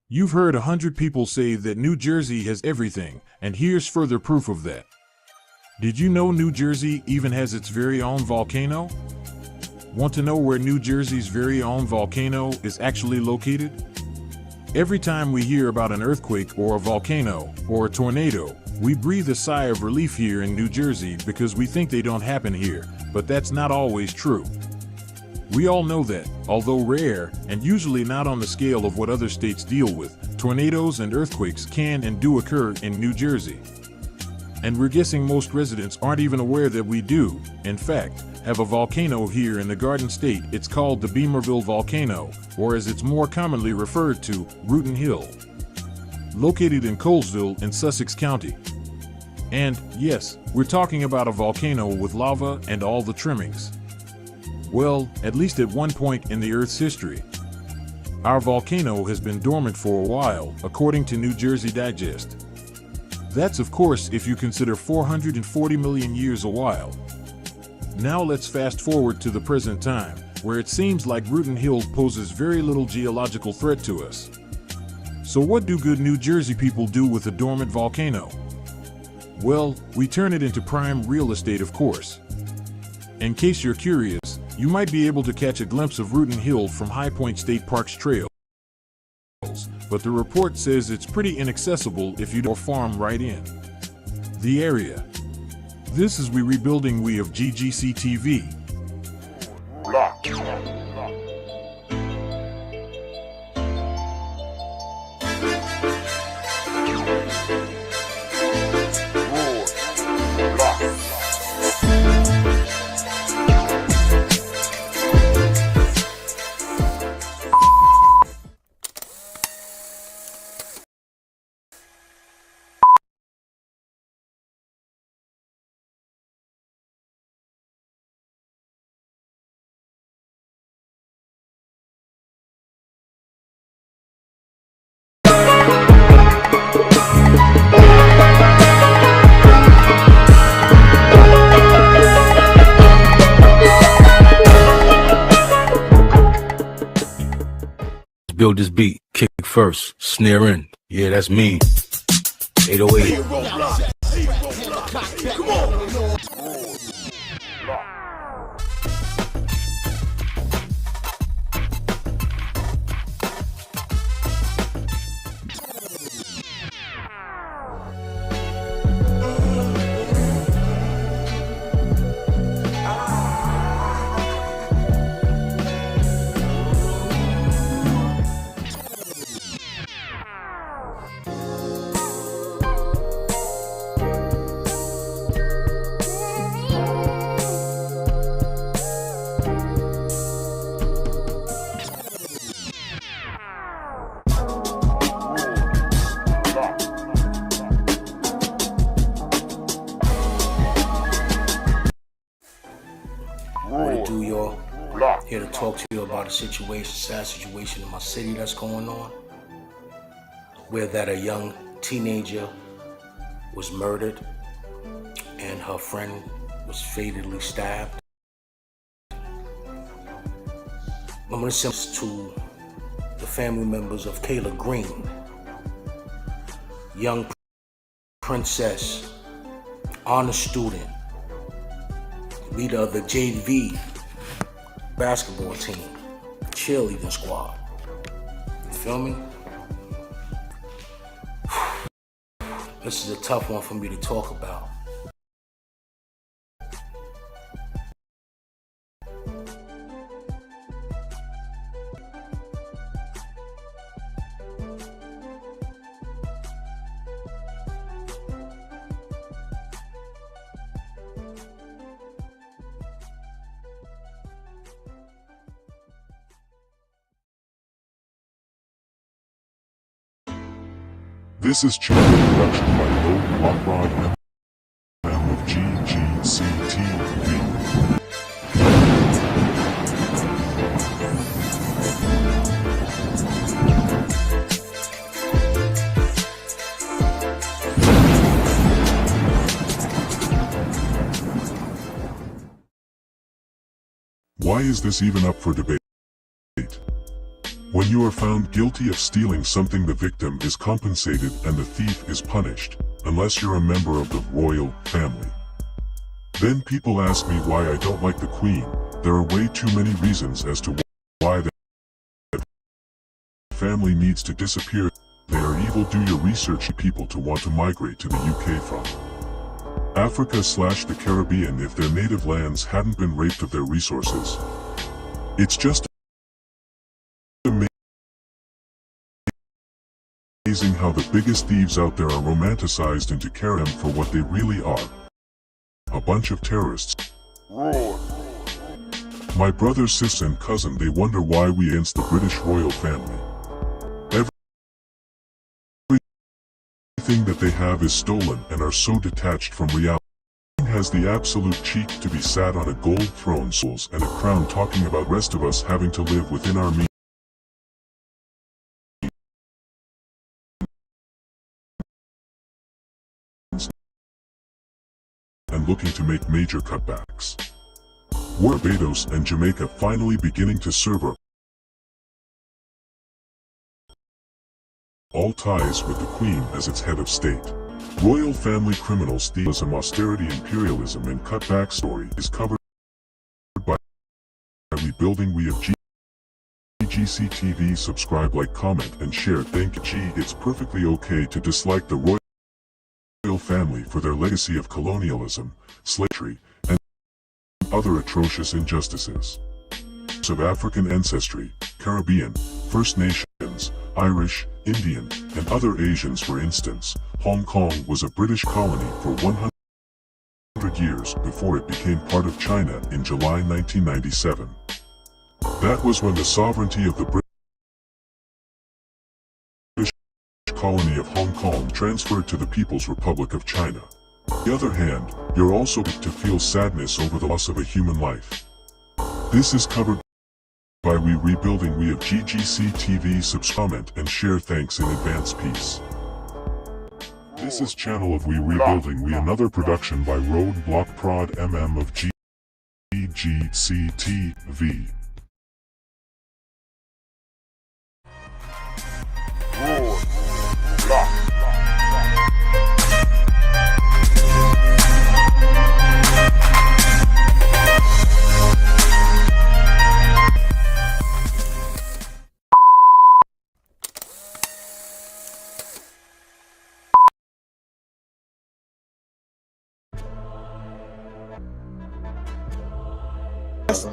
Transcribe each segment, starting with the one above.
You've heard 100 people say that New Jersey has everything, and here's further proof of that. Did you know New Jersey even has its very own volcano? Want to know where New Jersey's very own volcano is actually located? Every time we hear about an earthquake or a volcano or a tornado, we breathe a sigh of relief here in New Jersey because we think they don't happen here, but that's not always true. We all know that, although rare, and usually not on the scale of what other states deal with, tornadoes and earthquakes can and do occur in New Jersey. And we're guessing most residents aren't even aware that we do, in fact, have a volcano here in the Garden State. It's called the Beamerville Volcano, or as it's more commonly referred to, Rutten Hill. Located in Colesville in Sussex County. And, yes, we're talking about a volcano with lava and all the trimmings. Well, at least at one point in the Earth's history. Our volcano has been dormant for a while, according to New Jersey Digest. That's of course if you consider 440 million years a while. Now let's fast forward to the present time, where it seems like Rutten Hill poses very little geological threat to us. So what do good New Jersey people do with a dormant volcano? Well, we turn it into prime real estate, of course. In case you're curious, you might be able to catch a glimpse of Rutten Hill from High Point State Park's trails, but the report says it's pretty inaccessible if you don't farm right in the area. This is We Rebuilding We of GGC TV. Build this beat, kick first, snare in. Yeah, that's me. 808. Come on. What it do, y'all? Here to talk to you about a sad situation in my city that's going on, where that a young teenager was murdered and her friend was fatally stabbed. I'm gonna send this to the family members of Kayla Green, young princess, honor student, leader of the JV basketball team, cheerleading squad. You feel me? This is a tough one for me to talk about. This is channel production by Low Pop Rod M of GGC TV. Why is this even up for debate? When you are found guilty of stealing something, the victim is compensated and the thief is punished, unless you're a member of the royal family. Then people ask me why I don't like the Queen. There are way too many reasons as to why that family needs to disappear. They are evil. Do your research. People to want to migrate to the UK from Africa/the Caribbean if their native lands hadn't been raped of their resources. It's just amazing how the biggest thieves out there are romanticized into caring for what they really are. A bunch of terrorists. My brother, sis and cousin, they wonder why we against the British royal family. Everything that they have is stolen and are so detached from reality. Has the absolute cheek to be sat on a gold throne, souls and a crown, talking about rest of us having to live within our means. And looking to make major cutbacks. Barbados and Jamaica finally beginning to sever all ties with the Queen as its head of state. Royal family criminals, thievism, austerity, imperialism, and cutback story is covered by Rebuilding. We have GGC TV. Subscribe, like, comment, and share. Thank you. It's perfectly okay to dislike the royal family for their legacy of colonialism, slavery, and other atrocious injustices. Of African ancestry, Caribbean, First Nations, Irish, Indian, and other Asians. For instance, Hong Kong was a British colony for 100 years before it became part of China in July 1997. That was when the sovereignty of the British colony of Hong Kong transferred to the People's Republic of China. On the other hand, you're also to feel sadness over the loss of a human life. This is covered by We Rebuilding. We have GGC TV. Comment and share. Thanks in advance. Peace. This is channel of We Rebuilding. We another production by Roadblock Prod MM of GGC TV.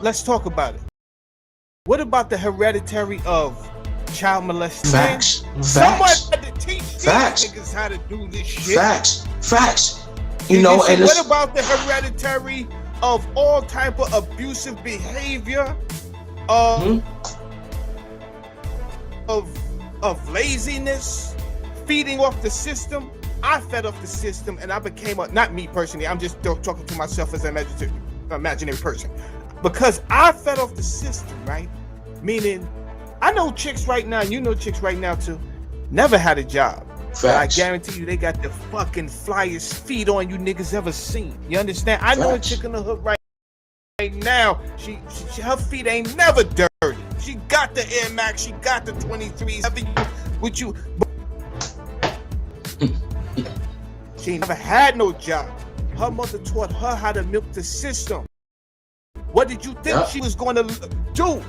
Let's talk about it. What about the hereditary of child molestation? Facts. Someone had to teach these Facts. niggas how to do this shit. Facts. You know, and what about the hereditary of all type of abusive behavior, of laziness, feeding off the system? I fed off the system, and I became not me personally. I'm just talking to myself as an imaginary person. Because I fed off the system, right? Meaning, I know chicks right now, and you know chicks right now too, never had a job. But I guarantee you they got the fucking flyest feet on you niggas ever seen. You understand? I know a chick in the hood right now, she her feet ain't never dirty. She got the Air Max, she got the 23s, with you. She never had no job. Her mother taught her how to milk the system. What did you think she was going to do?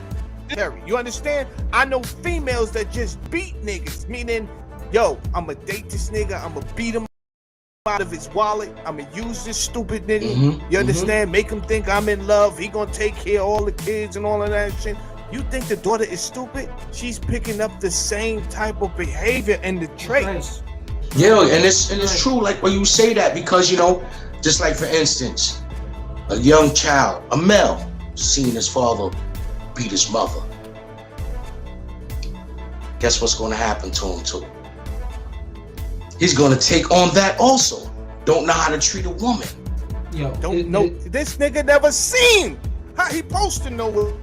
You understand? I know females that just beat niggas, meaning, yo, I'ma date this nigga, I'ma beat him out of his wallet, I'ma use this stupid nigga, you understand? Make him think I'm in love, he gonna take care of all the kids and all of that shit. You think the daughter is stupid? She's picking up the same type of behavior and the traits. Yeah, and it's true, like when you say that, because, you know, just like for instance, a young child, a male, seen his father beat his mother. Guess what's going to happen to him too? He's going to take on that also. Don't know how to treat a woman. Yo, don't know. This nigga never seen. How he supposed to know it?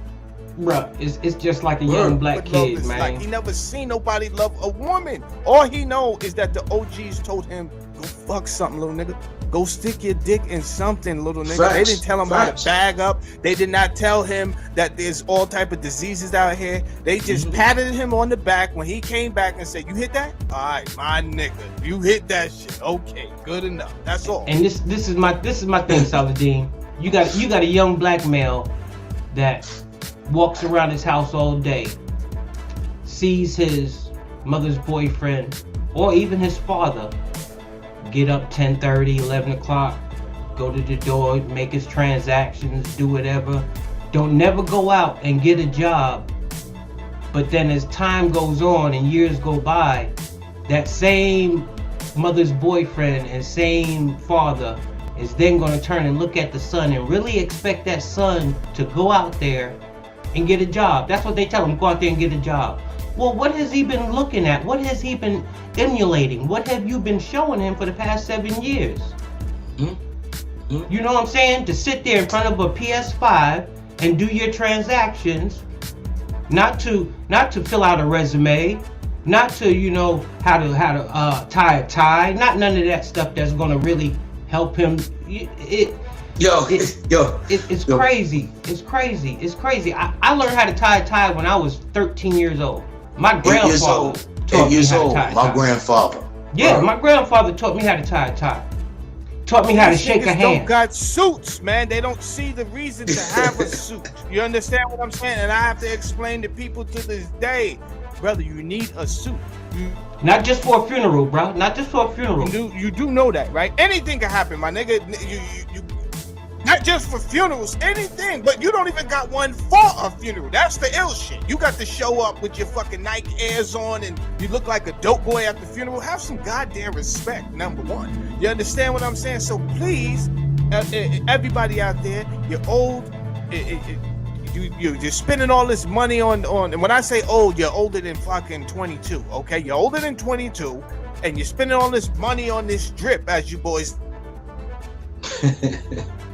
Bruh, it's just like a young black kid, man. Like he never seen nobody love a woman. All he know is that the OGs told him, go fuck something, little nigga. Go stick your dick in something, little nigga. Facts. They didn't tell him how to bag up. They did not tell him that there's all type of diseases out here. They just patted him on the back when he came back and said, "You hit that? All right, my nigga, you hit that shit. Okay, good enough. That's all." And this is my thing, Saladin. You got a young black male that walks around his house all day, sees his mother's boyfriend or even his father get up 10:30, 11 o'clock, go to the door, make his transactions, do whatever. Don't never go out and get a job. But then as time goes on and years go by, that same mother's boyfriend and same father is then going to turn and look at the son and really expect that son to go out there and get a job. That's what they tell him, go out there and get a job. Well, what has he been looking at? What has he been emulating? What have you been showing him for the past 7 years? You know what I'm saying? To sit there in front of a PS5 and do your transactions, not to fill out a resume, not to, you know, how to tie a tie, not none of that stuff that's gonna really help him. It's crazy. It's crazy. I learned how to tie a tie when I was 13 years old. My grandfather taught me how to tie a tie. My grandfather. Yeah, my grandfather taught me how to tie a tie. Taught me how to shake a hand. Don't got suits, man. They don't see the reason to have a suit. You understand what I'm saying? And I have to explain to people to this day, brother, you need a suit. Not just for a funeral, bro. Not just for a funeral. You do know that, right? Anything can happen, my nigga. You not just for funerals, anything. But you don't even got one for a funeral. That's the ill shit. You got to show up with your fucking Nike Airs on and you look like a dope boy at the funeral. Have some goddamn respect, number one. You understand what I'm saying? So please, everybody out there, you're old. You're spending all this money on, and when I say old, you're older than fucking 22, okay? You're older than 22, and you're spending all this money on this drip, as you boys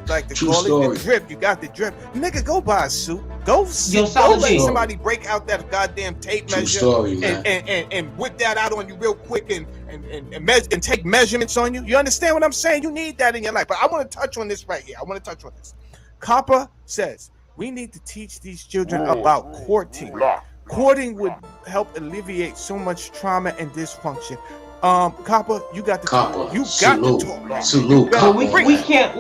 like to call it, the drip. You got the drip. Nigga, go buy a suit. Go let somebody break out that goddamn tape measure and whip that out on you real quick and take measurements on you. You understand what I'm saying? You need that in your life. But I want to touch on this right here. Copper says, we need to teach these children about courting. Courting would help alleviate so much trauma and dysfunction. Copper, you got to talk. You got to talk. Salute. But we can't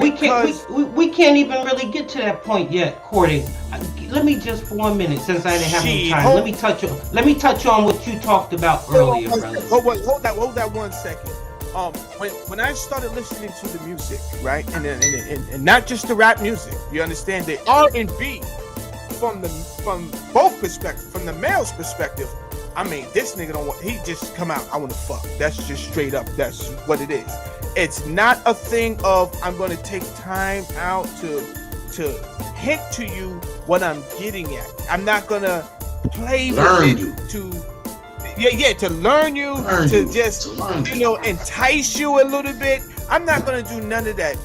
even really get to that point yet. Courting. Let me just for 1 minute, since I didn't have any time. Let me touch on what you talked about earlier, brother. Hold that 1 second. When I started listening to the music, right, and not just the rap music, you understand, the R&B from both perspectives, from the male's perspective. I mean, this nigga he just come out, I want to fuck. That's just straight up. That's what it is. It's not a thing of I'm going to take time out to hint to you what I'm getting at. I'm not going to play with it to learn you, to just, you know, entice you a little bit. I'm not going to do none of that.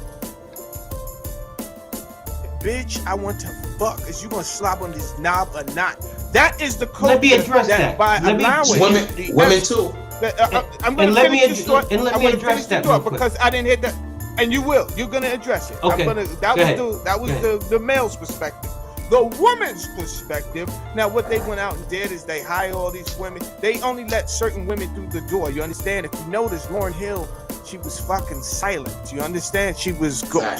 Bitch, I want to fuck. Is you going to slap on this knob or not? That is the culture. Let me address that. By allowing women too. I'm going to finish that because I didn't hit that. And you will. You're going to address it. Okay. That was the male's perspective. The woman's perspective. Now, what they went out and did is they hire all these women. They only let certain women through the door. You understand? If you notice, Lauryn Hill, she was fucking silent. You understand? She was gone.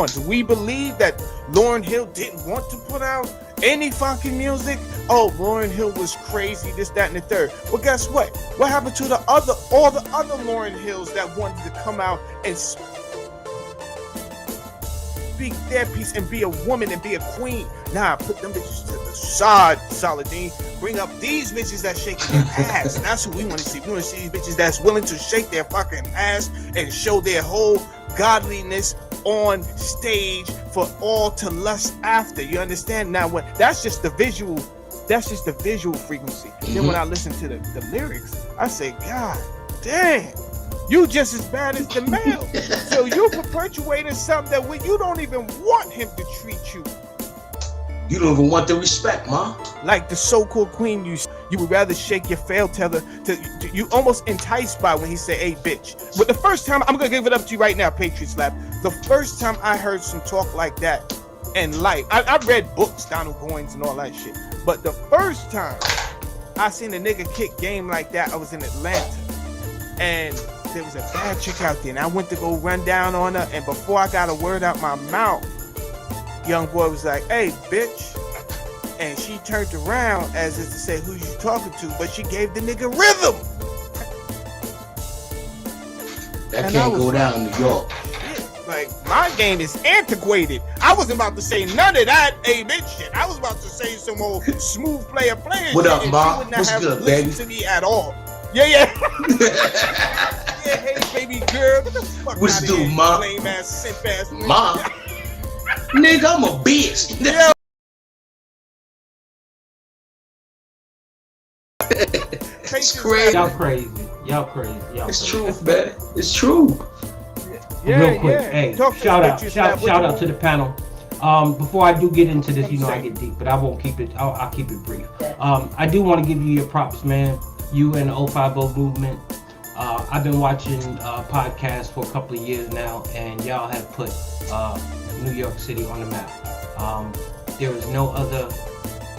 Do we believe that Lauryn Hill didn't want to put out any fucking music? Oh, Lauryn Hill was crazy, this, that, and the third. Well, guess what? What happened to all the other Lauryn Hills that wanted to come out and speak their piece and be a woman and be a queen? Nah, put them bitches to the side, Saladin. Bring up these bitches that shake their ass. And that's who we want to see. We want to see these bitches that's willing to shake their fucking ass and show their whole godliness on stage for all to lust after. You understand? Now, that's just the visual frequency. Then when I listen to the lyrics, I say, God damn, you just as bad as the male. So you perpetuating something that you don't even want him to treat you. You don't even want the respect, ma. Like the so-called queen, you You would rather shake your fail tether to you almost enticed by when he said, "Hey, bitch." But the first time, I'm gonna give it up to you right now, Patriot Slap. The first time I heard some talk like that in life, I read books, Donald Goines and all that shit. But the first time I seen a nigga kick game like that, I was in Atlanta, and there was a bad chick out there, and I went to go run down on her, and before I got a word out my mouth, young boy was like, "Hey, bitch." And she turned around as if to say, "Who you talking to?" But she gave the nigga rhythm. That can't go down in New York. Like, my game is antiquated. I wasn't about to say none of that, hey, bitch shit. I was about to say some old smooth player What shit, up, and Ma? she would not What's have good, listened baby? to me at all. Yeah. Yeah, hey, baby girl. Get the fuck What's out of do, here, Ma? lame ass, simp ass. Ma? Nigga, I'm a bitch. Yeah. It's crazy. Y'all crazy. Y'all crazy. Y'all It's crazy. true, man. It's true. Real quick, hey, shout out to the panel. Before I do get into this, you know I get deep, but I won't keep it. I'll keep it brief. I do want to give you your props, man. You and the 050 movement. I've been watching podcasts for a couple of years now, and y'all have put New York City on the map. There is no other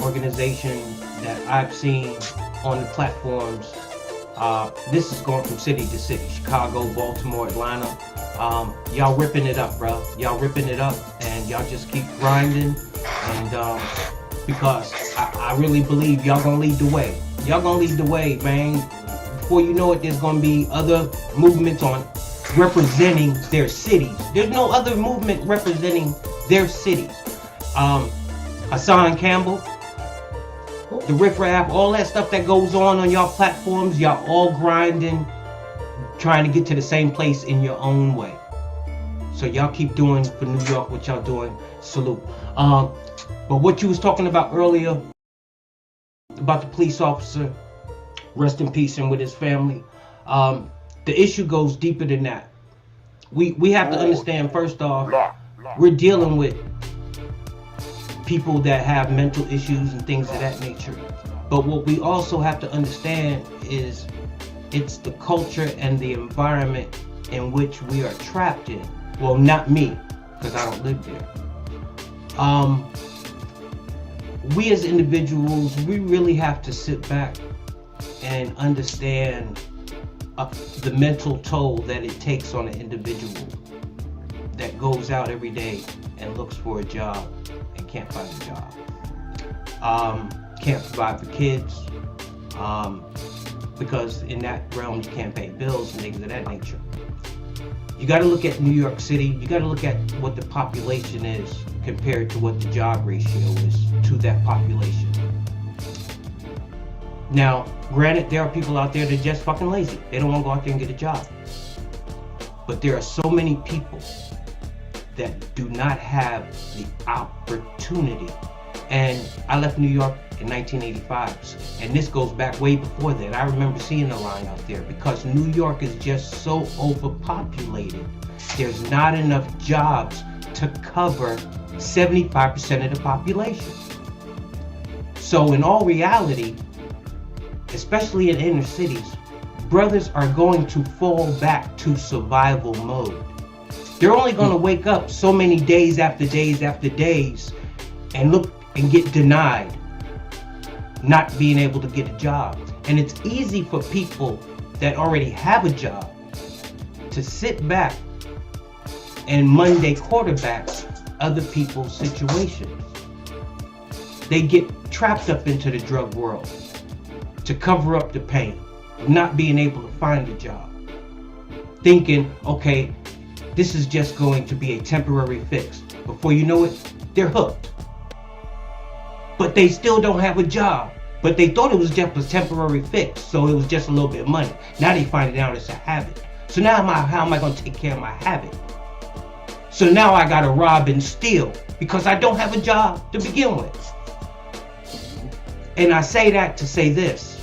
organization that I've seen on the platforms. This is going from city to city: Chicago, Baltimore, Atlanta. Y'all ripping it up, bro. Y'all ripping it up, and y'all just keep grinding. And because I really believe y'all gonna lead the way. Y'all gonna lead the way, man. Before you know it, there's gonna be other movements on representing their cities. There's no other movement representing their cities. Hassan Campbell, the Riff Raff, all that stuff that goes on y'all platforms, y'all all grinding, trying to get to the same place in your own way. So y'all keep doing for New York what y'all doing. Salute. But what you was talking about earlier about the police officer, rest in peace and with his family. The issue goes deeper than that. We have to understand, first off, we're dealing with people that have mental issues and things of that nature. But what we also have to understand is it's the culture and the environment in which we are trapped in. Well, not me, because I don't live there. We as individuals, we really have to sit back and understand the mental toll that it takes on an individual that goes out every day and looks for a job and can't find a job. Can't provide for kids, because in that realm you can't pay bills and things of that nature. You got to look at New York City. You got to look at what the population is compared to what the job ratio is to that population. Now, granted, there are people out there that are just fucking lazy. They don't want to go out there and get a job. But there are so many people that do not have the opportunity. And I left New York in 1985, and this goes back way before that. I remember seeing the line out there because New York is just so overpopulated. There's not enough jobs to cover 75% of the population. So in all reality, especially in inner cities, brothers are going to fall back to survival mode. They're only going to wake up so many days after days after days and look and get denied not being able to get a job. And it's easy for people that already have a job to sit back and Monday quarterbacks other people's situations. They get trapped up into the drug world to cover up the pain of not being able to find a job, thinking, okay, this is just going to be a temporary fix. Before you know it, they're hooked. But they still don't have a job. But they thought it was just a temporary fix, so it was just a little bit of money. Now they find out it's a habit. So now how am I going to take care of my habit? So now I got to rob and steal because I don't have a job to begin with. And I say that to say this.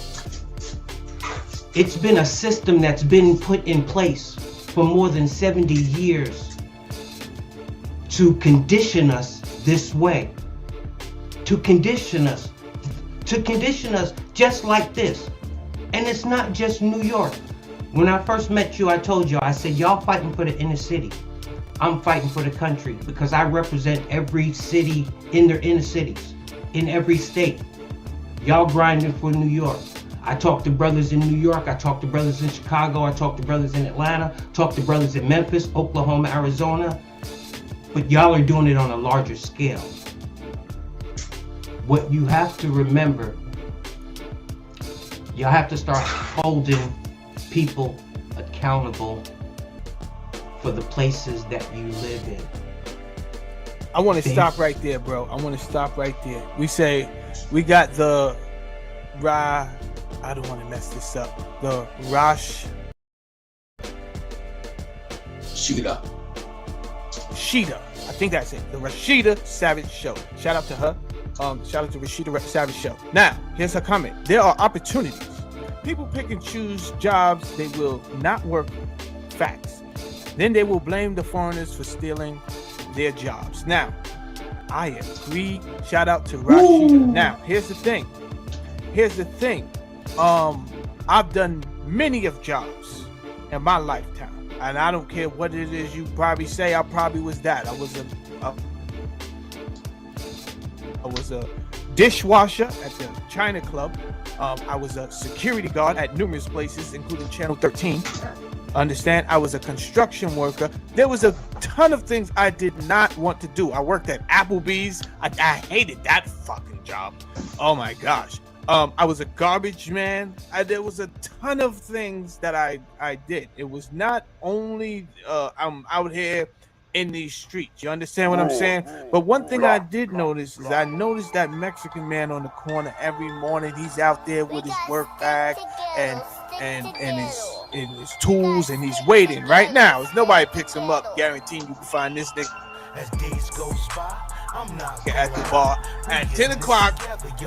It's been a system that's been put in place for more than 70 years to condition us this way. To condition us just like this. And it's not just New York. When I first met you, I told you, I said, y'all fighting for the inner city. I'm fighting for the country because I represent every city in their inner cities, in every state. Y'all grinding for New York. I talk to brothers in New York, I talk to brothers in Chicago, I talk to brothers in Atlanta, talk to brothers in Memphis, Oklahoma, Arizona. But y'all are doing it on a larger scale. What you have to remember, y'all have to start holding people accountable for the places that you live in. I want to stop right there, bro. I want to stop right there. We say we got the I don't want to mess this up. The Shida. I think that's it. The Rashida Savage Show. Shout out to her. Shout out to Rashida Savage Show. Now, here's her comment. There are opportunities. People pick and choose jobs they will not work. Facts. Then they will blame the foreigners for stealing their jobs. Now, I agree. Shout out to Rashida. Ooh. Now, here's the thing. I've done many of jobs in my lifetime, and I don't care what it is you probably say. I probably was that. I was a dishwasher at the China Club. I was a security guard at numerous places, including Channel 13. Understand? I was a construction worker. There was a ton of things I did not want to do. I worked at Applebee's. I hated that fucking job. Oh my gosh. I was a garbage man. There was a ton of things that I did. It was not only I'm out here in these streets. You understand what I'm saying? But one thing I did notice is I noticed that Mexican man on the corner every morning. He's out there with his work bag and his tools, and he's waiting right now. If nobody picks him up, guaranteeing you can find this nigga As days goes by, I'm not at the bar at 10 o'clock,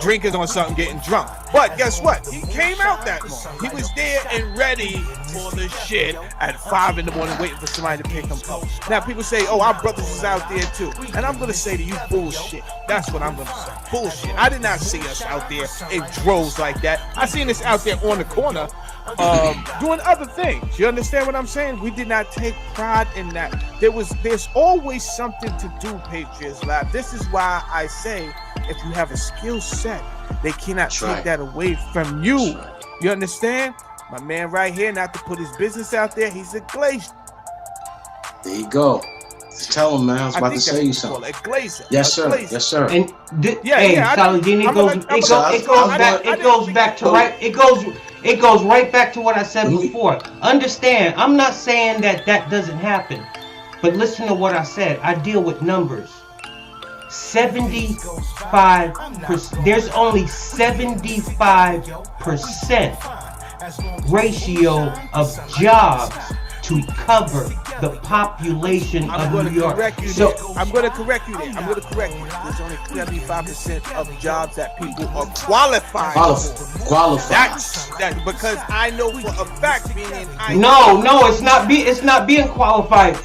drinking on something, getting drunk. But guess what? He came out that morning. He was there and ready for the shit at 5 in the morning, waiting for somebody to pick him up. Now people say, oh, our brothers is out there too. And I'm going to say to you, bullshit. That's what I'm going to say. Bullshit. I did not see us out there in droves like that. I seen us out there on the corner doing other things. You understand what I'm saying? We did not take pride in that. There's always something to do, Patriots Lab. This is why I say, if you have a skill set, they cannot take that away from you. You understand? My man right here, not to put his business out there, he's a glacier. There you go. Just tell him, man. I was about to say you something. A glacier. Yes, sir. Glacier. Yes, sir. And Saladin, it goes right back to what I said before. Understand, I'm not saying that doesn't happen, but listen to what I said. I deal with numbers. 75%. There's only 75% ratio of jobs to cover the population of New York. So I'm going to correct you there. There's only 75% of jobs that people are qualified for. That's because I know for a fact being in IT. No, it's not being qualified.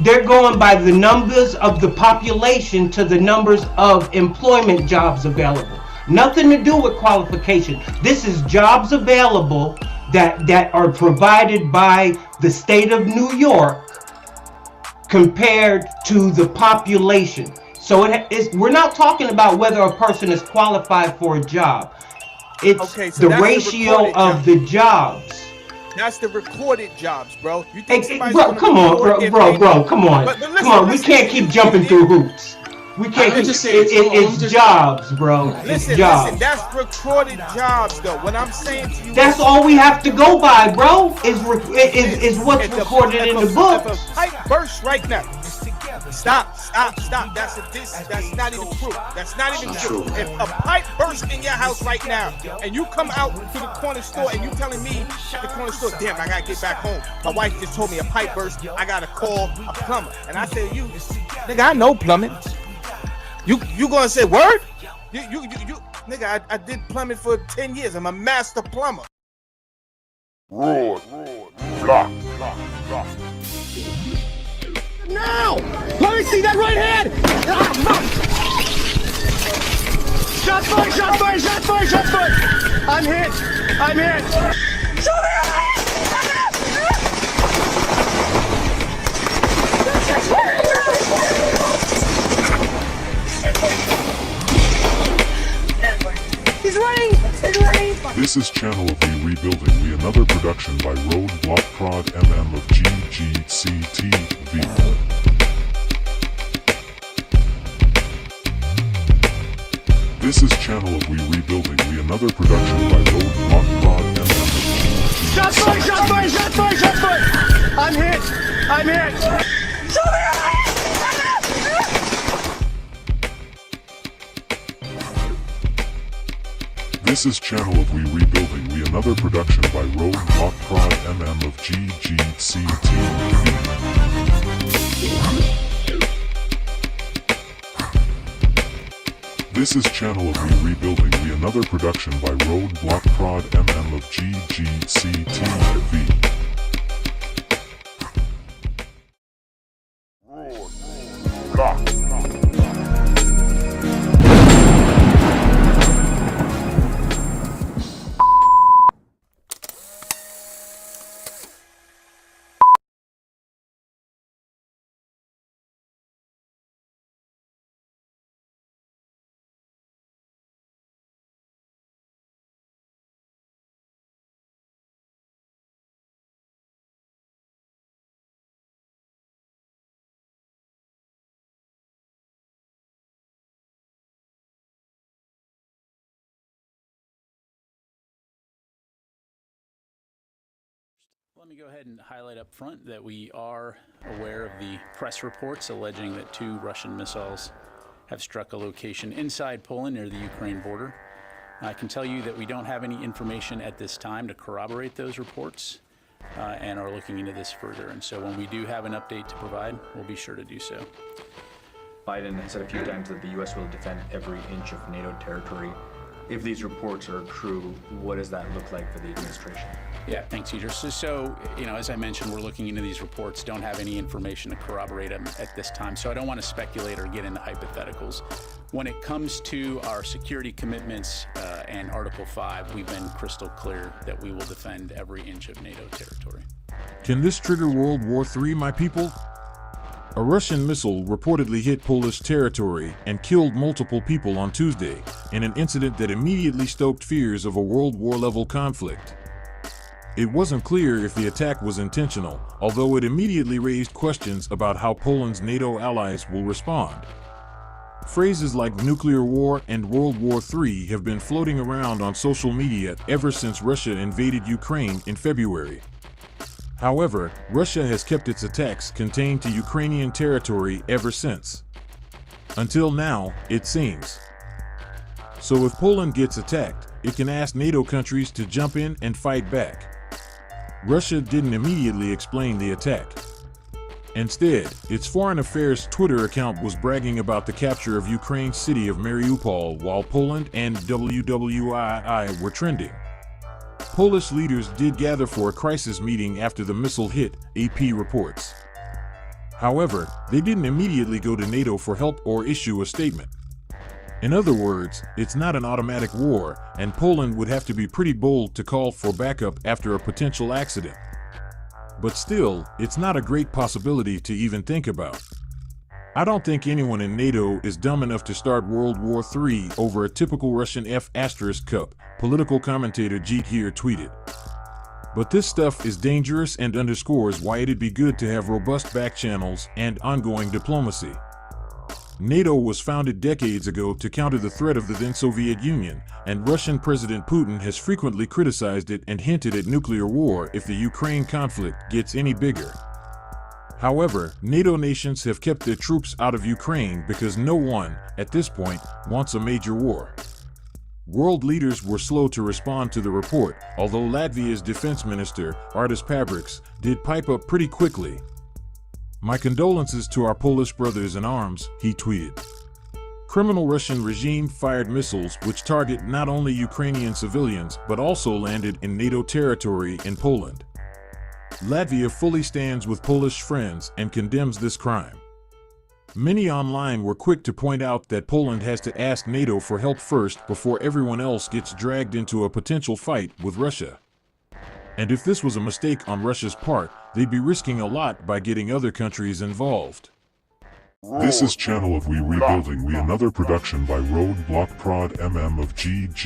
They're going by the numbers of the population to the numbers of employment jobs available. Nothing to do with qualification. This is jobs available that are provided by the state of New York compared to the population. So we're not talking about whether a person is qualified for a job. It's the ratio of the jobs. That's the recorded jobs, bro. You think come on. We can't keep jumping through hoops. We can't. It's jobs, bro. Listen, jobs. That's recorded jobs, though. What I'm saying to you, that's all we have to go by, bro. Is what's recorded in the book. If a pipe bursts right now, stop. That's not even true. That's not even true. If a pipe bursts in your house right now, and you come out to the corner store, and you telling me at the corner store, damn, I gotta get back home. My wife just told me a pipe burst. I gotta call a plumber, and I said, you, nigga, I know plumbing. You gonna say word? You nigga, I did plumbing for 10 years. I'm a master plumber. Roar, block. Now! Let me see that right hand! Shots fired! Shots fired! Shots fired! Shots fired! I'm hit! I'm hit! He's running! He's running! This is Channel of Me Rebuilding We, another production by Roadblock Prod MM of GGCTV. This is Channel of We Rebuilding We, another production by Roadblock Prod MM of GGCTV. Shots fired! Shots fired! Shots fired! Shots fired! I'm hit! I'm hit! This is Channel of We Rebuilding We, another production by Roadblock Prod MM of GGCTV. This is Channel of Me Rebuilding We, another production by Roadblock Prod MM of GGCTV. Let me go ahead and highlight up front that we are aware of the press reports alleging that 2 Russian missiles have struck a location inside Poland near the Ukraine border. I can tell you that we don't have any information at this time to corroborate those reports and are looking into this further. And so when we do have an update to provide, we'll be sure to do so. Biden has said a few times that the U.S. will defend every inch of NATO territory. If these reports are true, what does that look like for the administration? Yeah, thanks, Idris. So, as I mentioned, we're looking into these reports, don't have any information to corroborate them at this time, so I don't want to speculate or get into hypotheticals. When it comes to our security commitments and Article 5, we've been crystal clear that we will defend every inch of NATO territory. Can this trigger World War III, my people? A Russian missile reportedly hit Polish territory and killed multiple people on Tuesday in an incident that immediately stoked fears of a World War-level conflict. It wasn't clear if the attack was intentional, although it immediately raised questions about how Poland's NATO allies will respond. Phrases like nuclear war and World War III have been floating around on social media ever since Russia invaded Ukraine in February. However, Russia has kept its attacks contained to Ukrainian territory ever since. Until now, it seems. So if Poland gets attacked, it can ask NATO countries to jump in and fight back. Russia didn't immediately explain the attack. Instead, its foreign affairs Twitter account was bragging about the capture of Ukraine's city of Mariupol while Poland and WWII were trending. Polish leaders did gather for a crisis meeting after the missile hit, AP reports. However, they didn't immediately go to NATO for help or issue a statement. In other words, it's not an automatic war, and Poland would have to be pretty bold to call for backup after a potential accident. But still, it's not a great possibility to even think about. I don't think anyone in NATO is dumb enough to start World War III over a typical Russian F***cup, political commentator Jeet here tweeted. But this stuff is dangerous and underscores why it'd be good to have robust back channels and ongoing diplomacy. NATO was founded decades ago to counter the threat of the then Soviet Union, and Russian President Putin has frequently criticized it and hinted at nuclear war if the Ukraine conflict gets any bigger. However, NATO nations have kept their troops out of Ukraine because no one, at this point, wants a major war. World leaders were slow to respond to the report, although Latvia's defense minister, Artis Pabriks, did pipe up pretty quickly. "My condolences to our Polish brothers in arms," he tweeted. Criminal Russian regime fired missiles which target not only Ukrainian civilians but also landed in NATO territory in Poland. Latvia fully stands with Polish friends and condemns this crime. Many online were quick to point out that Poland has to ask NATO for help first before everyone else gets dragged into a potential fight with Russia. And if this was a mistake on Russia's part, they'd be risking a lot by getting other countries involved. This is Channel of We Rebuilding We, another production by Roadblock Prod MM of GGCTV.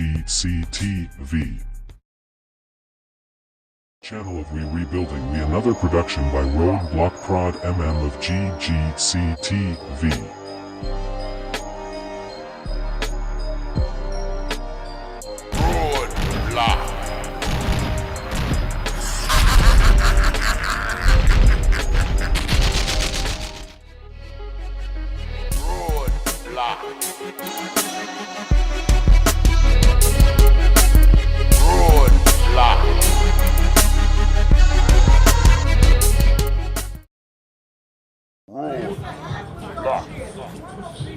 Channel of We Rebuilding We, another production by Roadblock Prod MM of GGCTV.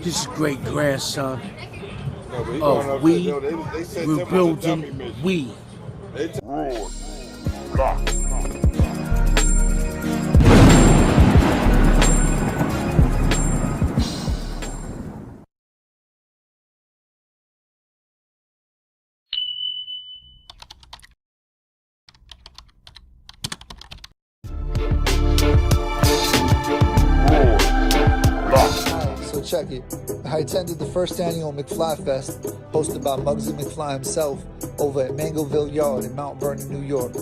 This is great grandson of We Rebuilding We. So check it. I attended the first annual McFly Fest, hosted by Muggsy McFly himself, over at Mangoville Yard in Mount Vernon, New York.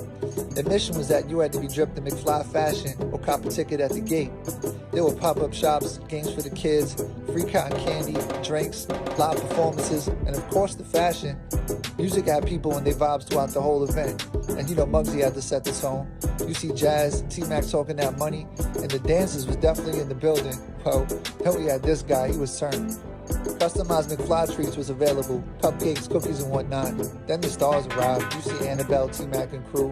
Admission was that you had to be dripped in McFly fashion or cop a ticket at the gate. There were pop-up shops, games for the kids, free cotton candy, drinks, live performances, and of course the fashion. Music had people in their vibes throughout the whole event. And you know Muggsy had to set the tone. You see Jazz and T-Mac talking that money, and the dancers was definitely in the building. Well, then we had this guy, he was turned. Customized McFly treats was available, cupcakes, cookies, and whatnot. Then the stars arrived. You see Annabelle, T-Mac, and crew.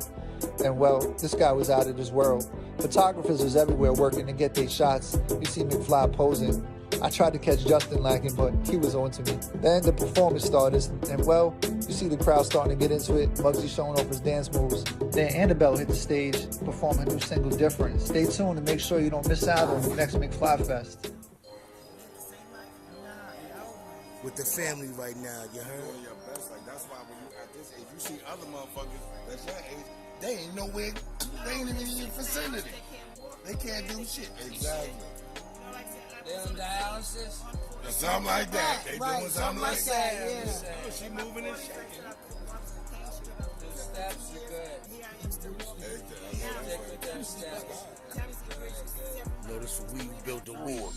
And well, this guy was out of this world. Photographers was everywhere working to get their shots. You see McFly posing. I tried to catch Justin lacking, but he was on to me. Then the performance started, and well, you see the crowd starting to get into it. Muggsy showing off his dance moves. Then Annabelle hit the stage, performing her new single, Different. Stay tuned to make sure you don't miss out on the next McFly Fest. With the family right now, you heard? That's why when you at this age, you see other motherfuckers that's your age, they ain't nowhere, they ain't even in your vicinity. They can't do shit. Exactly. They on dialysis? Or something like that. They doing something like that. Yeah. She moving and shaking. The steps are good. Stick with them steps. Notice for We Built the War.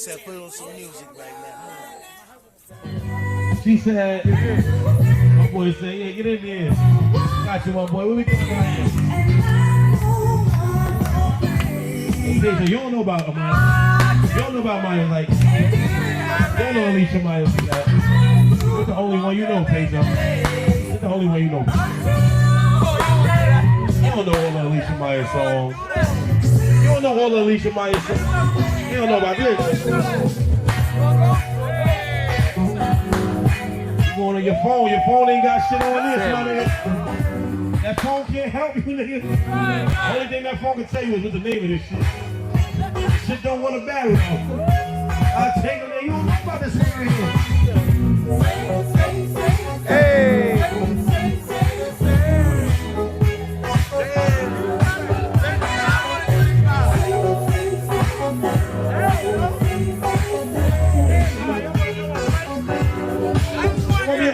said put on some music right now. She said, my boy said, yeah, get in there. Got you, my boy. What we doing right here? Okay, so you don't know about Amaya. You don't know about Maya like you don't know Alicia Maya like that. You're the only one you know, Pedro. You're the only one you know. You don't know all the Alicia Maya songs. You don't know all the Alicia Maya songs. You don't know about this. On your phone ain't got shit on this, my nigga. That phone can't help you, nigga. The only thing that phone can tell you is what the name of this shit. This shit don't want a battery though. I'll take it there. You don't know about this thing right here. Hey!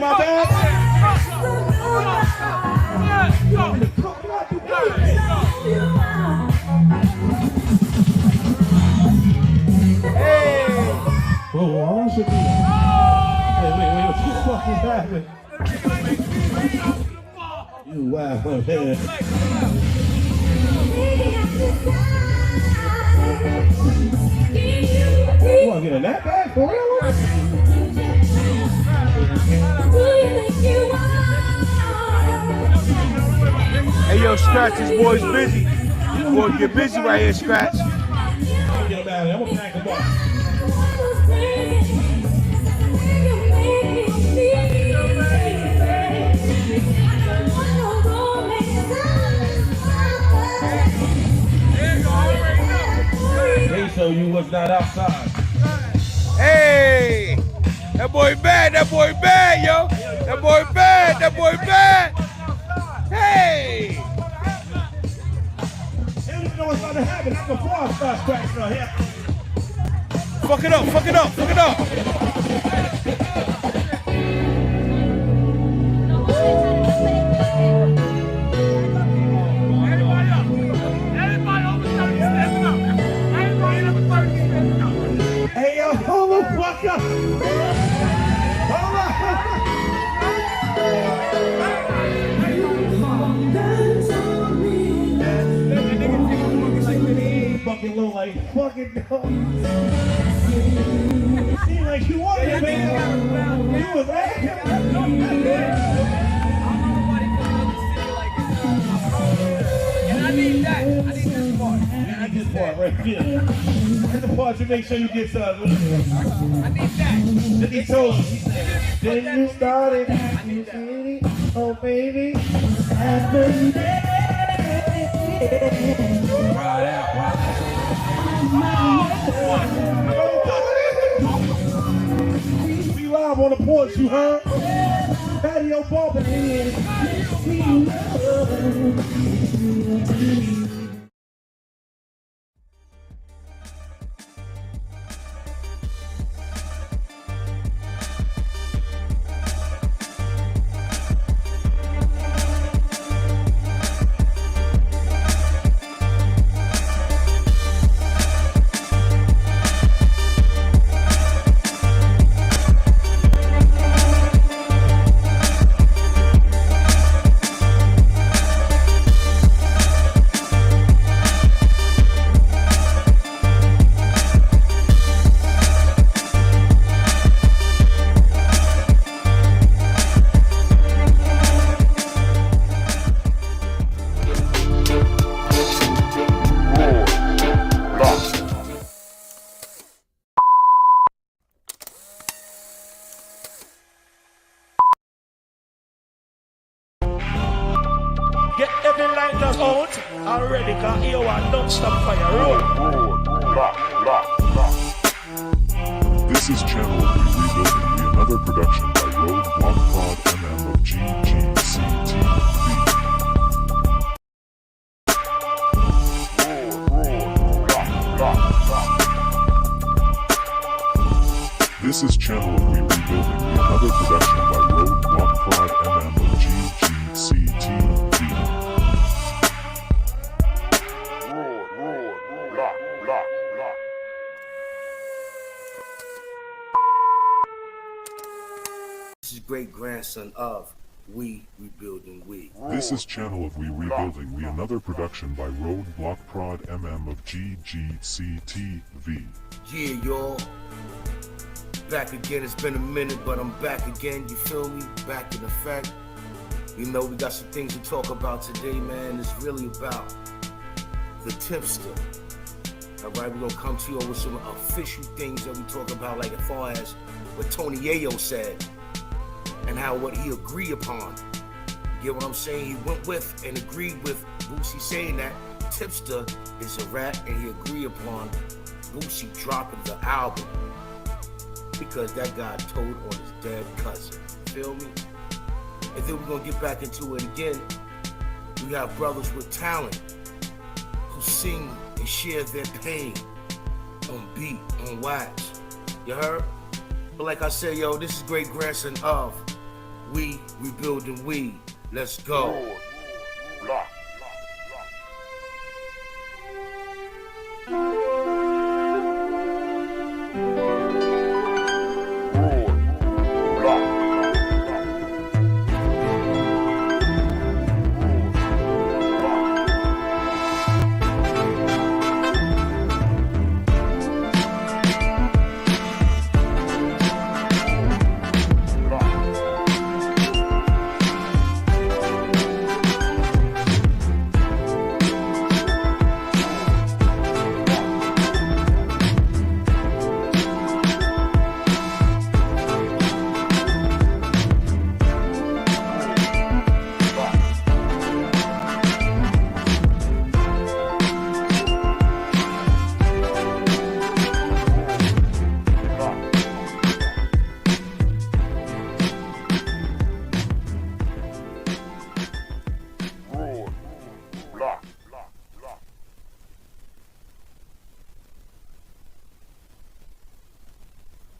My bad. Hey! Whoa, I want to be. Wait, what the fuck is happening? You wow, man. You want to get in that bag for real? Hey yo, Scratch, this boy's busy. This boy get busy right here, Scratch. Get him out of there. I'm gonna pack him up. Hey, so you was not outside. Hey! That boy bad, yo! That boy bad! Hey! They don't even know what's about to happen. That's before I start scratching on here. Fuck it up! Hey, yo, hold the fuck up! Hold up! Fucking low like fucking dog. Seemed like you wanted it, man. You was acting. I need this part. This part right here. That's the part you make sure you get some. I need that. He told you. Then you started. Oh, baby. Right out. We live on the porch, you heard? Patio bumping in. Get every lighter out already, cause you want don't stop fire. Roll. This is Channel 3 Rebuilding Me, another production by Roadblock Prod MM of GGCTV. This is Channel 3 Rebuilding Me, another production by Roadblock Prod MM of GGCTV. great grandson of We Rebuilding We. This is Channel of We Rebuilding We, another production by Roadblock Prod MM of GGCTV. Yeah, y'all. Back again. It's been a minute, but I'm back again. You feel me? Back in effect. You know, we got some things to talk about today, man. It's really about the tipster. All right, we're gonna come to you with some official things that we talk about, like as far as what Tony Yayo said and how what he agreed upon. You get what I'm saying? He went with and agreed with Boosie saying that tipster is a rat, and he agreed upon Boosie dropping the album because that guy told on his dead cousin. Feel me? And then we're gonna get back into it again. We have brothers with talent who sing and share their pain on beat, on wax. You heard? But like I said, yo, this is great grandson of We Rebuilding We. Let's go.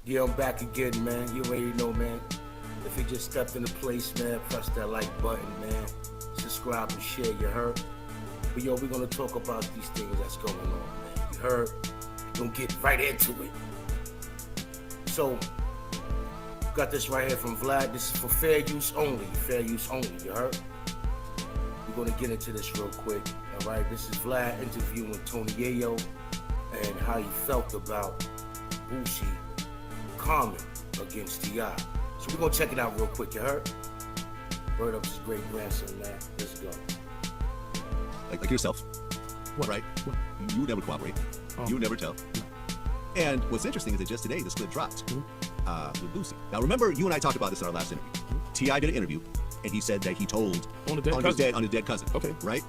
Yeah, I'm back again, man. You already know, man. If you just stepped into place, man, press that like button, man. Subscribe and share, you heard? But yo, we're gonna talk about these things that's going on, man. You heard? We're gonna get right into it. So, got this right here from Vlad. This is for fair use only. Fair use only, you heard? We're gonna get into this real quick, all right? This is Vlad interviewing Tony Yayo and how he felt about Boosie comment against T.I. So we're gonna check it out real quick, you heard? Word up to his great grandson, man. Let's go. Like yourself, right? You would never cooperate. You would never tell. And what's interesting is that just today the split dropped with Boosie. Now remember, you and I talked about this in our last interview. T.I. did an interview, and he said that he told on his dead cousin, okay, right,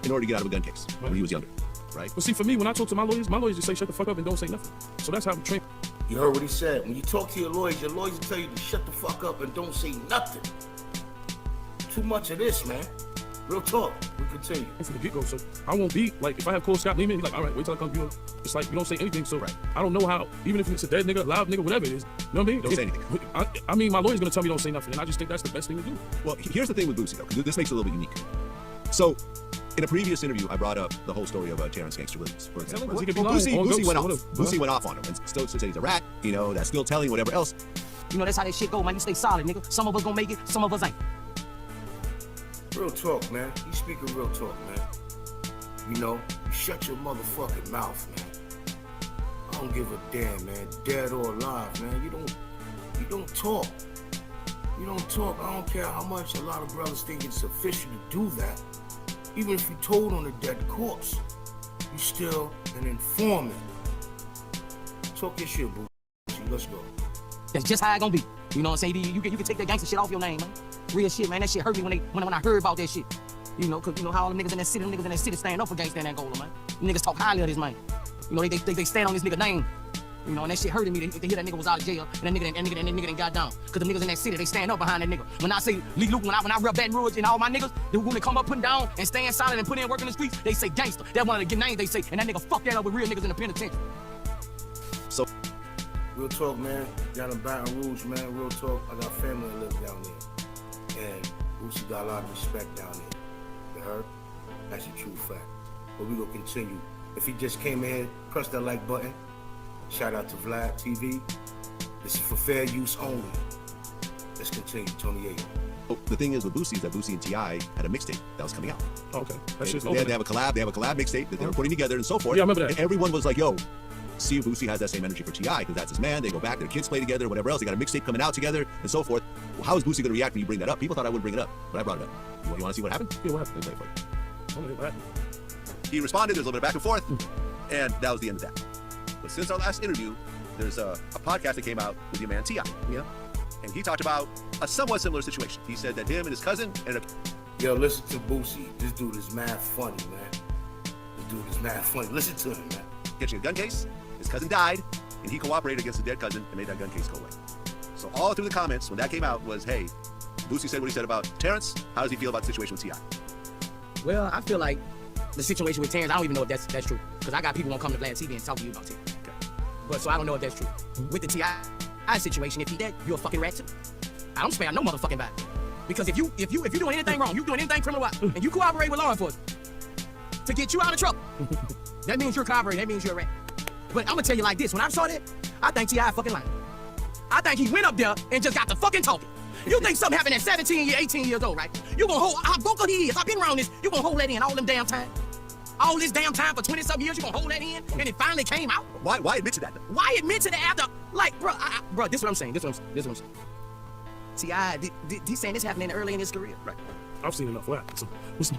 in order to get out of a gun case when he was younger, right? But see, for me, when I talk to my lawyers just say shut the fuck up and don't say nothing. So that's how I'm trained. You heard what he said. When you talk to your lawyers will tell you to shut the fuck up and don't say nothing. Too much of this, man. Real talk. We continue. From the get-go, so I won't be like, if I have Scott Lehman, he's like, all right, wait till I come. You know, it's like you don't say anything. So I don't know how, even if it's a dead nigga, loud nigga, whatever it is. You know what I mean? Don't say anything. I mean, my lawyer's gonna tell me don't say nothing, and I just think that's the best thing to do. Well, here's the thing with Boosie though, because this makes it a little bit unique. So, in a previous interview, I brought up the whole story of Terrence Gangster Williams, for example. Boosie went off. Boosie went off on him and still said he's a rat. You know, that's still telling, whatever else. You know, that's how that shit go, man. You stay solid, nigga. Some of us gonna make it, some of us ain't. Real talk, man. You speaking real talk, man. You know, you shut your motherfucking mouth, man. I don't give a damn, man. Dead or alive, man. You don't talk. You don't talk. I don't care how much a lot of brothers think it's official to do that. Even if you told on a dead corpse, you still an informant. Talk your shit, boo. Let's go. That's just how it gonna be. You know what I'm saying? You can take that gangster shit off your name, man. Real shit, man. That shit hurt me when I heard about that shit. You know, cause you know how all the niggas in that city, stand up for gangsta in Angola, man. Niggas talk highly of this man. You know, they stand on this nigga name. You know, and that shit hurted me to hear that nigga was out of jail and that nigga done got down. Cause the niggas in that city, they stand up behind that nigga. When I say Lee Luke, when I rep Baton Rouge and all my niggas, they when they come up, putting down and staying silent and putting in work in the streets, they say gangster. That's one of the names they say, and that nigga fuck that up with real niggas in the penitentiary. So, real talk, man. Down in Baton Rouge, man. Real talk. I got family that live down there, and Boosie got a lot of respect down there. You heard? That's a true fact. But we gonna continue. If he just came in, press that like button. Shout out to Vlad TV. This is for fair use only. Let's continue, Tony A. Oh, the thing is with Boosie is that Boosie and T.I. had a mixtape that was coming out. Okay. That's just they had to have a collab. They have a collab mixtape that they were putting together and so forth. Yeah, I remember that. And everyone was like, yo, see if Boosie has that same energy for T.I. because that's his man. They go back, their kids play together, whatever else. They got a mixtape coming out together and so forth. Well, how is Boosie going to react when you bring that up? People thought I wouldn't bring it up, but I brought it up. You want to see what happened? Yeah, what happened? Let me play it for you. I wanna hear what happened. He responded. There's a little bit of back and forth, and that was the end of that. But since our last interview, there's a podcast that came out with your man T.I. Yeah. And he talked about a somewhat similar situation. He said that him and his cousin ended up... Yo, listen to Boosie. This dude is mad funny, man. This dude is mad funny. Listen to him, man. Catching a gun case. His cousin died, and he cooperated against his dead cousin and made that gun case go away. So all through the comments, when that came out, was, hey, Boosie said what he said about Terrence. How does he feel about the situation with T.I.? Well, I feel like the situation with Terrence, I don't even know if that's true. Because I got people won't come to Vlad TV and talk to you about Terrence. Okay. But so I don't know if that's true. With the T.I. situation, if he dead, you a fucking rat too. I don't spare no motherfucking body. Because if you doing anything wrong, you doing anything criminal, and you cooperate with law enforcement to get you out of trouble, that means you're cooperating, that means you're a rat. But I'm gonna tell you like this, when I saw that, I think T.I. fucking lying. I think he went up there and just got to fucking talking. You think something happened at 17, 18 years old, right? You gonna hold, how vocal he is, I've been around this, you gonna hold that in all them damn time? All this damn time for 20-something years, you gonna hold that in, and it finally came out? Why admit to that? Why admit to that after, like, bro, this is what I'm saying, this is what I'm saying. T.I., he's saying this happening early in his career. Right. I've seen enough. What happened? So, what's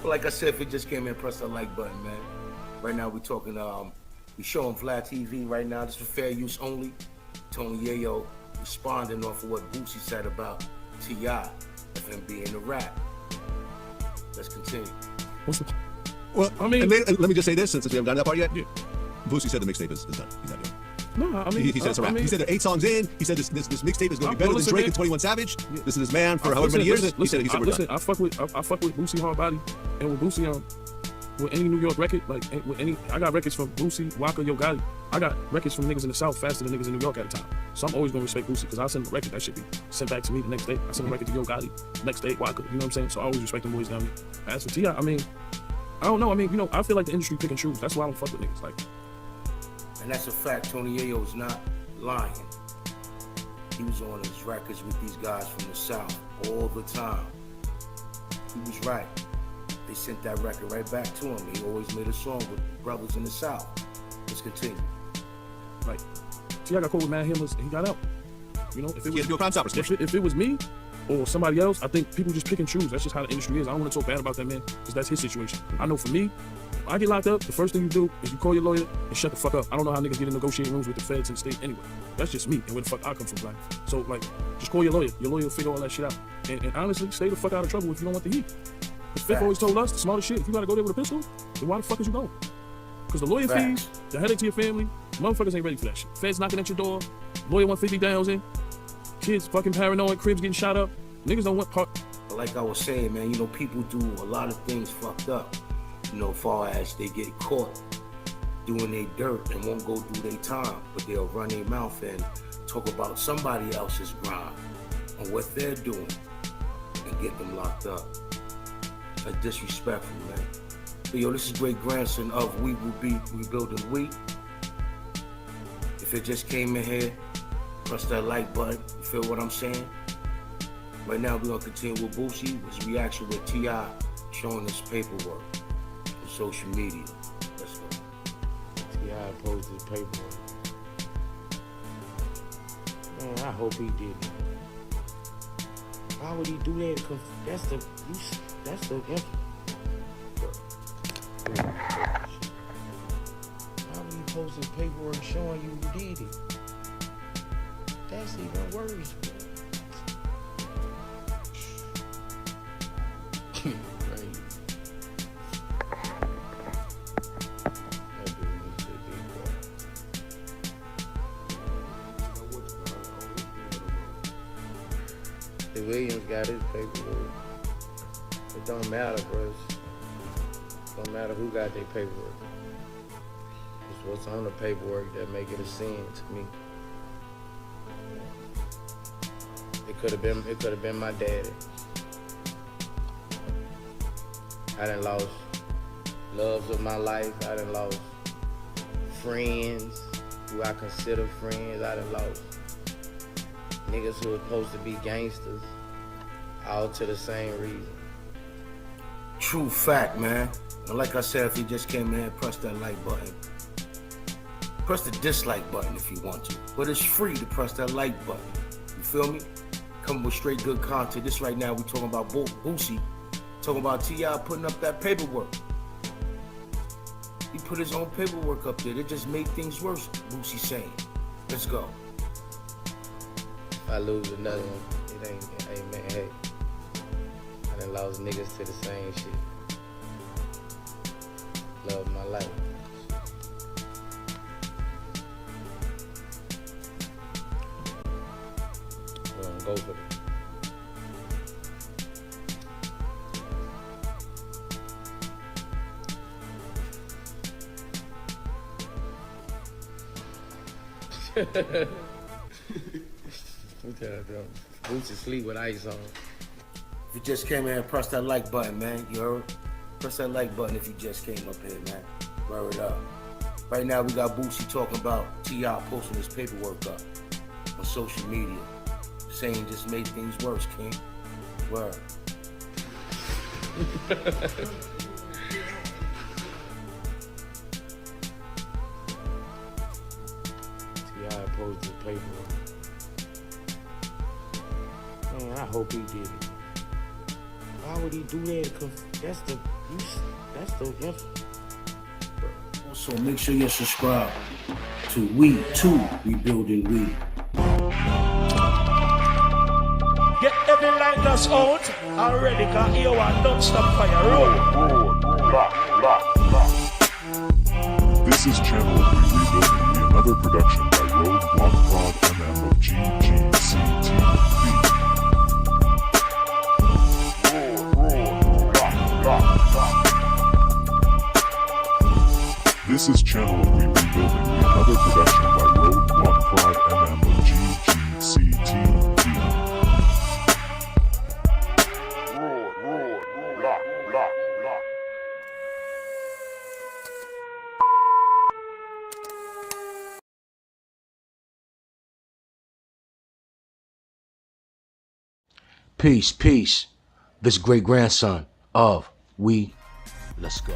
Like I said, if it just came in, press the like button, man. Right now, we talking, we showing Vlad TV right now. This is for fair use only. Tony Yayo responding off of what Boosie said about T.I. of him being a rat. Let's continue. Well, I mean, let me just say this, since we haven't gotten that part yet. Yeah. Boosie said the mixtape is done. He's not doing it. No, I mean, he said it's a wrap. He said they're 8 songs in. He said this mixtape is going to be better than Drake and 21 Savage. This is his man for however many years. He said we're done. I fuck with Boosie hard body, and with Boosie with any New York record, like with any, I got records from Boosie, Waka, Yo Gotti. I got records from niggas in the South faster than niggas in New York at the time. So I'm always gonna respect Boosie because I send a record that should be sent back to me the next day. I send a record to Yo Gotti next day, Waka. You know what I'm saying? So I always respect them boys down there. As for T.I., I mean, I don't know. I mean, you know, I feel like the industry pick and choose. That's why I don't fuck with niggas. Like, and that's a fact. Tony Yayo's not lying. He was on his records with these guys from the South all the time. He was right. They sent that record right back to him. He always made a song with brothers in the South. Let's continue. Like, T.I. got caught with Mad Himmers and he got out. You know, if it was a Crime Stoppers. If it was me or somebody else, I think people just pick and choose. That's just how the industry is. I don't want to talk bad about that man because that's his situation. I know for me, when I get locked up, the first thing you do is you call your lawyer and shut the fuck up. I don't know how niggas get in negotiating rooms with the feds and the state anyway. That's just me and where the fuck I come from, black. So, like, just call your lawyer. Your lawyer will figure all that shit out. And honestly, stay the fuck out of trouble if you don't want the heat. Because Fifth always told us the smartest shit. If you gotta go there with a pistol, then why the fuck is you going? Because the lawyer fees, the headache to your family, motherfuckers ain't ready for that shit. Feds knocking at your door, lawyer want 50,000, kids fucking paranoid, cribs getting shot up. Niggas don't want part. Like I was saying, man, you know, people do a lot of things fucked up. You know, far as they get caught doing their dirt and won't go do their time, but they'll run their mouth and talk about somebody else's grind and what they're doing and get them locked up. That's disrespectful, man. But yo, this is great grandson of We Will Be Rebuilding We. If it just came in here, press that like button. You feel what I'm saying? Right now, we're gonna continue with Boosie, his reaction with T.I. showing his paperwork on social media. Let's go. T.I. posted his paperwork. Man, I hope he didn't. Why would he do that? Because that's the why would he post his paperwork showing you who did it? That's even worse, bro. Williams got his paperwork. It don't matter, bro. It don't matter who got their paperwork. It's what's on the paperwork that make it a sin to me. It could have been my daddy. I done lost loves of my life. I done lost friends who I consider friends. I done lost Niggas who are supposed to be gangsters, all to the same reason. True fact, man. And like I said, if you just came in here, press that like button. Press the dislike button if you want to. But it's free to press that like button. You feel me? Coming with straight good content. This right now, we talking about Boosie. Talking about T.I. putting up that paperwork. He put his own paperwork up there. It just made things worse, Boosie saying. Let's go. If I lose another one, it ain't, hey man, hey. I done lost niggas to the same shit. Love my life. We're gonna go for it. Boots asleep with ice on. If you just came in and press that like button, man, you heard? Press that like button if you just came up here, man. Word up. Right now we got Boosie talking about T.I. posting his paperwork up on social media, saying just made things worse, King. Word. T.I. posted his paperwork. Man, I hope he did it. Why would he do that? Because that's the Also, make sure you're subscribed to We Too Rebuilding We. Get every lighters out already, cause you want don't stop fire. Roll. This is Channel 3 Rebuilding Me, another production by Roadblock Prod MM of GGCTV. This is Channel 3 Rebuilding Me, another production by Roadblock Prod MM of GGCTV. Peace, peace. This great grandson of We. Let's go.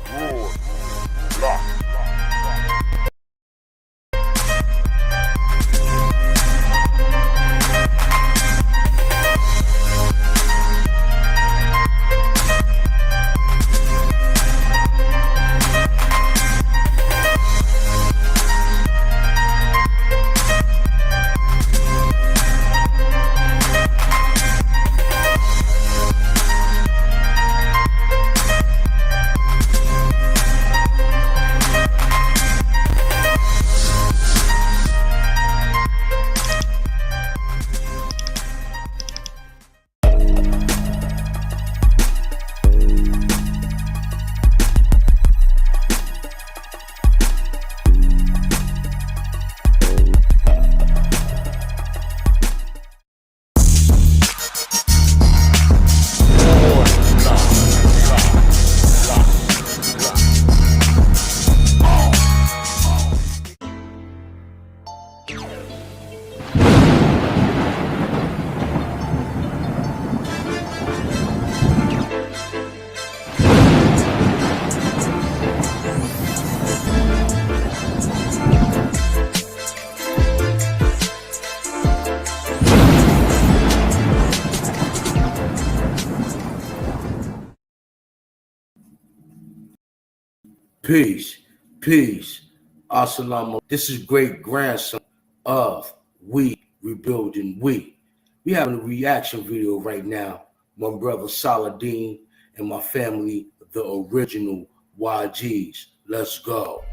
Peace, peace. Assalamu. This is great grandson of We Rebuilding We. We having a reaction video right now. My brother Saladin and my family, the original YGs. Let's go.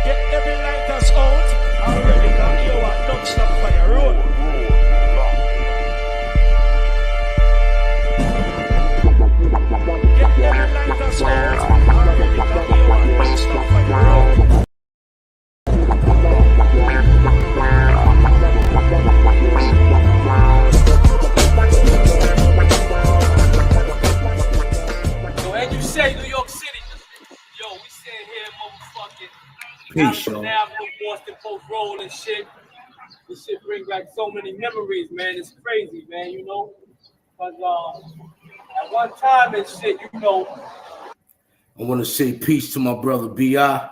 Get every lighters out already, cause you want don't stop fire. Roll. Get every lighters out already, cause you want don't stop fire. Roll. So as you say, New York City, yo, we sitting here, motherfucking Peace, yo. Avenue, Boston Post Road and shit. We This shit brings back so many memories, man. It's crazy, man, you know? But at one time and shit, you know. I want to say peace to my brother B.I.,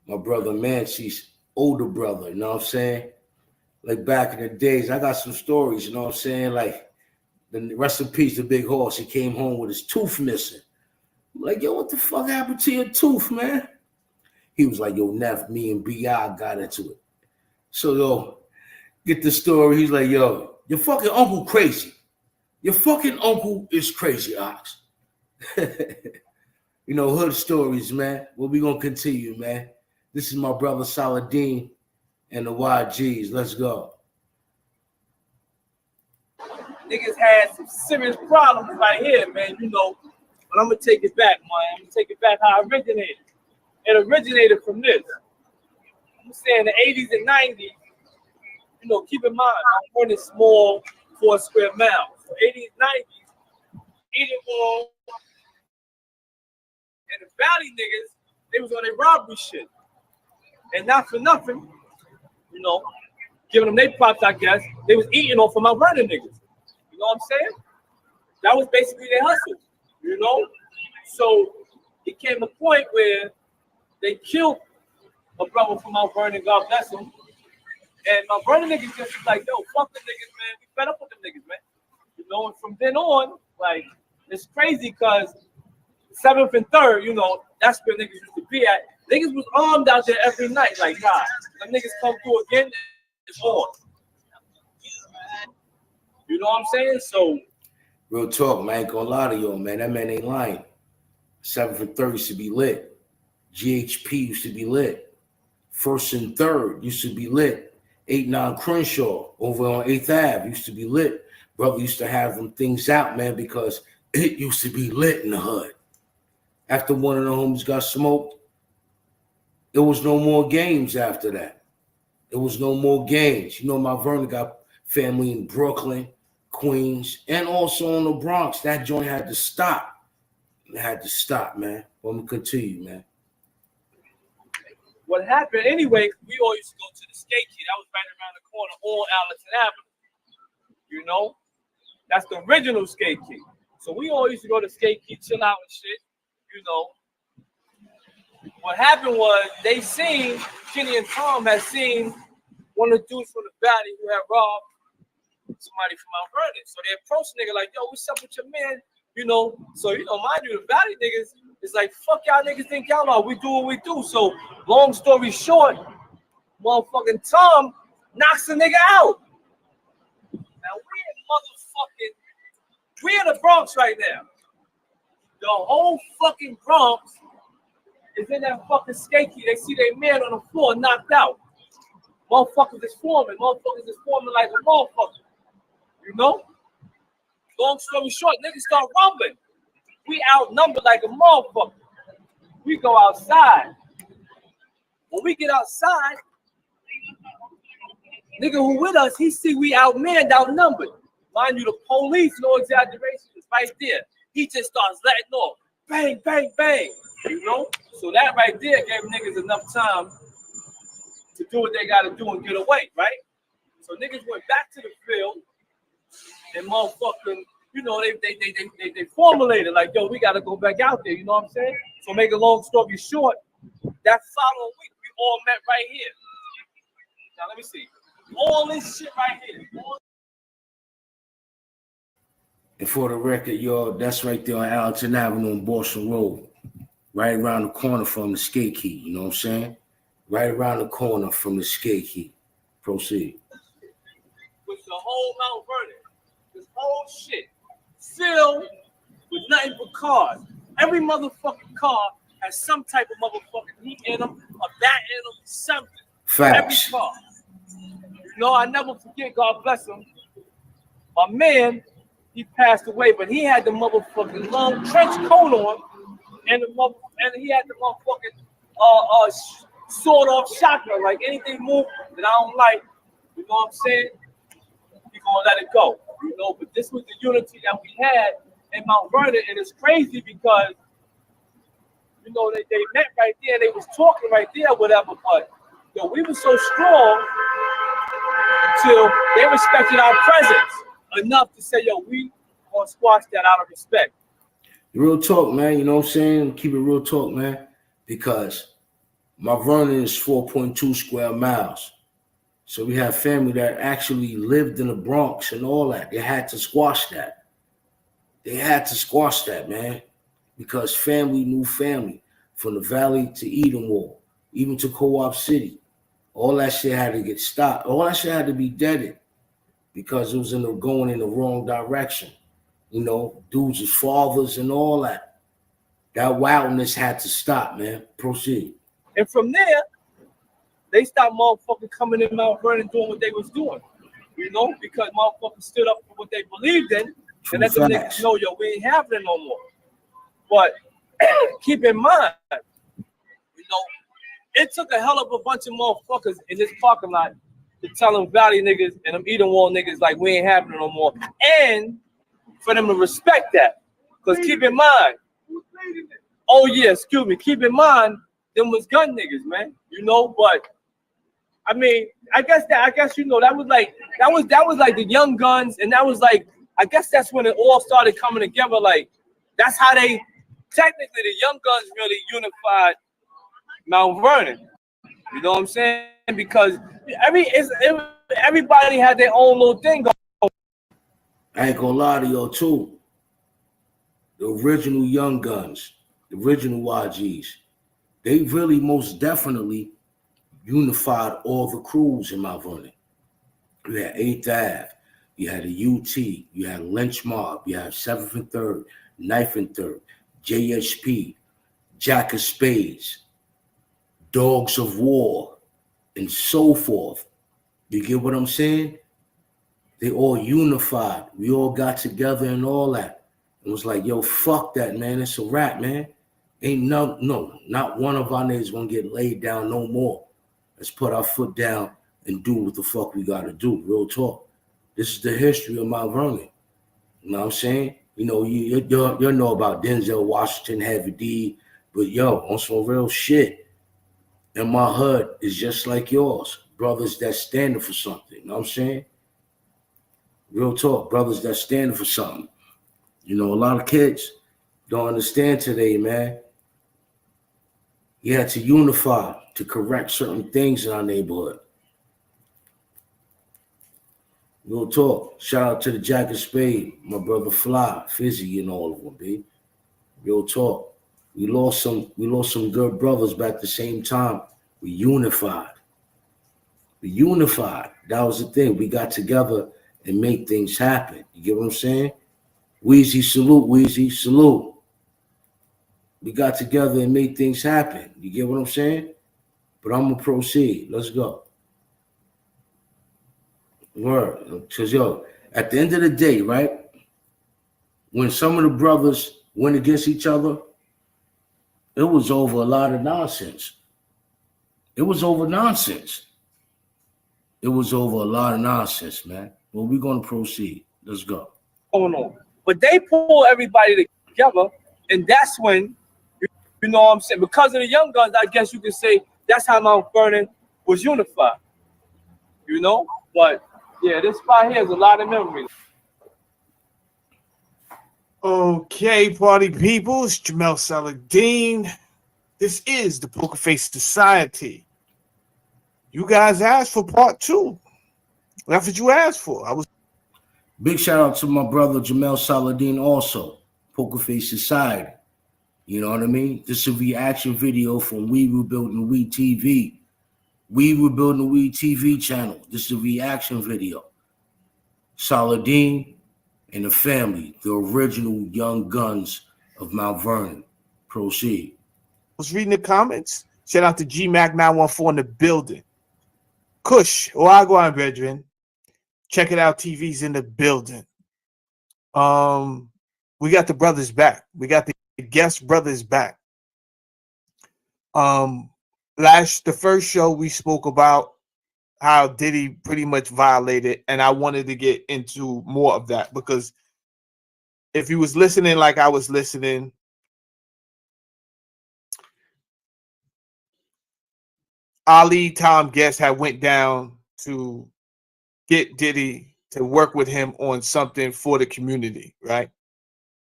my brother Mancy's older brother, you know what I'm saying? Like back in the days, I got some stories, you know what I'm saying? Like, the rest in peace, the big horse. He came home with his tooth missing. I'm like, yo, what the fuck happened to your tooth, man? He was like, yo, Neff, me and B.I. got into it. So, yo, get the story. He's like, yo, your fucking uncle crazy. Your fucking uncle is crazy, Ox. You know, hood stories, man. Well, we gonna continue, man. This is my brother Saladin and the YGs. Let's go. Niggas had some serious problems right here, man, you know. But I'm gonna take it back, man. I'm gonna take it back how it originated. It originated from this. I'm saying the 80s and 90s, you know, keep in mind, I'm on a small 4 square miles. So 80s, 90s, Eden Wall and the Valley niggas, they was on their robbery shit. And not for nothing, you know, giving them their props, I guess, they was eating off of my running niggas. You know what I'm saying? That was basically their hustle, you know? So it came a point where they killed a brother from Mount Vernon, God bless him. And my brother niggas just was like, yo, fuck the niggas, man. We fed up with them niggas, man. You know, and from then on, like, it's crazy because 7th and 3rd, you know, that's where niggas used to be at. Niggas was armed out there every night. Like, nah, them niggas come through again, it's on. You know what I'm saying? So, real talk, man. I ain't gonna lie to y'all, man. That man ain't lying. 7th and 3rd used to be lit. GHP used to be lit. 1st and 3rd used to be lit. 8-9 Crenshaw over on 8th Ave used to be lit. Brother used to have them things out, man, because it used to be lit in the hood. After one of the homies got smoked, there was no more games after that. There was no more games. You know, Mount Vernon got family in Brooklyn, Queens, and also in the Bronx. That joint had to stop. It had to stop, man. Let me continue, man. what happened anyway, we all used to go to the skate key. That was right around the corner on Allerton Avenue. You know? That's the original skate key. So we all used to go to skate key, chill out and shit, you know. What happened was they seen, Kenny and Tom had seen one of the dudes from the Valley who had robbed somebody from Mount Vernon. So they approached the nigga like, yo, what's up with your man? You know, so, you know, mind you, the Valley niggas is like, fuck y'all niggas think y'all are. We do what we do. So, long story short, motherfucking Tom knocks the nigga out. Now, we in the Bronx right now. The whole fucking Bronx is in that fucking skate key. They see their man on the floor knocked out. Motherfuckers is forming. Motherfuckers is forming like a motherfucker. You know? Long story short, niggas start rumbling. We outnumbered like a motherfucker. We go outside. When we get outside, nigga who with us, he see we outmanned, outnumbered. Mind you, the police, no exaggeration, is right there. He just starts letting off. Bang, bang, bang. You know? So that right there gave niggas enough time to do what they gotta do and get away, right? So niggas went back to the field and motherfucking, you know, they formulated like, yo, we gotta go back out there, you know what I'm saying? So make a long story short, that following week, we all met right here. Now let me see. All this shit right here. And for the record, y'all, that's right there on Allerton Avenue on Boston Road. Right around the corner from the skate key, you know what I'm saying? Right around the corner from the skate key. Proceed. With the whole Mount Vernon, this whole shit filled with nothing but cars. Every motherfucking car has some type of motherfucking heat in them, a bat in them, something. Facts. Every car. You know, I never forget, God bless him. My man, he passed away, but he had the motherfucking long trench coat on, and he had the motherfucking sawed-off shotgun. Like anything move that I don't like, you know what I'm saying? We gonna let it go, you know. But this was the unity that we had in Mount Vernon, and it's crazy because, you know, they met right there, they was talking right there, whatever. But yo, we were so strong till they respected our presence enough to say, yo, we gonna squash that out of respect. Real talk, man. You know what I'm saying? Keep it real talk, man. Because Mount Vernon is 4.2 square miles. So we have family that actually lived in the Bronx and all that. They had to squash that. They had to squash that, man. Because family knew family. From the Valley to Edenwald, even to Co-op City. All that shit had to get stopped. All that shit had to be deaded. Because it was going in the wrong direction. You know, dudes' fathers and all that. That wildness had to stop, man. Proceed. And from there, they stopped motherfucking coming in Mount Vernon doing what they was doing. You know, because motherfuckers stood up for what they believed in. True and let them facts. niggas know, yo, we ain't having it no more. But keep in mind, you know, it took a hell of a bunch of motherfuckers in this parking lot to tell them Valley niggas and them Edenwald niggas like we ain't having it no more. And for them to respect that. Because keep in mind, oh yeah, excuse me, keep in mind, them was gun niggas, man. You know, but I mean, I guess you know, that was like the Young Guns, and that was like, I guess that's when it all started coming together. Like, that's how they technically the Young Guns really unified Mount Vernon. You know what I'm saying? Because everybody had their own little thing going. I ain't gonna lie to y'all too. The original Young Guns, the original YGs, they really most definitely unified all the crews in Mount Vernon. You had 8th Ave, you had the UT, you had Lynch Mob, you had 7th and 3rd, 9th and 3rd, JSP, Jack of Spades, Dogs of War, and so forth. You get what I'm saying? They all unified. We all got together and all that. It was like, yo, fuck that, man. It's a wrap, man. Ain't not one of our niggas gonna get laid down no more. Let's put our foot down and do what the fuck we gotta do. Real talk. This is the history of Mount Vernon. You know what I'm saying? You know, you know about Denzel Washington, Heavy D, but yo, on some real shit. And my hood is just like yours. Brothers that standing for something. You know what I'm saying? Real talk. Brothers that standing for something. You know, a lot of kids don't understand today, man. You had to unify to correct certain things in our neighborhood. Real talk. Shout out to the Jack of Spade, my brother Fly, Fizzy, and all of them, B. Real talk. We lost some good brothers back at the same time. We unified. That was the thing. We got together and made things happen. You get what I'm saying? Weezy, salute, Weezy, salute. We got together and made things happen. You get what I'm saying? But I'm gonna proceed. Let's go. Word. Because yo, at the end of the day, right? When some of the brothers went against each other, it was over a lot of nonsense. It was over nonsense. It was over a lot of nonsense, man. Well, we're gonna proceed. Let's go. Going on. But they pull everybody together, and that's when, you know what I'm saying, because of the Young Guns, I guess you could say that's how Mount Vernon was unified. You know? But yeah, this spot here has a lot of memories. Okay, party people, it's Jamel Saladin. This is the Poker Face Society. You guys asked for part 2. That's what you asked for. Big shout out to my brother Jamel Saladin also, Poker Face Society. You know what I mean? This is a reaction video from We Rebuilding We TV. We Rebuilding We TV channel. This is a reaction video. Saladin and the family, the original Young Guns of Mount Vernon. Proceed. I was reading the comments. Shout out to GMAC914 in the building. Kush, Wagwan, brethren. Check it out. TV's in the building. We got the brothers back. We got the guest brothers back. The first show we spoke about how Diddy pretty much violated, and I wanted to get into more of that because if he was listening like I was listening, Ali, Tom Guest had went down to get Diddy to work with him on something for the community, right?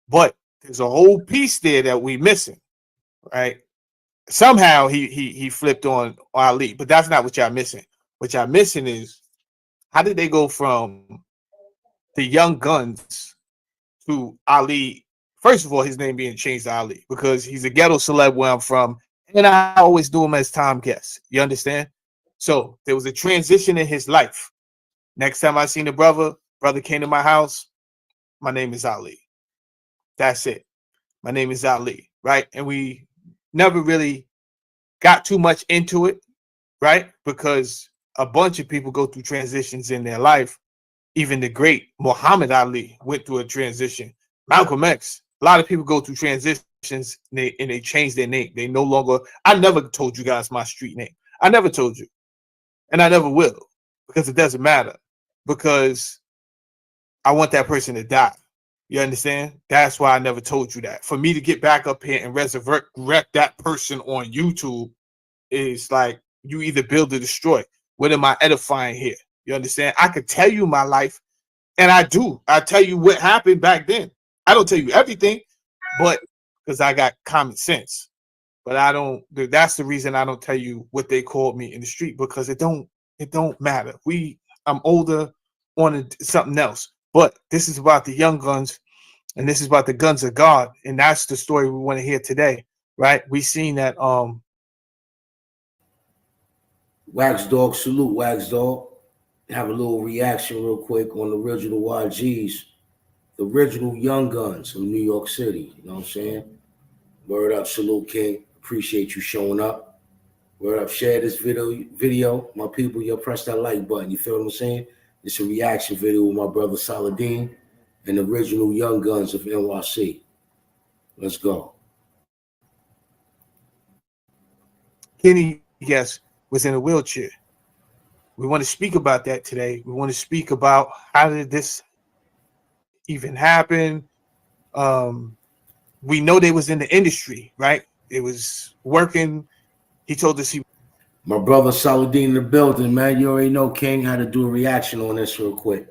But there's a whole piece there that we missing, right? Somehow he flipped on Ali, but that's not what y'all missing. What y'all missing is how did they go from the Young Guns to Ali? First of all, his name being changed to Ali because he's a ghetto celeb where I'm from, and I always do him as Tom Guest. You understand? So there was a transition in his life. Next time I seen the brother came to my house. My name is Ali. That's it. My name is Ali, right? And we never really got too much into it, right? Because a bunch of people go through transitions in their life. Even the great Muhammad Ali went through a transition. Malcolm X, a lot of people go through transitions and they change their name. They no longer, I never told you guys my street name. I never told you. And I never will because it doesn't matter. Because I want that person to die. You understand? That's why I never told you that. For me to get back up here and resurrect that person on YouTube is like you either build or destroy. What am I edifying here? You understand? I could tell you my life, and I do. I tell you what happened back then. I don't tell you everything, but because I got common sense. But I don't. That's the reason I don't tell you what they called me in the street because it don't matter. I'm older on something else. But this is about the Young Guns, and this is about the Guns of God, and that's the story we want to hear today, right? We seen that. Wax Dog, salute Wax Dog. Have a little reaction real quick on the original YGs, the original Young Guns from New York City. You know what I'm saying? Word up, salute King. Appreciate you showing up. Word up, share this video. My people, you press that like button. You feel what I'm saying? It's a reaction video with my brother Saladin and the original Young Guns of NYC. Let's go. Kenny, yes, was in a wheelchair. We want to speak about that today. We want to speak about how did this even happen. We know they was in the industry, right? It was working. He told us My brother Saladin in the building, man. You already know King had to do a reaction on this real quick.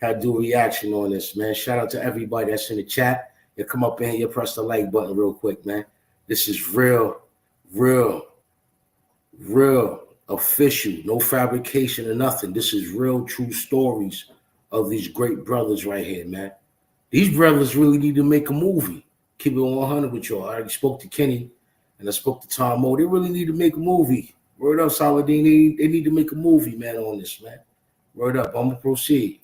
Had to do a reaction on this, man. Shout out to everybody that's in the chat. You come up in here, you press the like button real quick, man. This is real official. No fabrication or nothing. This is real, true stories of these great brothers right here, man. These brothers really need to make a movie. Keep it 100 with y'all. I already spoke to Kenny and I spoke to Tom Mo. They really need to make a movie. Word up, Saladin. They need to make a movie, man, on this, man. Word up. I'm going to proceed.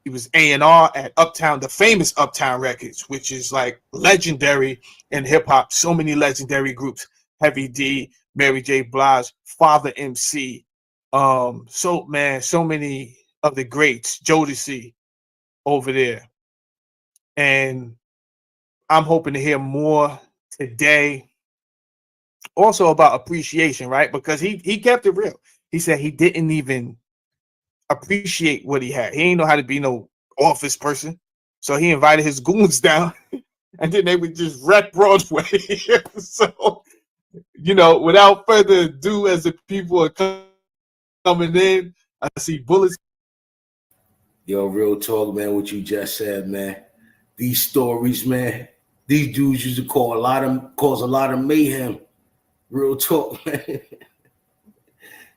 He was A&R at Uptown, the famous Uptown Records, which is like legendary in hip hop. So many legendary groups: Heavy D, Mary J. Blige, Father MC. So many of the greats, Jodeci over there. And I'm hoping to hear more today. Also about appreciation, right? Because he kept it real. He said he didn't even appreciate what he had. He ain't know how to be no office person. So he invited his goons down and then they would just wreck Broadway. So, you know, without further ado, as the people are coming in, I see bullets. Yo, real talk, man, what you just said, man. These stories, man, these dudes used to cause a lot of mayhem. Real talk, man.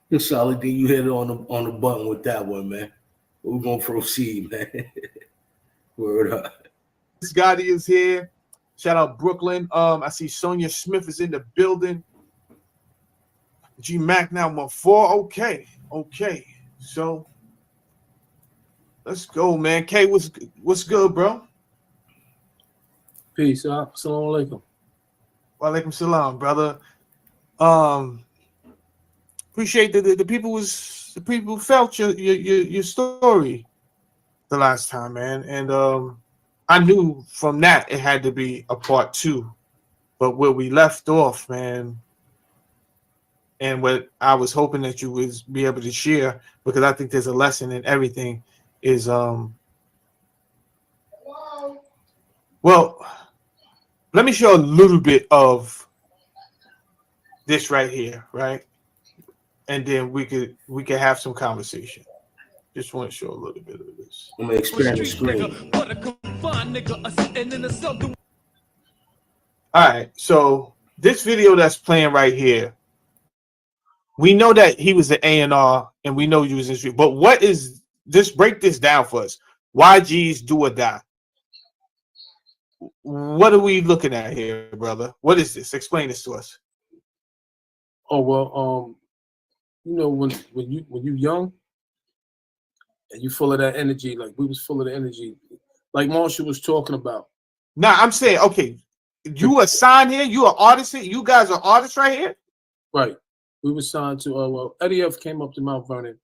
You're solid. You hit it on the button with that one, man. We're gonna proceed, man. Word up. This guy is here. Shout out Brooklyn. I see Sonia Smith is in the building. G Mac now 1-4. Okay. So let's go, man. K, what's good, bro? Peace, y'all. Assalamu alaikum. Wa alaikum salam, brother. Appreciate the people felt your story the last time, man. And I knew from that it had to be a part 2. But where we left off, man, and what I was hoping that you would be able to share, because I think there's a lesson in everything, is well, let me show a little bit of this right here, right? And then we could have some conversation. Just want to show a little bit of this. I'm gonna expand the screen. All right, so this video that's playing right here, we know that he was the A&R, and we know he was in street. But what is this? Break this down for us. YG's Do or Die. What are we looking at here, brother? What is this? Explain this to us. Oh well, you know, when you young and you full of that energy, like we was full of the energy, like Marshall was talking about. Now I'm saying, okay, you assigned here, you are artist here, you guys are artists right here. Right. We were signed to well, Eddie F came up to Mount Vernon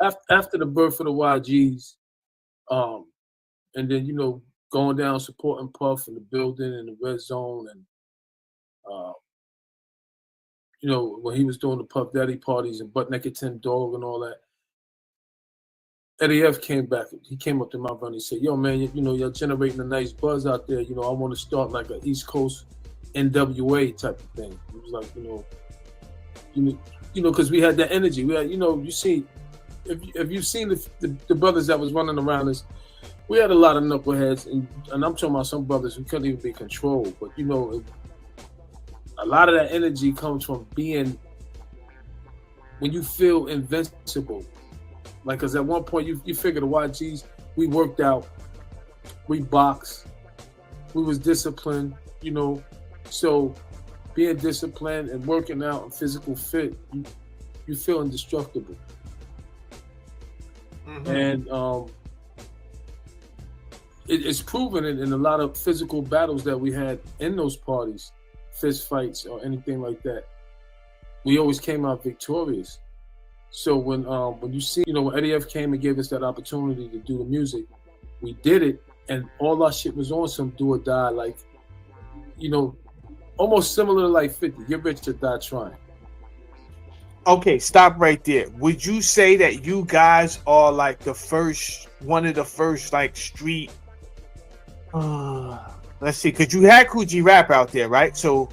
after the birth of the YGs, and then, you know, going down supporting Puff in the building and the Red Zone, and you know, when he was doing the Puff Daddy parties and Butt Naked Tim Dog and all that, Eddie F came back. He came up to Mount Vernon and said, "Yo, man, you know, you're generating a nice buzz out there. You know, I want to start like an East Coast NWA type of thing." He was like, you know, because we had that energy. We had, you know, you see, if you've seen the brothers that was running around us, we had a lot of knuckleheads, and I'm talking about some brothers who couldn't even be controlled. But you know, a lot of that energy comes from being, when you feel invincible. Like, because at one point you figure the YGs, we worked out, we boxed, we was disciplined, you know. So being disciplined and working out and physical fit, you feel indestructible. Mm-hmm. And it's proven in a lot of physical battles that we had in those parties, fist fights or anything like that, we always came out victorious. So when you see, you know, when Eddie F came and gave us that opportunity to do the music, we did it, and all our shit was on some Do or Die, like, you know, almost similar to like 50, Get Rich or Die Trying. Okay, stop right there. Would you say that you guys are like one of the first like street? Let's see, because you had Coogee Rap out there, right? So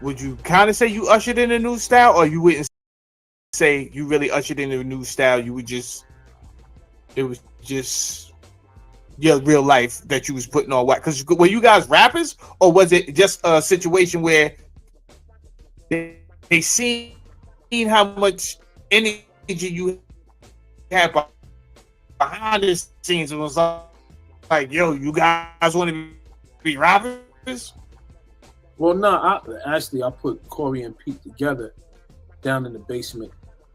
would you kind of say you ushered in a new style, or you wouldn't say you really ushered in a new style? You would just, it was just your real life that you was putting on wax? Because were you guys rappers, or was it just a situation where they seen how much energy you had behind the scenes? It was like, yo, you guys want to be rappers? Well, no, I put Corey and Pete together down in the basement,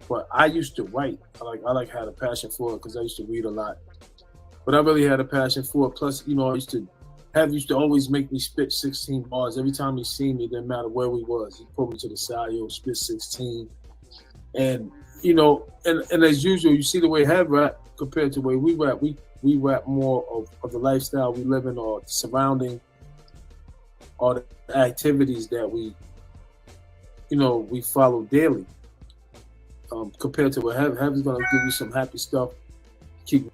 but I used to write. I had a passion for it because I used to read a lot. But I really had a passion for it. Plus, you know, I used to always make me spit 16 bars. Every time he seen me, it didn't matter where we was. He pulled me to the side, yo, spit 16. And, you know, and as usual, you see the way Head rap compared to the way we rap. We rap more of the lifestyle we live in, or the surrounding, or the activities that we follow daily. Compared to what Head is gonna give you some happy stuff. Keep.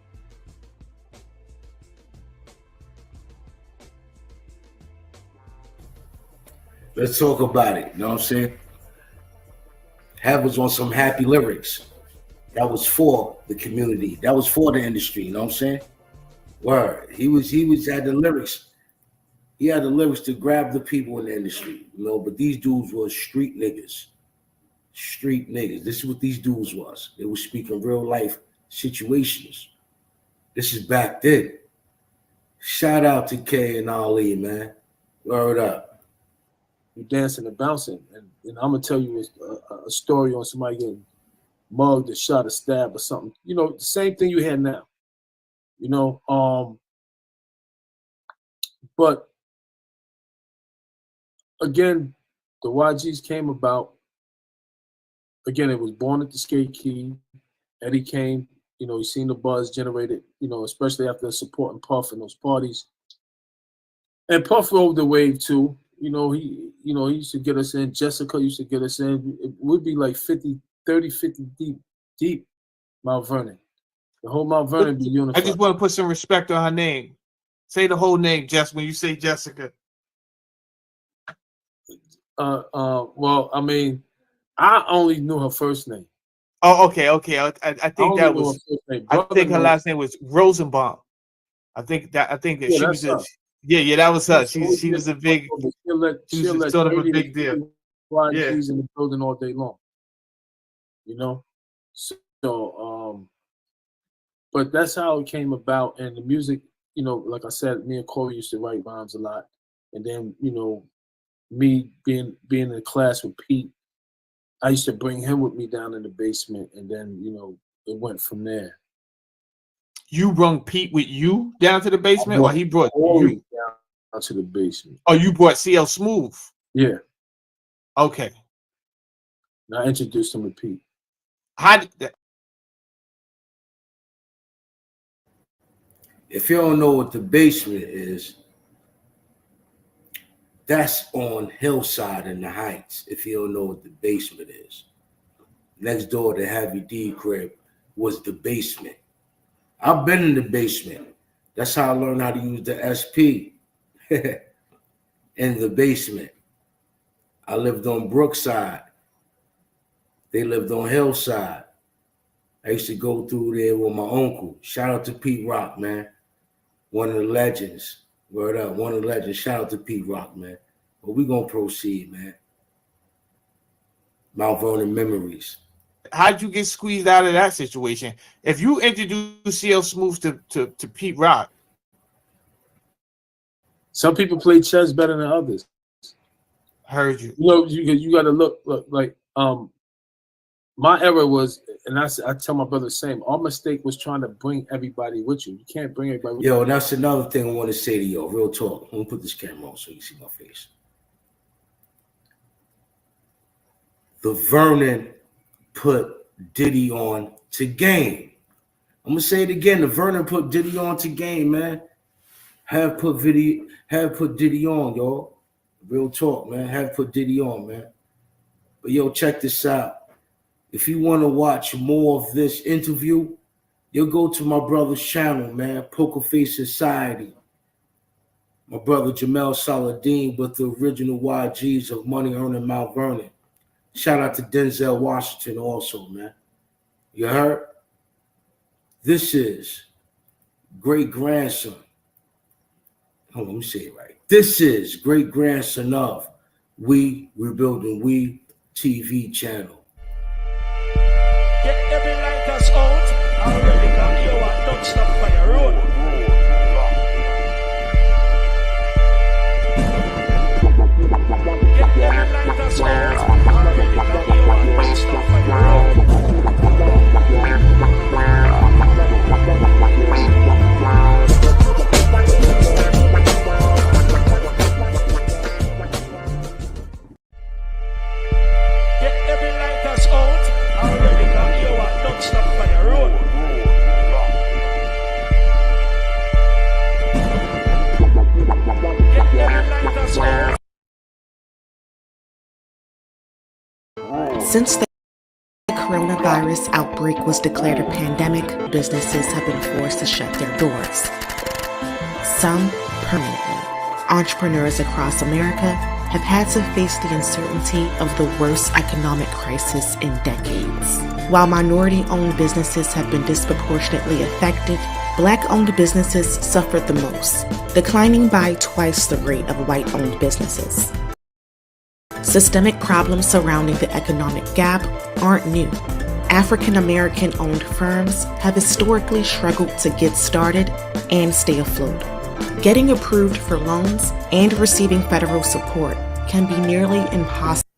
Let's talk about it. You know what I'm saying? Head was on some happy lyrics. That was for the community. That was for the industry. You know what I'm saying? Word. He had the lyrics. He had the lyrics to grab the people in the industry, you know. But these dudes were street niggas. Street niggas. This is what these dudes was. They were speaking real life situations. This is back then. Shout out to K and Ali, man. Word up. You dancing and bouncing, and I'm gonna tell you a story on somebody getting mugged or shot or stabbed or something. You know, the same thing you hear now. You know, but again, the YGs came about. Again, it was born at the Skate Key. Eddie came, you know, he seen the buzz generated, you know, especially after supporting Puff in those parties. And Puff rode the wave too. You know, he used to get us in. Jessica used to get us in. It would be like 50 deep, Mount Vernon. The whole Mount Vernon be unified. I just want to put some respect on her name. Say the whole name, Jess, when you say Jessica. Well, I mean, I only knew her first name. Oh, okay. I I think don't that even know her was. first name. I Brother think her knows. last name was Rosenbaum. I think that Yeah, she was that's a. her. Yeah, that was her. She's always She been was a big. She she'll was let sort of a 30 to big deal. 40 Yeah. YGs in the building all day long. You know? But that's how it came about. And the music, you know, like I said, me and Corey used to write rhymes a lot. And then, you know, me being in class with Pete, I used to bring him with me down in the basement, and then, you know, it went from there. You brung Pete with you down to the I basement, or brought he brought Corey you? down to the basement. Oh, you brought CL Smooth. Yeah. Okay. And I introduced him to Pete. How did that? If you don't know what the basement is, that's on Hillside in the Heights. If you don't know what the basement is, next door to Heavy D crib was the basement. I've been in the basement. That's how I learned how to use the SP in the basement. I lived on Brookside. They lived on Hillside. I used to go through there with my uncle. Shout out to Pete Rock, man. One of the legends. Word up, one of the legends. Shout out to Pete Rock, man. But we gonna proceed, man. Mount Vernon memories. How'd you get squeezed out of that situation? If you introduce CL Smooth to Pete Rock, Some people play chess better than others. Heard you. You know, you got to look like my era was, and I tell my brother the same. Our mistake was trying to bring everybody with you. You can't bring everybody with you. Yo, that's another thing I want to say to you. Real talk. I'm gonna put this camera on so you see my face. The Vernon put Diddy on to game. I'm gonna say it again. The Vernon put Diddy on to game, man. Have put Diddy on, y'all. Real talk, man. Have put Diddy on, man. But yo, check this out. If you want to watch more of this interview, you'll go to my brother's channel, man. Poker Face Society. My brother Jamel Saladin with the original YGs of Money Earning Mount Vernon. Shout out to Denzel Washington also, man. You heard? This is great grandson. Hold on, let me say it right. This is great grandson of We Rebuilding We TV channel. Get every lighters out already, cause you are don't stop by the road. Get every lighters out already, cause you are don't stop by the road. Get every lighters out already, cause you are don't stop by the road. Get every lighters out. Since the coronavirus outbreak was declared a pandemic, businesses have been forced to shut their doors. Some permanently. Entrepreneurs across America have had to face the uncertainty of the worst economic crisis in decades. While minority-owned businesses have been disproportionately affected, Black-owned businesses suffered the most, declining by twice the rate of white-owned businesses. Systemic problems surrounding the economic gap aren't new. African American owned firms have historically struggled to get started and stay afloat. Getting approved for loans and receiving federal support can be nearly impossible.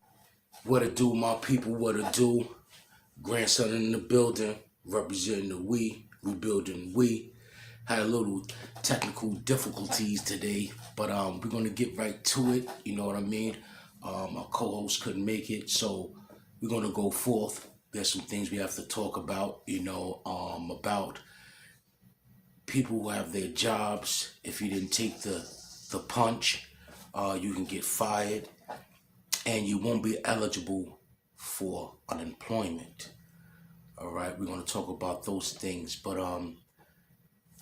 What it do, my people, what it do? Grandson in the building, representing the We Rebuilding We. Had a little technical difficulties today, but we're gonna get right to it. You know what I mean? Our co-host couldn't make it, so we're gonna go forth. There's some things we have to talk about, about people who have their jobs. If you didn't take the punch, you can get fired, and you won't be eligible for unemployment. All right, we're gonna talk about those things, but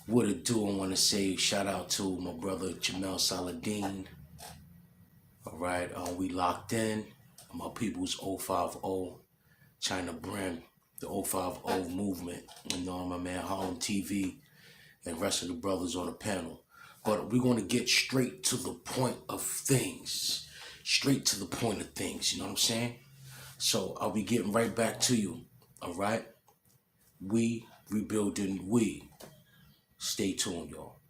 what it do? I want to say shout out to my brother Jamel Saladin. All right, we locked in. My people's 050 China Brim. the 050 movement, my man Harlem TV, and the rest of the brothers on the panel. But we're going to get straight to the point of things. Straight to the point of things, you know what I'm saying? So I'll be getting right back to you, all right? We rebuilding we. Stay tuned, y'all.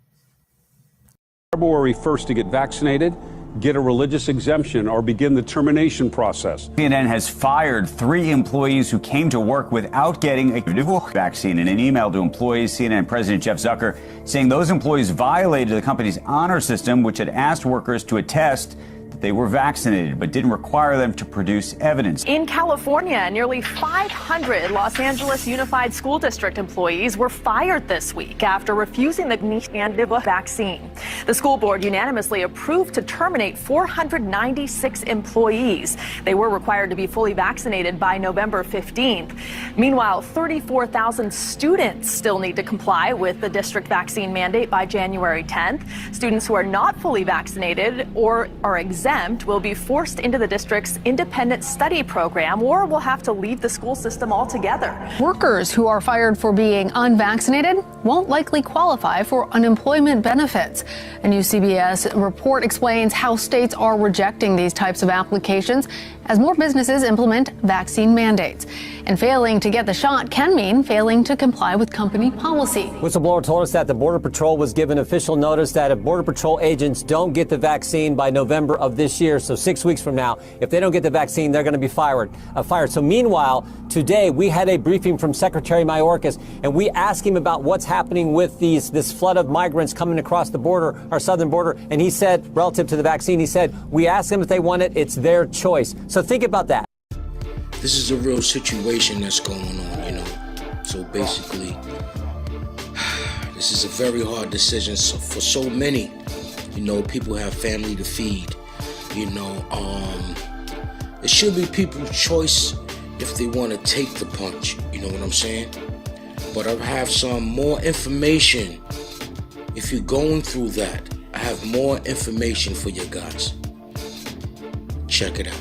February 1st to get vaccinated, get a religious exemption, or begin the termination process. CNN has fired 3 employees who came to work without getting a vaccine. In an email to employees, CNN President Jeff Zucker saying those employees violated the company's honor system, which had asked workers to attest that they were vaccinated, but didn't require them to produce evidence. In California, nearly 500 Los Angeles Unified School District employees were fired this week after refusing the vaccine. The school board unanimously approved to terminate 496 employees. They were required to be fully vaccinated by November 15th. Meanwhile, 34,000 students still need to comply with the district vaccine mandate by January 10th. Students who are not fully vaccinated or are exempt will be forced into the district's independent study program or will have to leave the school system altogether. Workers who are fired for being unvaccinated won't likely qualify for unemployment benefits. A new CBS report explains how states are rejecting these types of applications as more businesses implement vaccine mandates. And failing to get the shot can mean failing to comply with company policy. Whistleblower told us that the Border Patrol was given official notice that if Border Patrol agents don't get the vaccine by November of this year, so 6 weeks from now, if they don't get the vaccine, they're going to be fired. So meanwhile, today we had a briefing from Secretary Mayorkas, and we asked him about what's happening with this flood of migrants coming across the border, our southern border. And he said, relative to the vaccine, he said, we asked them if they want it. It's their choice. So think about that. This is a real situation that's going on, you know. So basically, this is a very hard decision for so many. You know, people have family to feed. You know, it should be people's choice if they want to take the punch. You know what I'm saying? But I have some more information. If you're going through that, I have more information for you guys. Check it out.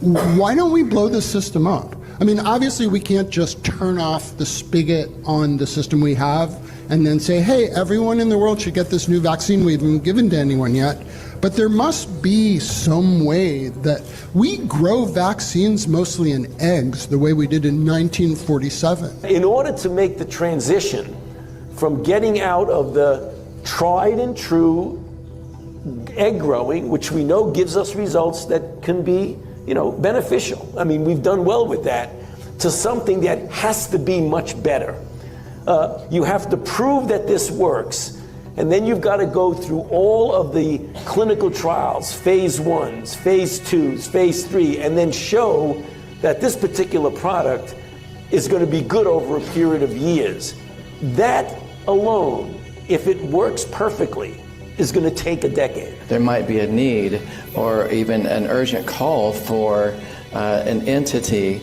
Why don't we blow the system up? I mean, obviously we can't just turn off the spigot on the system we have and then say, hey, everyone in the world should get this new vaccine we haven't given to anyone yet. But there must be some way that we grow vaccines mostly in eggs, the way we did in 1947. In order to make the transition from getting out of the tried and true egg growing, which we know gives us results that can be beneficial. I mean, we've done well with that, to something that has to be much better. You have to prove that this works, and then you've got to go through all of the clinical trials, phase 1s, phase 2s, phase 3, and then show that this particular product is going to be good over a period of years. That alone, if it works perfectly, is going to take a decade. There might be a need or even an urgent call for an entity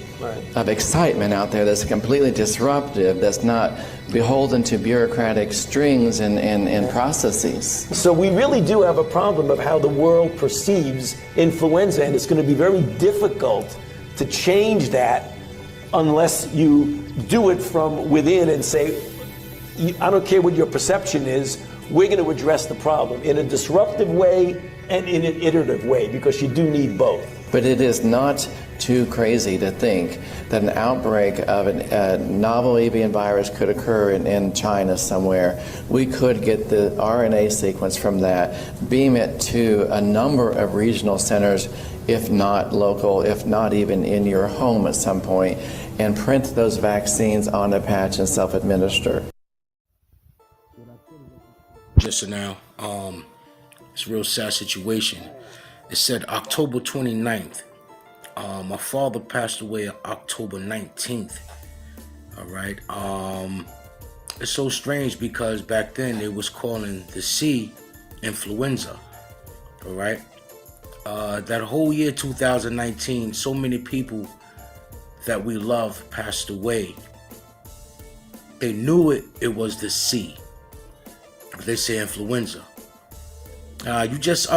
of excitement out there that's completely disruptive, that's not beholden to bureaucratic strings and processes. So we really do have a problem of how the world perceives influenza, and it's going to be very difficult to change that unless you do it from within and say, I don't care what your perception is, we're going to address the problem in a disruptive way and in an iterative way, because you do need both. But it is not too crazy to think that an outbreak of a novel avian virus could occur in China somewhere. We could get the RNA sequence from that, beam it to a number of regional centers, if not local, if not even in your home at some point, and print those vaccines on a patch and self-administer. Just now, It's a real sad situation. It said October 29th. My father passed away October 19th. All right. It's so strange because back then they was calling the C influenza. All right. That whole year 2019, so many people that we love passed away. They knew it was the C. They say influenza. You just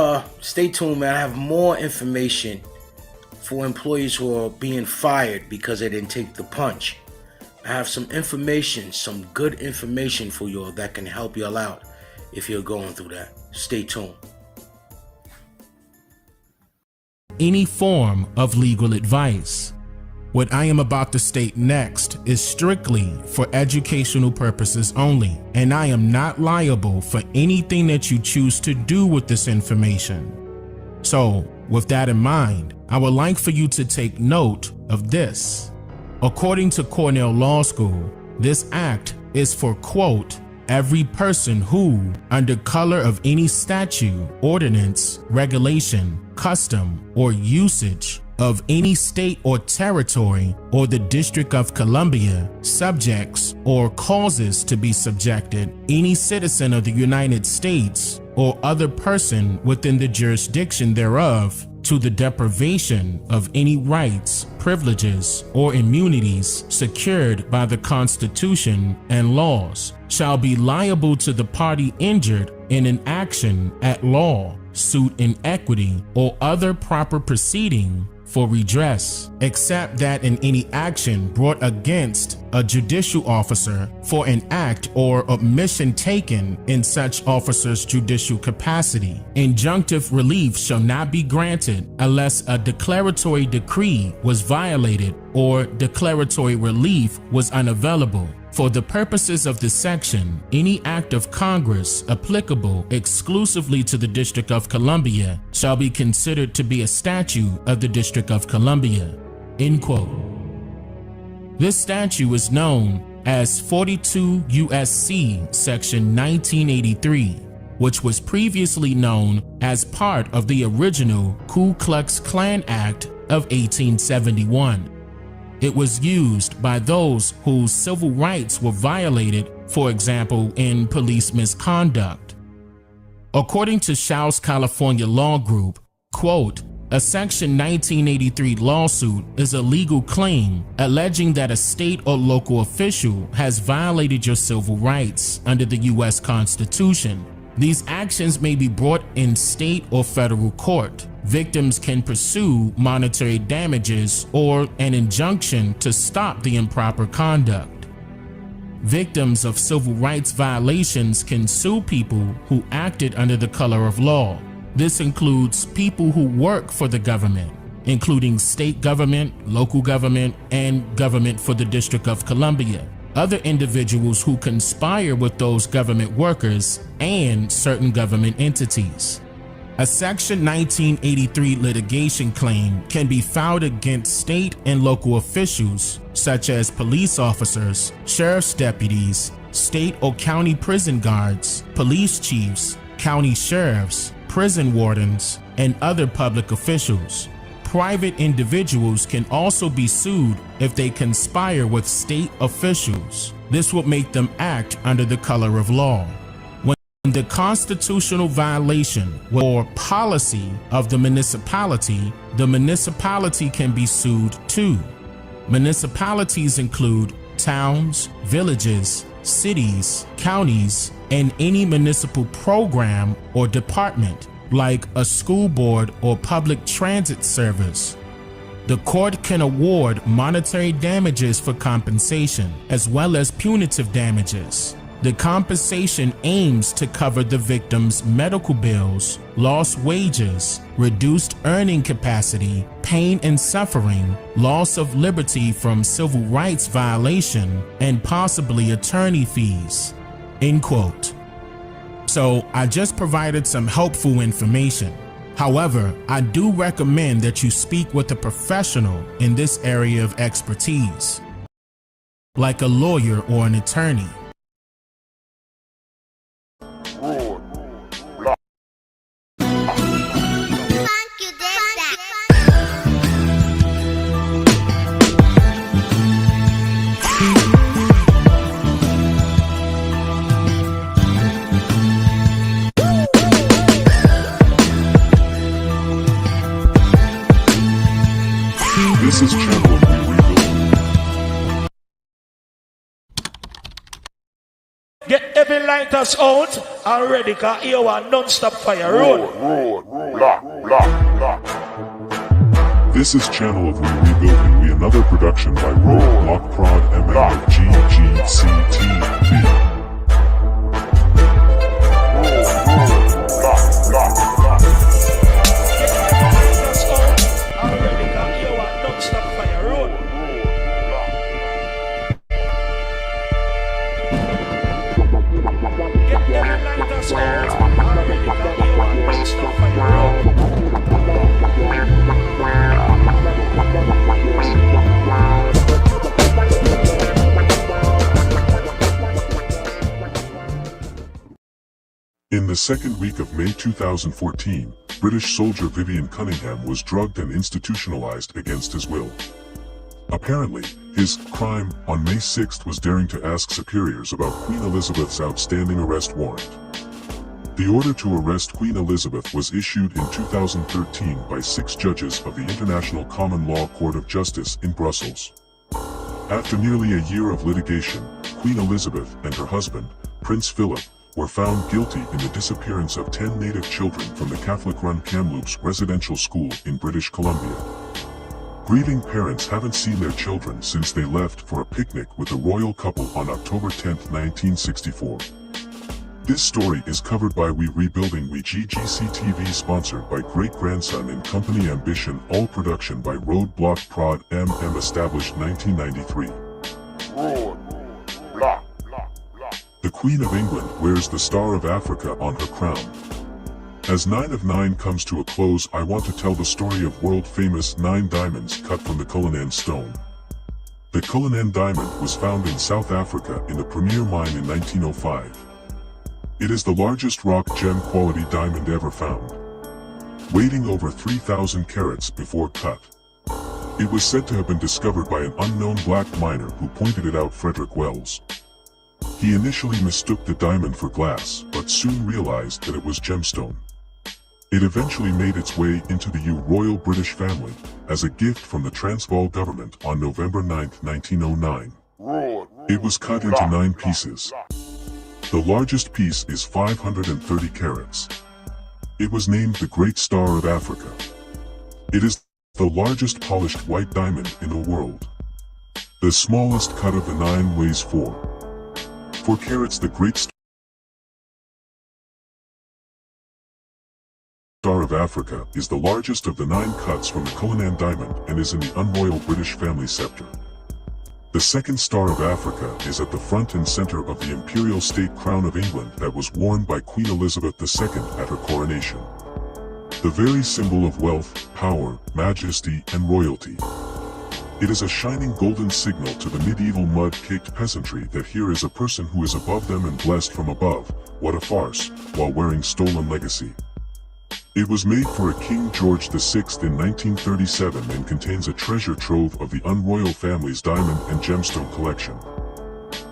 stay tuned, man. I have more information for employees who are being fired because they didn't take the punch. I have some information, some good information for y'all that can help y'all out if you're going through that. Stay tuned. Any form of legal advice. What I am about to state next is strictly for educational purposes only, and I am not liable for anything that you choose to do with this information. So, with that in mind, I would like for you to take note of this. According to Cornell Law School, this act is for, quote, every person who, under color of any statute, ordinance, regulation, custom, or usage of any state or territory or the District of Columbia, subjects or causes to be subjected any citizen of the United States or other person within the jurisdiction thereof to the deprivation of any rights, privileges, or immunities secured by the Constitution and laws shall be liable to the party injured in an action at law, suit in equity, or other proper proceeding for redress, except that in any action brought against a judicial officer for an act or omission taken in such officer's judicial capacity, injunctive relief shall not be granted unless a declaratory decree was violated or declaratory relief was unavailable. For the purposes of this section, any act of Congress applicable exclusively to the District of Columbia shall be considered to be a statute of the District of Columbia. End quote. This statute is known as 42 U.S.C. Section 1983, which was previously known as part of the original Ku Klux Klan Act of 1871. It was used by those whose civil rights were violated, for example, in police misconduct. According to Shouse California Law Group, quote, a Section 1983 lawsuit is a legal claim alleging that a state or local official has violated your civil rights under the U.S. Constitution. These actions may be brought in state or federal court. Victims can pursue monetary damages or an injunction to stop the improper conduct. Victims of civil rights violations can sue people who acted under the color of law. This includes people who work for the government, including state government, local government, and government for the District of Columbia, other individuals who conspire with those government workers, and certain government entities. A Section 1983 litigation claim can be filed against state and local officials, such as police officers, sheriff's deputies, state or county prison guards, police chiefs, county sheriffs, prison wardens, and other public officials. Private individuals can also be sued if they conspire with state officials. This will make them act under the color of law. When the constitutional violation or policy of the municipality can be sued too. Municipalities include towns, villages, cities, counties, and any municipal program or department, like a school board or public transit service. The court can award monetary damages for compensation, as well as punitive damages. The compensation aims to cover the victim's medical bills, lost wages, reduced earning capacity, pain and suffering, loss of liberty from civil rights violation, and possibly attorney fees. End quote. So I just provided some helpful information. However, I do recommend that you speak with a professional in this area of expertise, like a lawyer or an attorney. This is Channel of Rebuilding. Get every lighters out already, cause here one non-stop fire. Road. This is Channel of Rebuilding. We another production by Road Block Prod MN GGCTV. In the second week of May 2014, British soldier Vivian Cunningham was drugged and institutionalized against his will. Apparently, his crime on May 6th was daring to ask superiors about Queen Elizabeth's outstanding arrest warrant. The order to arrest Queen Elizabeth was issued in 2013 by 6 judges of the International Common Law Court of Justice in Brussels. After nearly a year of litigation, Queen Elizabeth and her husband, Prince Philip, were found guilty in the disappearance of 10 native children from the Catholic-run Kamloops residential school in British Columbia. Grieving parents haven't seen their children since they left for a picnic with the royal couple on October 10, 1964. This story is covered by We Rebuilding We GGCTV, sponsored by Great Grandson and Company Ambition, all production by Roadblock Prod MM, established 1993. The Queen of England wears the Star of Africa on her crown. As 9 of 9 comes to a close, I want to tell the story of world-famous 9 diamonds cut from the Cullinan stone. The Cullinan diamond was found in South Africa in the Premier mine in 1905. It is the largest rock gem quality diamond ever found, weighing over 3,000 carats before cut. It was said to have been discovered by an unknown black miner who pointed it out, Frederick Wells. He initially mistook the diamond for glass, but soon realized that it was gemstone. It eventually made its way into the Royal British family as a gift from the Transvaal government on November 9, 1909. It was cut into 9 pieces. The largest piece is 530 carats. It was named the Great Star of Africa. It is the largest polished white diamond in the world. The smallest cut of the 9 weighs 4 carats. The Great Star of Africa is the largest of the 9 cuts from the Cullinan diamond and is in the unroyal British family scepter. The second Star of Africa is at the front and center of the imperial state crown of England that was worn by Queen Elizabeth II at her coronation. The very symbol of wealth, power, majesty, and royalty. It is a shining golden signal to the medieval mud-caked peasantry that here is a person who is above them and blessed from above. What a farce, while wearing stolen legacy. It was made for a King George VI in 1937 and contains a treasure trove of the unroyal family's diamond and gemstone collection.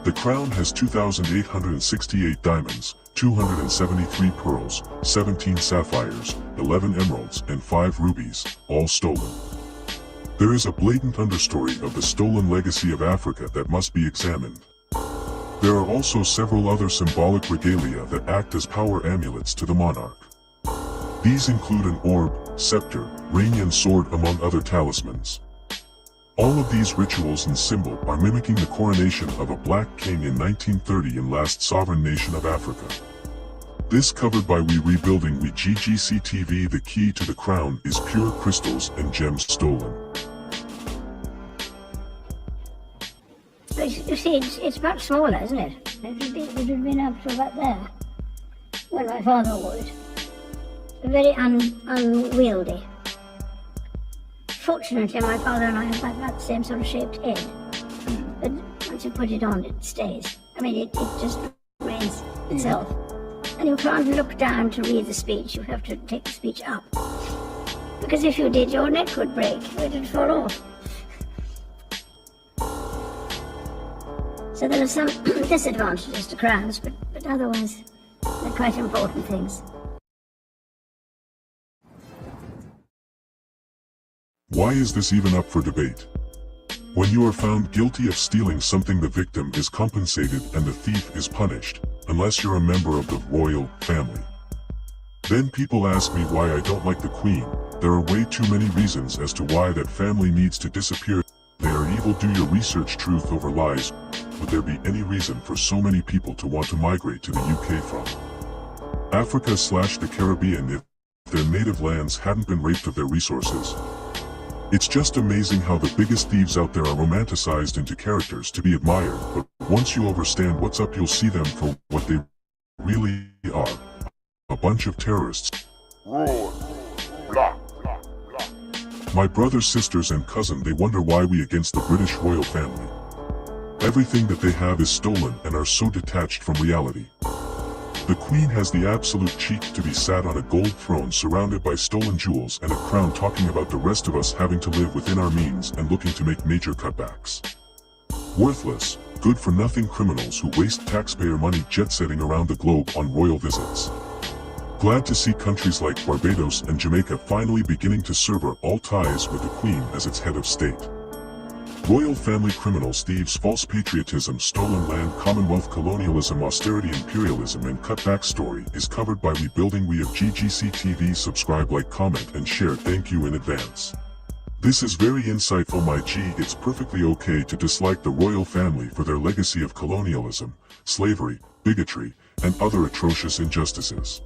The crown has 2,868 diamonds, 273 pearls, 17 sapphires, 11 emeralds, and 5 rubies, all stolen. There is a blatant understory of the stolen legacy of Africa that must be examined. There are also several other symbolic regalia that act as power amulets to the monarch. These include an orb, scepter, ring and sword, among other talismans. All of these rituals and symbol are mimicking the coronation of a black king in 1930 in last sovereign nation of Africa. This covered by We Rebuilding We GGCTV. The key to the crown is pure crystals and gems stolen. You see, it's much smaller, isn't it? It would have been up to about there, when my father wore it. Very unwieldy. Fortunately, my father and I have about the same sort of shaped head. But once you put it on, it stays. I mean, it just remains itself. And you can't look down to read the speech. You have to take the speech up. Because if you did, your neck would break. It would fall off. So there are some disadvantages to crowns, but otherwise, they're quite important things. Why is this even up for debate? When you are found guilty of stealing something, the victim is compensated and the thief is punished, unless you're a member of the royal family. Then people ask me why I don't like the Queen. There are way too many reasons as to why that family needs to disappear. They are evil. Do your research. Truth over lies. Would there be any reason for so many people to want to migrate to the UK from Africa/the Caribbean if their native lands hadn't been raped of their resources? It's just amazing how the biggest thieves out there are romanticized into characters to be admired, but once you understand what's up, you'll see them for what they really are. A bunch of terrorists. My brothers, sisters and cousin, they wonder why we against the British royal family. Everything that they have is stolen and are so detached from reality. The Queen has the absolute cheek to be sat on a gold throne surrounded by stolen jewels and a crown, talking about the rest of us having to live within our means and looking to make major cutbacks. Worthless, good-for-nothing criminals who waste taxpayer money jet-setting around the globe on royal visits. Glad to see countries like Barbados and Jamaica finally beginning to sever all ties with the Queen as its head of state. Royal family criminals, thieves, false patriotism, stolen land, Commonwealth colonialism, austerity, imperialism, and cutback story is covered by Rebuilding We of GGC TV. Subscribe, like, comment, and share. Thank you in advance. This is very insightful, my G. It's perfectly okay to dislike the royal family for their legacy of colonialism, slavery, bigotry, and other atrocious injustices.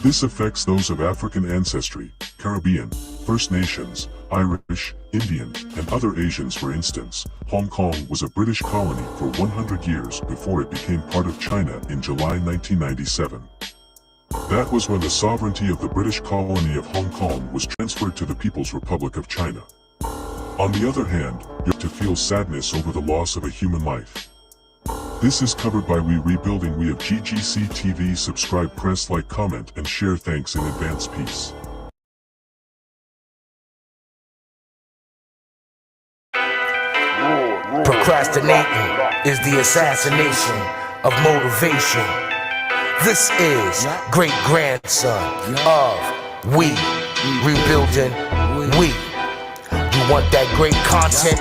This affects those of African ancestry, Caribbean, First Nations, Irish, Indian, and other Asians. For instance, Hong Kong was a British colony for 100 years before it became part of China in July 1997. That was when the sovereignty of the British colony of Hong Kong was transferred to the People's Republic of China. On the other hand, you have to feel sadness over the loss of a human life. This is covered by Rebuilding We of GGC TV. Subscribe, press like, comment, and share. Thanks in advance. Peace. Procrastinating is the assassination of motivation. This is great grandson of We. Rebuilding We. You want that great content?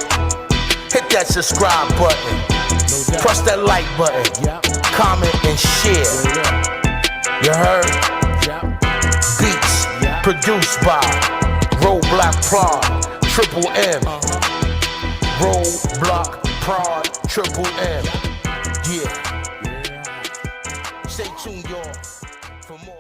Hit that subscribe button. Press that like button. Comment and share. You heard? Beats produced by Roadblock Prod, Triple M. Roadblock Prod, Triple M. Yeah. Stay tuned, y'all, for more.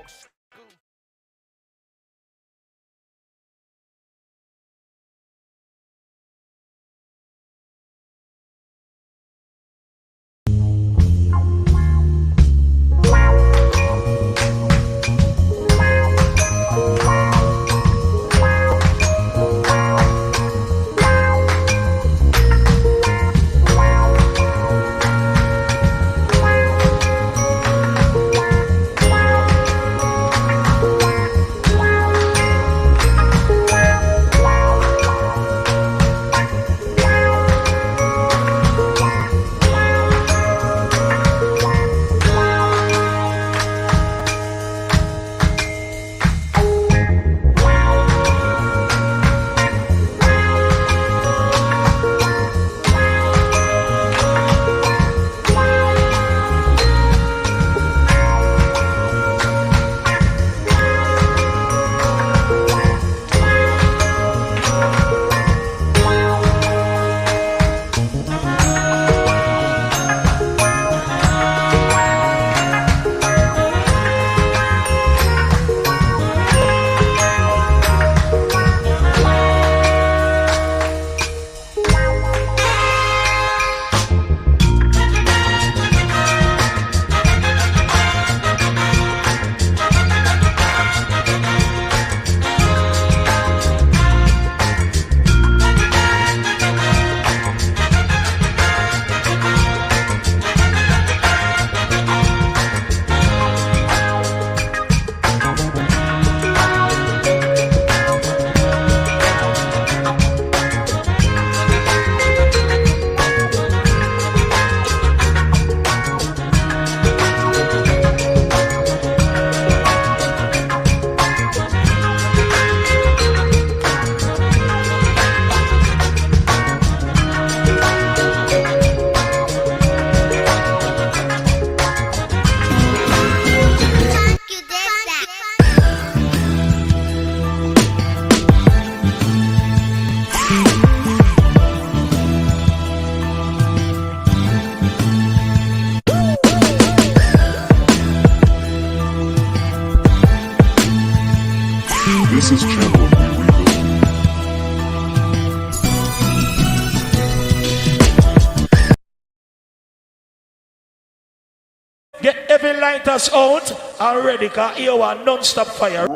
light us out already, cause here one non-stop fire.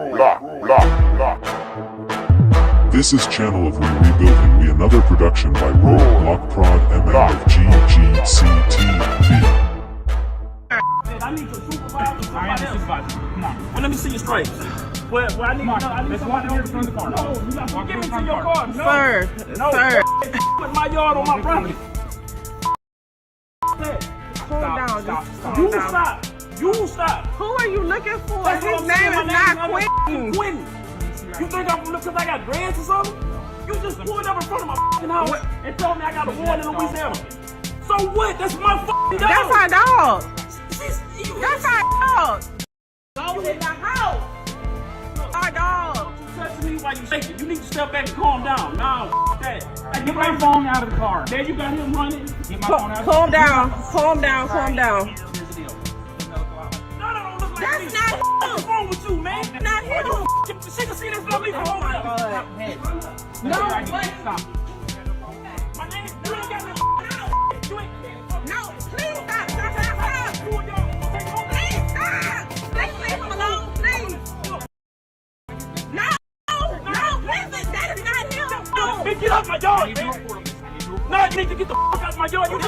This is Channel of Rebuilding We, another production by Roadblock Prod MN of GGCTV. I need to supervise or somebody else. Come on. Well, let me see your stripes. Well, I need somebody else in the car. No, you're not going to give me to your car. No. Sir. No. Sir. Put my yard on my property. Calm down. Stop. Calm down. Stop. You stop. Who are you looking for? That's His name is not Quentin. You think I'm because I got grants or something? You just pulled up in front of my fucking house and told me I got a warrant in Louisiana. So what? That's my fucking dog. That's our dog. That's our dog. Go in the house. Our dog. Don't you touch me while you shaking. You need to step back and calm down. No, that. Get my phone out of the car. There you got him running. Get my phone out. Calm down. Calm down. Calm down. That's not him. What's wrong with you, man? Not him. She can see this lovely phone. Oh my God. No, what? My name. You ain't got no. No, please stop. Please stop. Please leave him alone, please. No, listen, that is not him. No. Get off my yard, man. No, you need to get the fuck out of my yard. You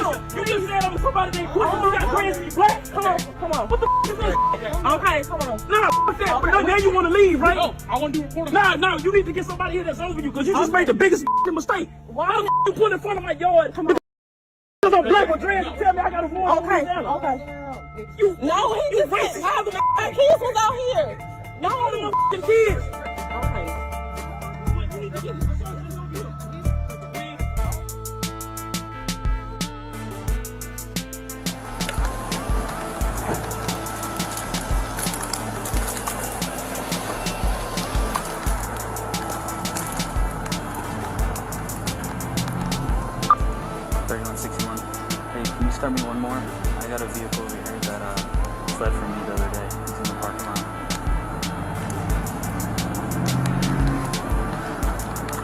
just said I'm somebody named Quentin. You got grants in your black? Come on. What the f is this? Okay, come on. Nah, fuck that. But now you want to leave, right? No, I want to do reporting. Nah, you need to get somebody here that's over you because you just made the biggest mistake. Why the f you put in front of my yard? Come on. Because I'm black with dreads and tell me I got a warrant. Okay. No, he just racist. my kids was out here. No, them f***ing kids. Start me one more. I got a vehicle over here that fled from me the other day. He's in the parking lot.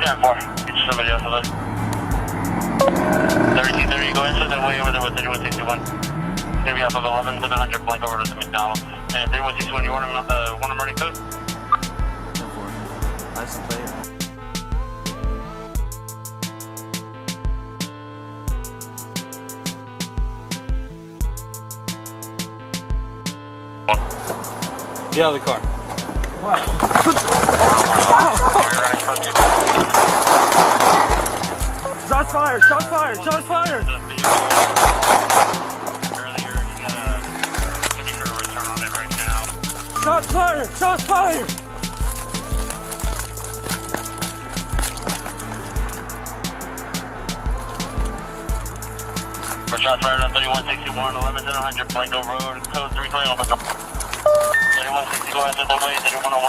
Yeah, 4. Get somebody else on 3230, go inside the way over there with 3161. It's gonna be off of 11700 blank over to the McDonald's. And 3161, you want him running code? 10-4. License plate. Get out of the car. What? Shots fired! Shots fired! Shots fired! Shots fired! Shots fired! For shots fired on 3161, 11700 Blanco Road, code 320.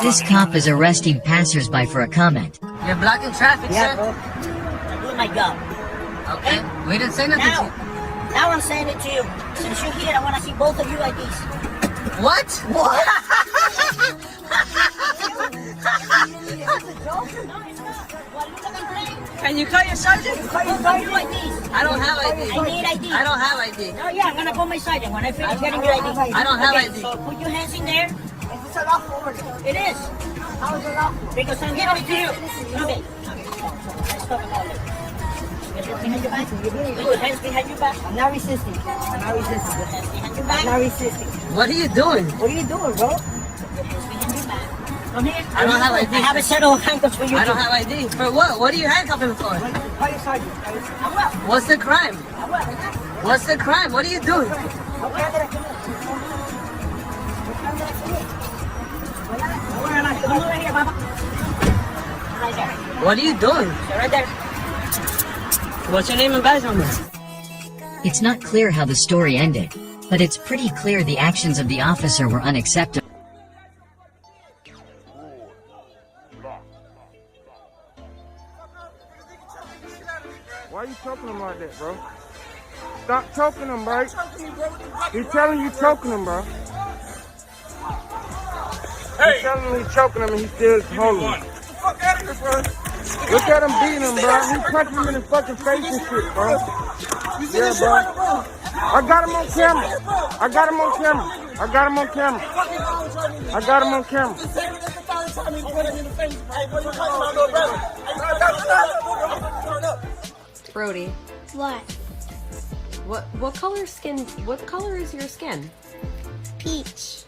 This cop is arresting passersby for a comment. You're blocking traffic, sir. Bro. I'm doing my job. Okay. We didn't say nothing to you. Now I'm saying it to you. Since you're here, I want to see both of you IDs. What? What? Can you call your sergeant? Both of you IDs. I don't have ID. I need ID. I don't have ID. Oh yeah, I'm gonna call my sergeant when I finish getting your ID. I don't have ID. So put your hands in there. It's a lawful order. It is. How is it lawful? Because I'm giving it to you. Okay. Let's talk about it. Put your hands behind your back. Put your hands behind your back. I'm not resisting. I'm not resisting. Put your hands behind your back. I'm not resisting. What are you doing? What are you doing, bro? Put your hands behind your back. Come here. I don't have ID. I have a set of handcuffs for you. I don't have ID. For what? What are you handcuffing for? Call your sergeant. I will. What's the crime? I will. What's the crime? What are you doing? What are you doing? Right there. What's your name and badge number? It's not clear how the story ended, but it's pretty clear the actions of the officer were unacceptable. Why are you choking him like that, bro? Stop choking him, bro. He's telling you choking him, bro. He's telling me he's choking him and he's still holding him. Fuck out of here, bro. Look at him beating him, bro. He punching him in the fucking face and shit, bro. Yeah, bro. I got him on camera. I got him on camera. I got him on camera. I got him on camera. Brody, What? what color skin? What color is your skin? Peach.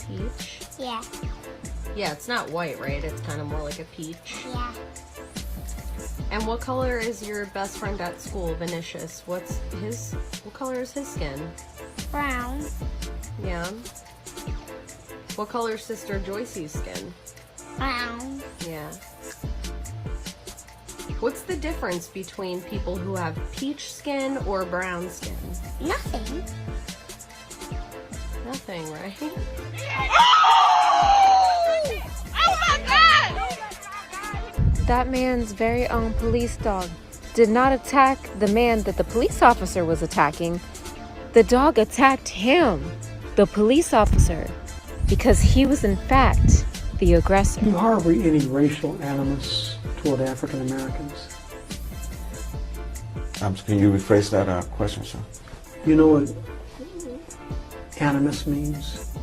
Peach. Yeah. Yeah, it's not white, right? It's kind of more like a peach. Yeah. And what color is your best friend at school, Vinicius? What color is his skin? Brown. Yeah. What color is Sister Joyce's skin? Brown. Yeah. What's the difference between people who have peach skin or brown skin? Nothing. Nothing, right? Oh my God! That man's very own police dog did not attack the man that the police officer was attacking. The dog attacked him, the police officer, because he was in fact the aggressor. Do you harbor any racial animus toward African Americans? Can you rephrase that question, sir? You know what animus means?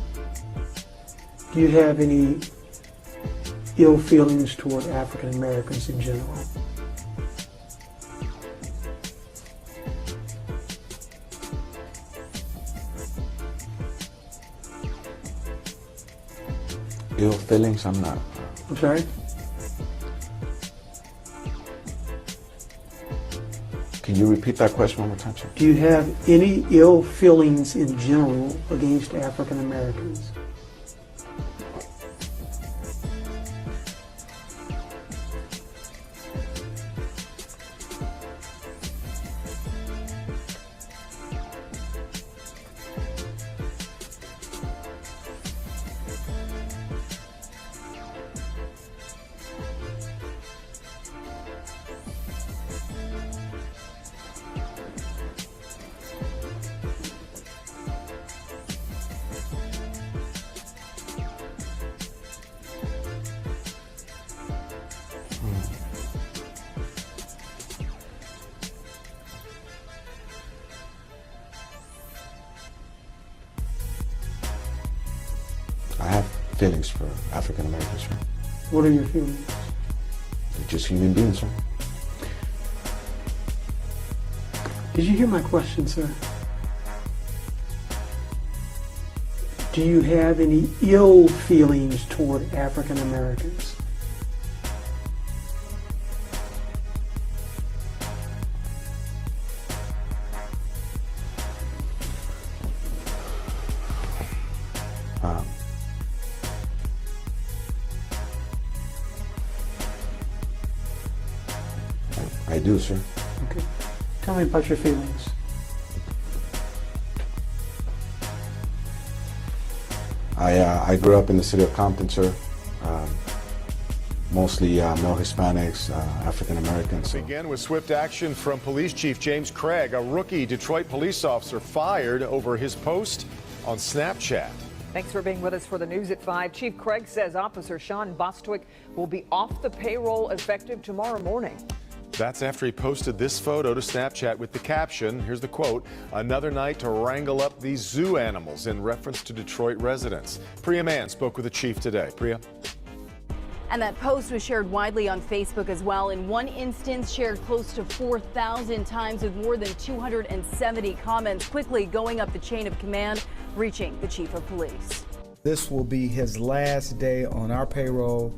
Do you have any ill feelings toward African Americans in general? Ill feelings? I'm not. I'm sorry? Can you repeat that question one more time, sir? Do you have any ill feelings in general against African Americans? I have feelings for African Americans, sir. What are your feelings? They're just human beings, sir. Did you hear my question, sir? Do you have any ill feelings toward African Americans? I do, sir. Okay. Tell me about your feelings. I grew up in the city of Compton, sir. Mostly male Hispanics, African Americans. Begin with swift action from Police Chief James Craig, a rookie Detroit police officer fired over his post on Snapchat. Thanks for being with us for the news at 5. Chief Craig says Officer Sean Bostwick will be off the payroll effective tomorrow morning. That's after he posted this photo to Snapchat with the caption, here's the quote, "Another night to wrangle up these zoo animals," in reference to Detroit residents. Priya Mann spoke with the chief today. Priya. And that post was shared widely on Facebook as well. In one instance, shared close to 4,000 times with more than 270 comments, quickly going up the chain of command, reaching the chief of police. This will be his last day on our payroll,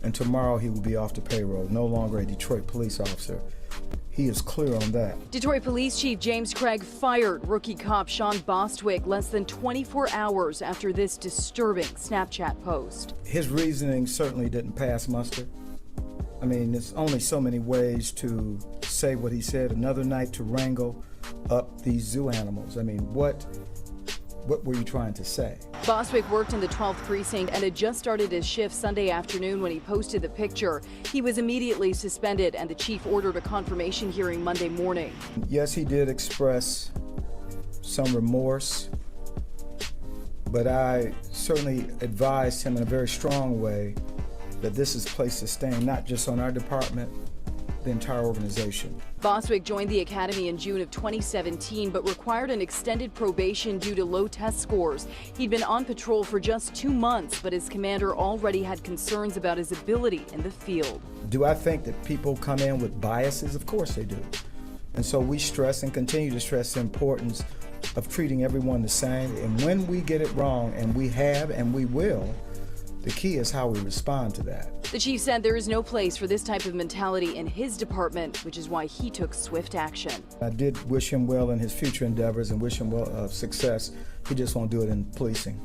and tomorrow he will be off the payroll, no longer a Detroit police officer. He is clear on that. Detroit Police Chief James Craig fired rookie cop Sean Bostwick less than 24 hours after this disturbing Snapchat post. His reasoning certainly didn't pass muster. I mean, there's only so many ways to say what he said. Another night to wrangle up these zoo animals. I mean, what were you trying to say? Bostwick worked in the 12th precinct and had just started his shift Sunday afternoon when he posted the picture. He was immediately suspended, and the chief ordered a confirmation hearing Monday morning. Yes, he did express some remorse, but I certainly advised him in a very strong way that this is place to stand, not just on our department, the entire organization. Bostwick joined the academy in June of 2017, but required an extended probation due to low test scores. He'd been on patrol for just 2 months, but his commander already had concerns about his ability in the field. Do I think that people come in with biases? Of course they do. And so we stress and continue to stress the importance of treating everyone the same. And when we get it wrong, and we have and we will, the key is how we respond to that. The chief said there is no place for this type of mentality in his department, which is why he took swift action. I did wish him well in his future endeavors and wish him well success. He just won't do it in policing.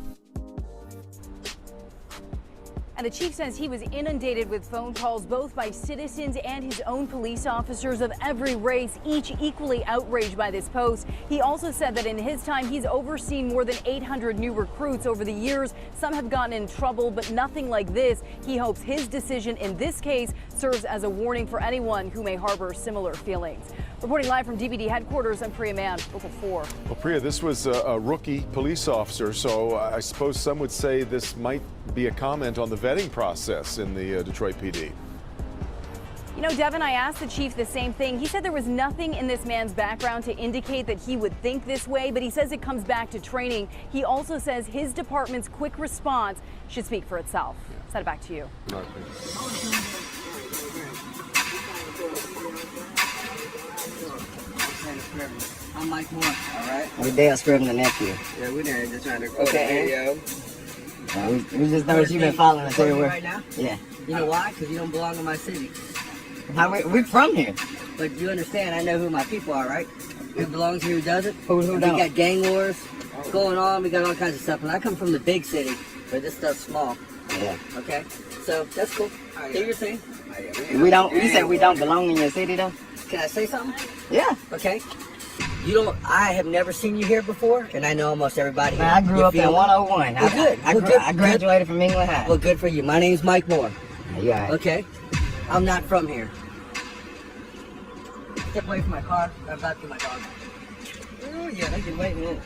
And the chief says he was inundated with phone calls both by citizens and his own police officers of every race, each equally outraged by this post. He also said that in his time, he's overseen more than 800 new recruits over the years. Some have gotten in trouble, but nothing like this. He hopes his decision in this case serves as a warning for anyone who may harbor similar feelings. Reporting live from DPD headquarters, I'm Priya Mann, Local 4. Well, Priya, this was a rookie police officer, so I suppose some would say this might be a comment on the vetting process in the Detroit PD. You know, Devin, I asked the chief the same thing. He said there was nothing in this man's background to indicate that he would think this way, but he says it comes back to training. He also says his department's quick response should speak for itself. Send it back to you. I'm Mike Moore, all right? We're Dale Scrivener nephew. Yeah, we're there just trying to record video. We just noticed you've been following us everywhere. Right now? Yeah. You know why? Because you don't belong in my city. We're from here. But you understand, I know who my people are, right? Who belongs here, who doesn't? Who don't? We got gang wars going on. We got all kinds of stuff. And I come from the big city, but this stuff's small. Yeah. Okay? So, that's cool. Do your thing. We don't, you said we don't belong in your city, though? Can I say something? Yeah. Okay. I have never seen you here before, and I know almost everybody. Man, I grew up in 101. Well, good. I graduated from England High. Well, good for you. My name's Mike Moore. Yeah. Okay. I'm not from here. Step away from my car. I'm about to get my dog. Oh, yeah, they can wait a minute.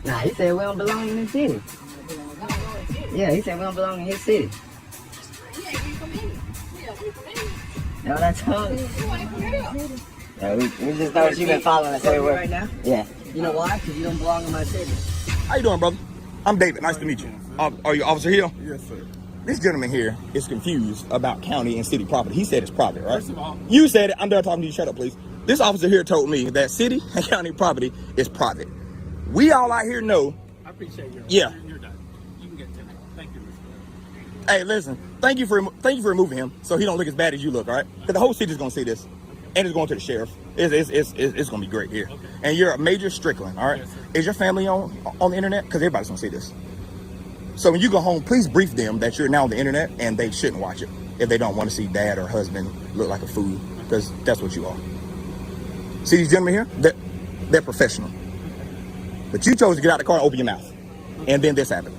Nah, he said we don't belong in his city. Yeah, he said we don't belong in his city. No, that's all. Yeah, we just noticed you've been following us everywhere. Right now? Yeah. You know why? Because you don't belong in my city. How you doing, brother? I'm David. Nice to meet you. Are you Officer Hill? Yes, sir. This gentleman here is confused about county and city property. He said it's private, right? First of all, you said it. I'm done talking to you. Shut up, please. This officer here told me that city and county property is private. We all out here know. I appreciate you. Yeah. You're done. You can get to me. Thank you. Hey, listen. Thank you for removing him so he don't look as bad as you look. All right? Because the whole city's gonna see this, and it's going to the sheriff. It's gonna be great here. Okay. And you're a major Strickland. All right? Yes, is your family on the internet? Because everybody's gonna see this. So when you go home, please brief them that you're now on the internet and they shouldn't watch it if they don't want to see dad or husband look like a fool, because that's what you are. See these gentlemen here? They're professional. But you chose to get out of the car and open your mouth. And then this happened.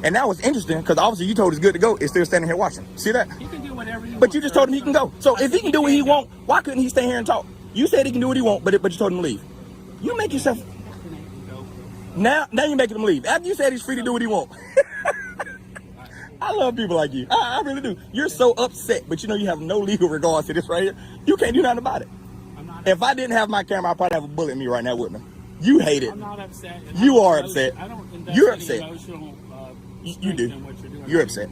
And now what's interesting, because obviously you told us good to go, is still standing here watching. See that? He can do whatever you want. But you just told him he can go. So if he can do what he want, why couldn't he stay here and talk? You said he can do what he want, but you told him to leave. You make yourself... Now you're making him leave. After you said he's free to do what he want. I love people like you. I really do. You're so upset, but you know you have no legal regards to this right here. You can't do nothing about it. If I didn't have my camera, I'd probably have a bullet in me right now, wouldn't I? You hate it. I'm not upset. You are upset. You're upset. Emotional, you do. You're upset.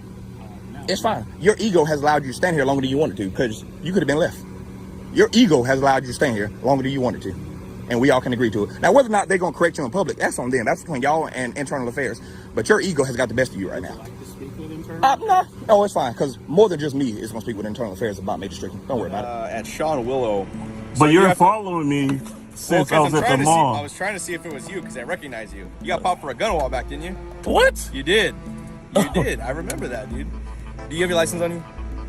It's fine. Your ego has allowed you to stand here longer than you wanted to, because you could have been left. Your ego has allowed you to stand here longer than you wanted to. And we all can agree to it. Now, whether or not they're going to correct you in public, that's on them. That's between y'all and internal affairs. But your ego has got the best of you right now. No, it's fine, because more than just me is going to speak with internal affairs about Major Strickland. Don't worry about it. At Sean Willow. But you're following me since I was at the mall. I was trying to see if it was you because I recognize you. You got popped for a gun a while back, didn't you? What? You did. You did. I remember that, dude. Do you have your license on you?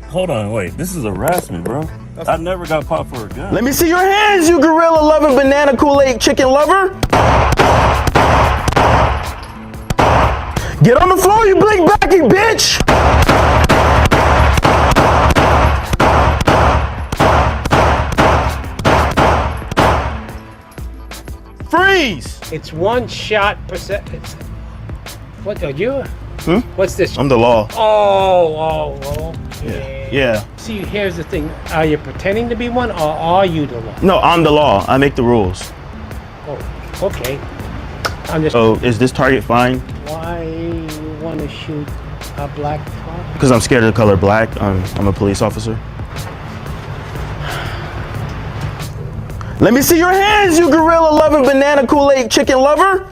Hold on, wait. This is harassment, bro. I never got popped for a gun. Let me see your hands, you gorilla lover, banana Kool-Aid chicken lover. Get on the floor, you big backy bitch. Freeze! It's one shot per second. What are you? What's this? I'm the law. Oh, Yeah. Yeah. See, here's the thing. Are you pretending to be one, or are you the law? No, I'm the law. I make the rules. Oh, okay. I'm just. So is this target fine? Why you want to shoot a black car? Because I'm scared of the color black. I'm a police officer. Let me see your hands, you gorilla loving banana Kool-Aid chicken lover.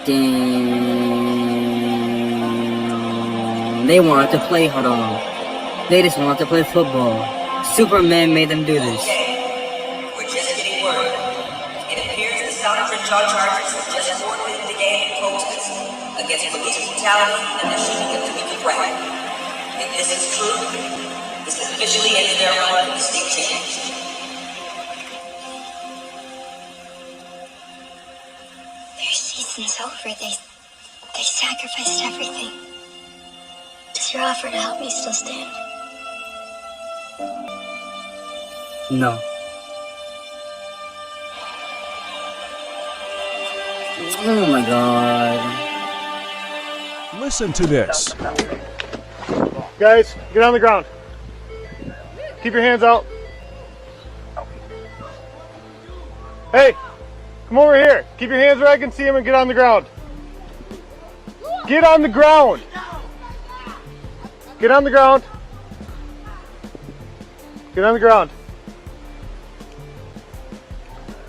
Damn. They wanted to play, hold on. They just wanted to play football. Superman made them do this. We're just getting word. It appears the South Chargers just forfeited the game in protest against police brutality and the shooting of Tamika Pratt. If this is true, this officially ends their run for the state championship. Their season's over. They sacrificed everything. Does your offer to help me still stand? No. Oh my God. Listen to this. Guys, get on the ground. Keep your hands out. Hey, come over here. Keep your hands where I can see them and get on the ground. Get on the ground. Get on the ground. Get on the ground.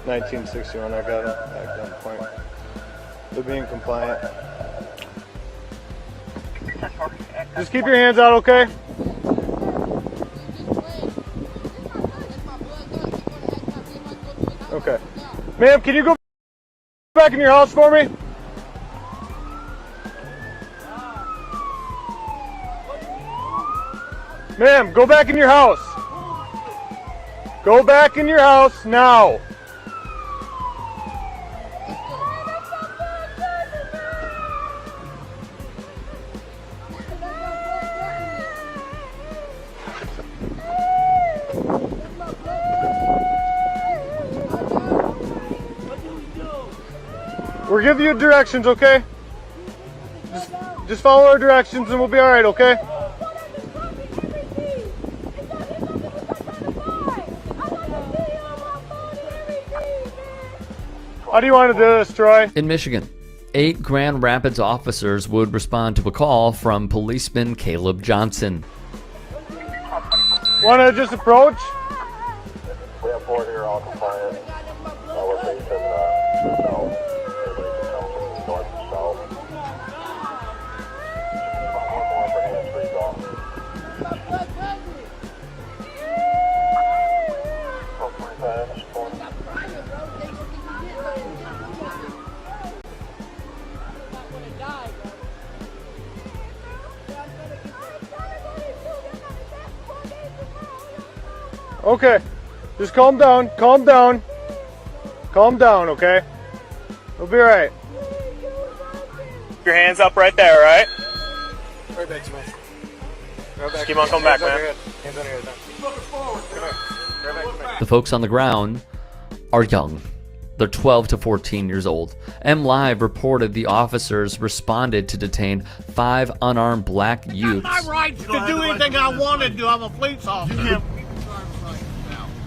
1961, I got it. Back down point. They're being compliant. Just keep your hands out, okay? Okay. Ma'am, can you go back in your house for me? Ma'am, go back in your house. Go back in your house now. We're giving you directions, okay? Just follow our directions and we'll be alright, okay? How do you want to do this, Troy? In Michigan, 8 Grand Rapids officers would respond to a call from policeman Caleb Johnson. Want to just approach? We have 4 here, all compliant. We're facing south. Everybody can come from north and south. 1 more for hands-free off. Okay, just calm down, calm down. Calm down, okay? We'll be alright. Your hands up right there, right? Right back to me. Just keep on coming back, man. Hands on your head. Keep looking forward. Come here. Right back to me. The folks on the ground are young. They're 12 to 14 years old. MLive reported the officers responded to detain 5 unarmed black youths. My rights to do anything I want to do. I'm a police officer.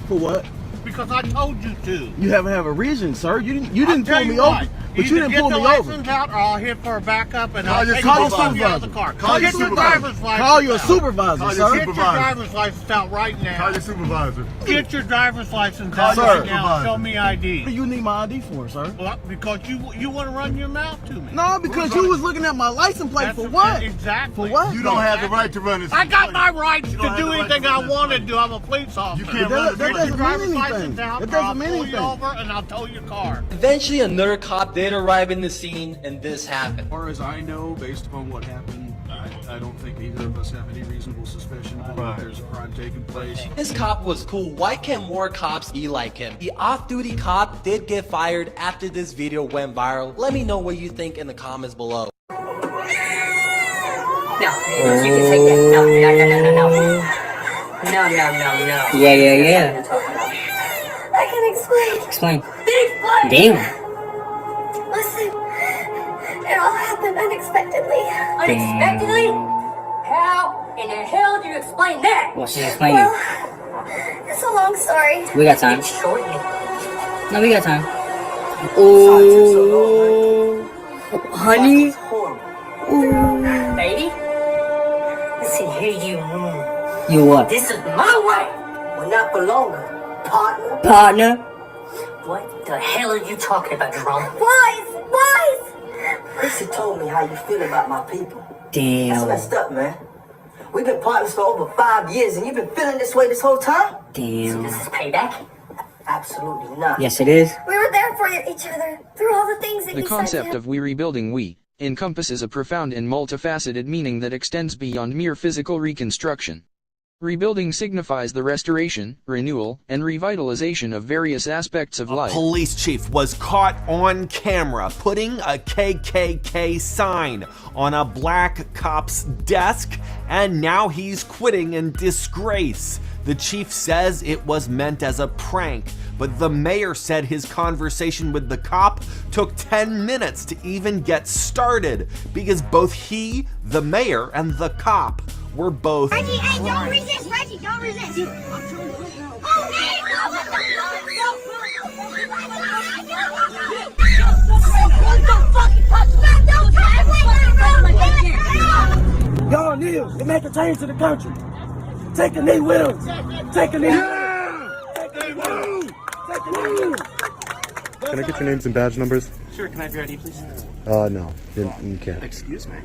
For what? Because I told you to. You haven't have a reason, sir. You didn't pull me over. But you didn't pull me over. Get the license out, or I'll hit for a backup, and I'll take call you your out of the car. Call Get your driver's license. Call your out. supervisor, sir. Get your driver's license out right now. Call your supervisor. Get your driver's license out Sir. right now. Show me ID. What do you need my ID for, sir? Well, because you want to run your mouth to me. No, because you was looking at my license plate for what? Exactly. For what? You don't have the right to run this. I got my rights to do anything I want to do. I'm a police officer. You can't run That Get your doesn't driver's mean license anything. out, That or I'll doesn't mean pull you anything. over and I'll tow your car. Eventually, another cop did arrive in the scene, and this happened. As far as I know, based upon what happened, I don't think either of us have any reasonable suspicion that there's a crime taking place. This cop was cool. Why can't more cops be like him? The off-duty cop did get fired after this video went viral. Let me know what you think in the comments below. No, you can take that. No. No. Yeah. I can explain. Explain. Explain. Damn. Listen, it all happened unexpectedly. Unexpectedly? How in the hell do you explain that? Well, she's explaining. Well, it's a long story. We got time. It's short. No, we got time. Oh, honey. Ooh. Baby, listen here, You what? This is my way. Well, not for longer, partner. Partner. What the hell are you talking about, Jerome? Lies! Chrissy told me how you feel about my people. That's Damn. messed up, man. We've been partners for over 5 years, and you've been feeling this way this whole time? Damn. This is payback? Absolutely not. Yes, it is. We were there for each other through all the things that The you concept said. of we rebuilding we encompasses a profound and multifaceted meaning that extends beyond mere physical reconstruction. Rebuilding signifies the restoration, renewal, and revitalization of various aspects of life. Police chief was caught on camera putting a KKK sign on a black cop's desk, and now he's quitting in disgrace. The chief says it was meant as a prank, but the mayor said his conversation with the cop took 10 minutes to even get started because both he, the mayor, and the cop were both. Reggie, hey, don't resist, Reggie, don't resist. Oh, hey, no, what the fuck? Y'all kneel and make a change to the country. Take a knee with us. Take a knee. Take a knee. Take a knee. Can I get your names and badge numbers? Sure, can I have your ID, please? No, you can't. Excuse me.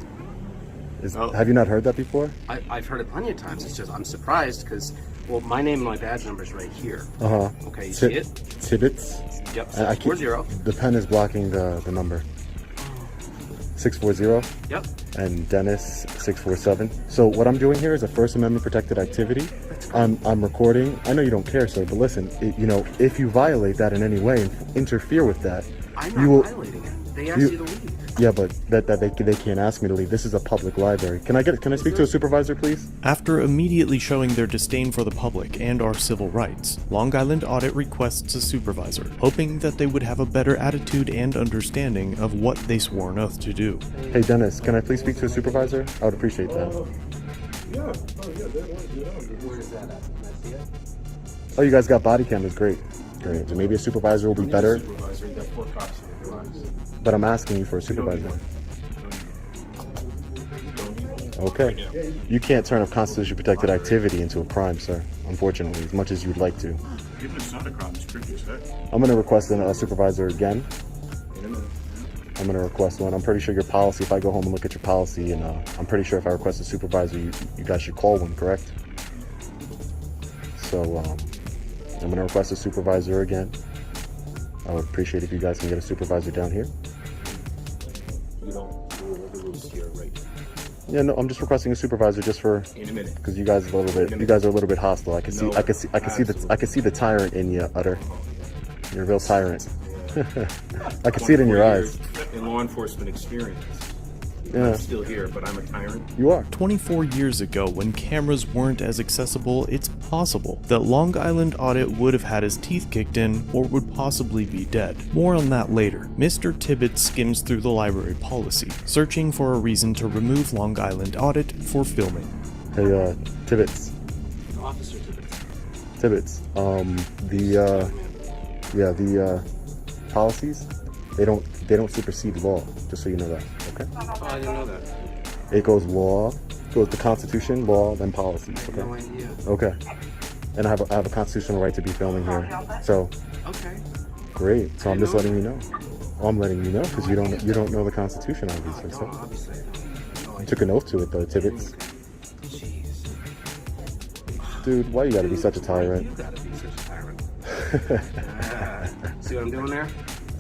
Have you not heard that before? I've heard it plenty of times. It's just I'm surprised because, well, my name and my badge number is right here. Okay, you see it? Tibbets? Yep, I keep, 640. the pen is blocking the number. 640? Yep. And Dennis 647. So what I'm doing here is a First Amendment protected activity. I'm recording. I know you don't care, sir, but listen, if you violate that in any way and interfere with that, I'm you will. not violating it. They asked you to leave. Yeah, but that they can't ask me to leave. This is a public library. Can I speak to a supervisor, please? After immediately showing their disdain for the public and our civil rights, Long Island Audit requests a supervisor, hoping that they would have a better attitude and understanding of what they swore an oath to do. Hey Dennis, can I please speak to a supervisor? I would appreciate that. Where is that at? Can I see it? Oh, you guys got body cameras. Great. So maybe a supervisor will be better. Supervisor, you got 4 cops here. But I'm asking you for a supervisor. Okay. You can't turn a constitution protected activity into a crime, sir. Unfortunately, as much as you'd like to. Even if it's not a crime, it's creepy as heck. I'm going to request a supervisor again. I'm going to request one. I'm pretty sure your policy, if I go home and look at your policy, and I'm pretty sure if I request a supervisor, you guys should call one, correct? So, I'm going to request a supervisor again. I would appreciate if you guys can get a supervisor down here. You don't do the rules here, right? Yeah, no, I'm just requesting a supervisor just for. In a minute. Because you guys are a little bit hostile. I can see the tyrant in you, Utter. You're a real tyrant. I can see it in your eyes. In law enforcement experience. Yeah. I'm still here, but I'm a tyrant. You are. 24 years ago, when cameras weren't as accessible, it's possible that Long Island Audit would have had his teeth kicked in or would possibly be dead. More on that later. Mr. Tibbet skims through the library policy, searching for a reason to remove Long Island Audit for filming. Hey, Tibbets. Officer Tibbets. The policies, they don't supersede law, just so you know that, okay? Oh, I didn't know that. It goes the Constitution, law, then policies, okay? No idea. Okay. And I have a constitutional right to be filming here, so. Okay. Great, so I'm just letting you know. Well, I'm letting you know, because you don't know the Constitution, obviously, so. Obviously. You took an oath to it, though, Tibbets. Jeez. Dude, why you gotta be such a tyrant? You gotta be such a tyrant. See what I'm doing there?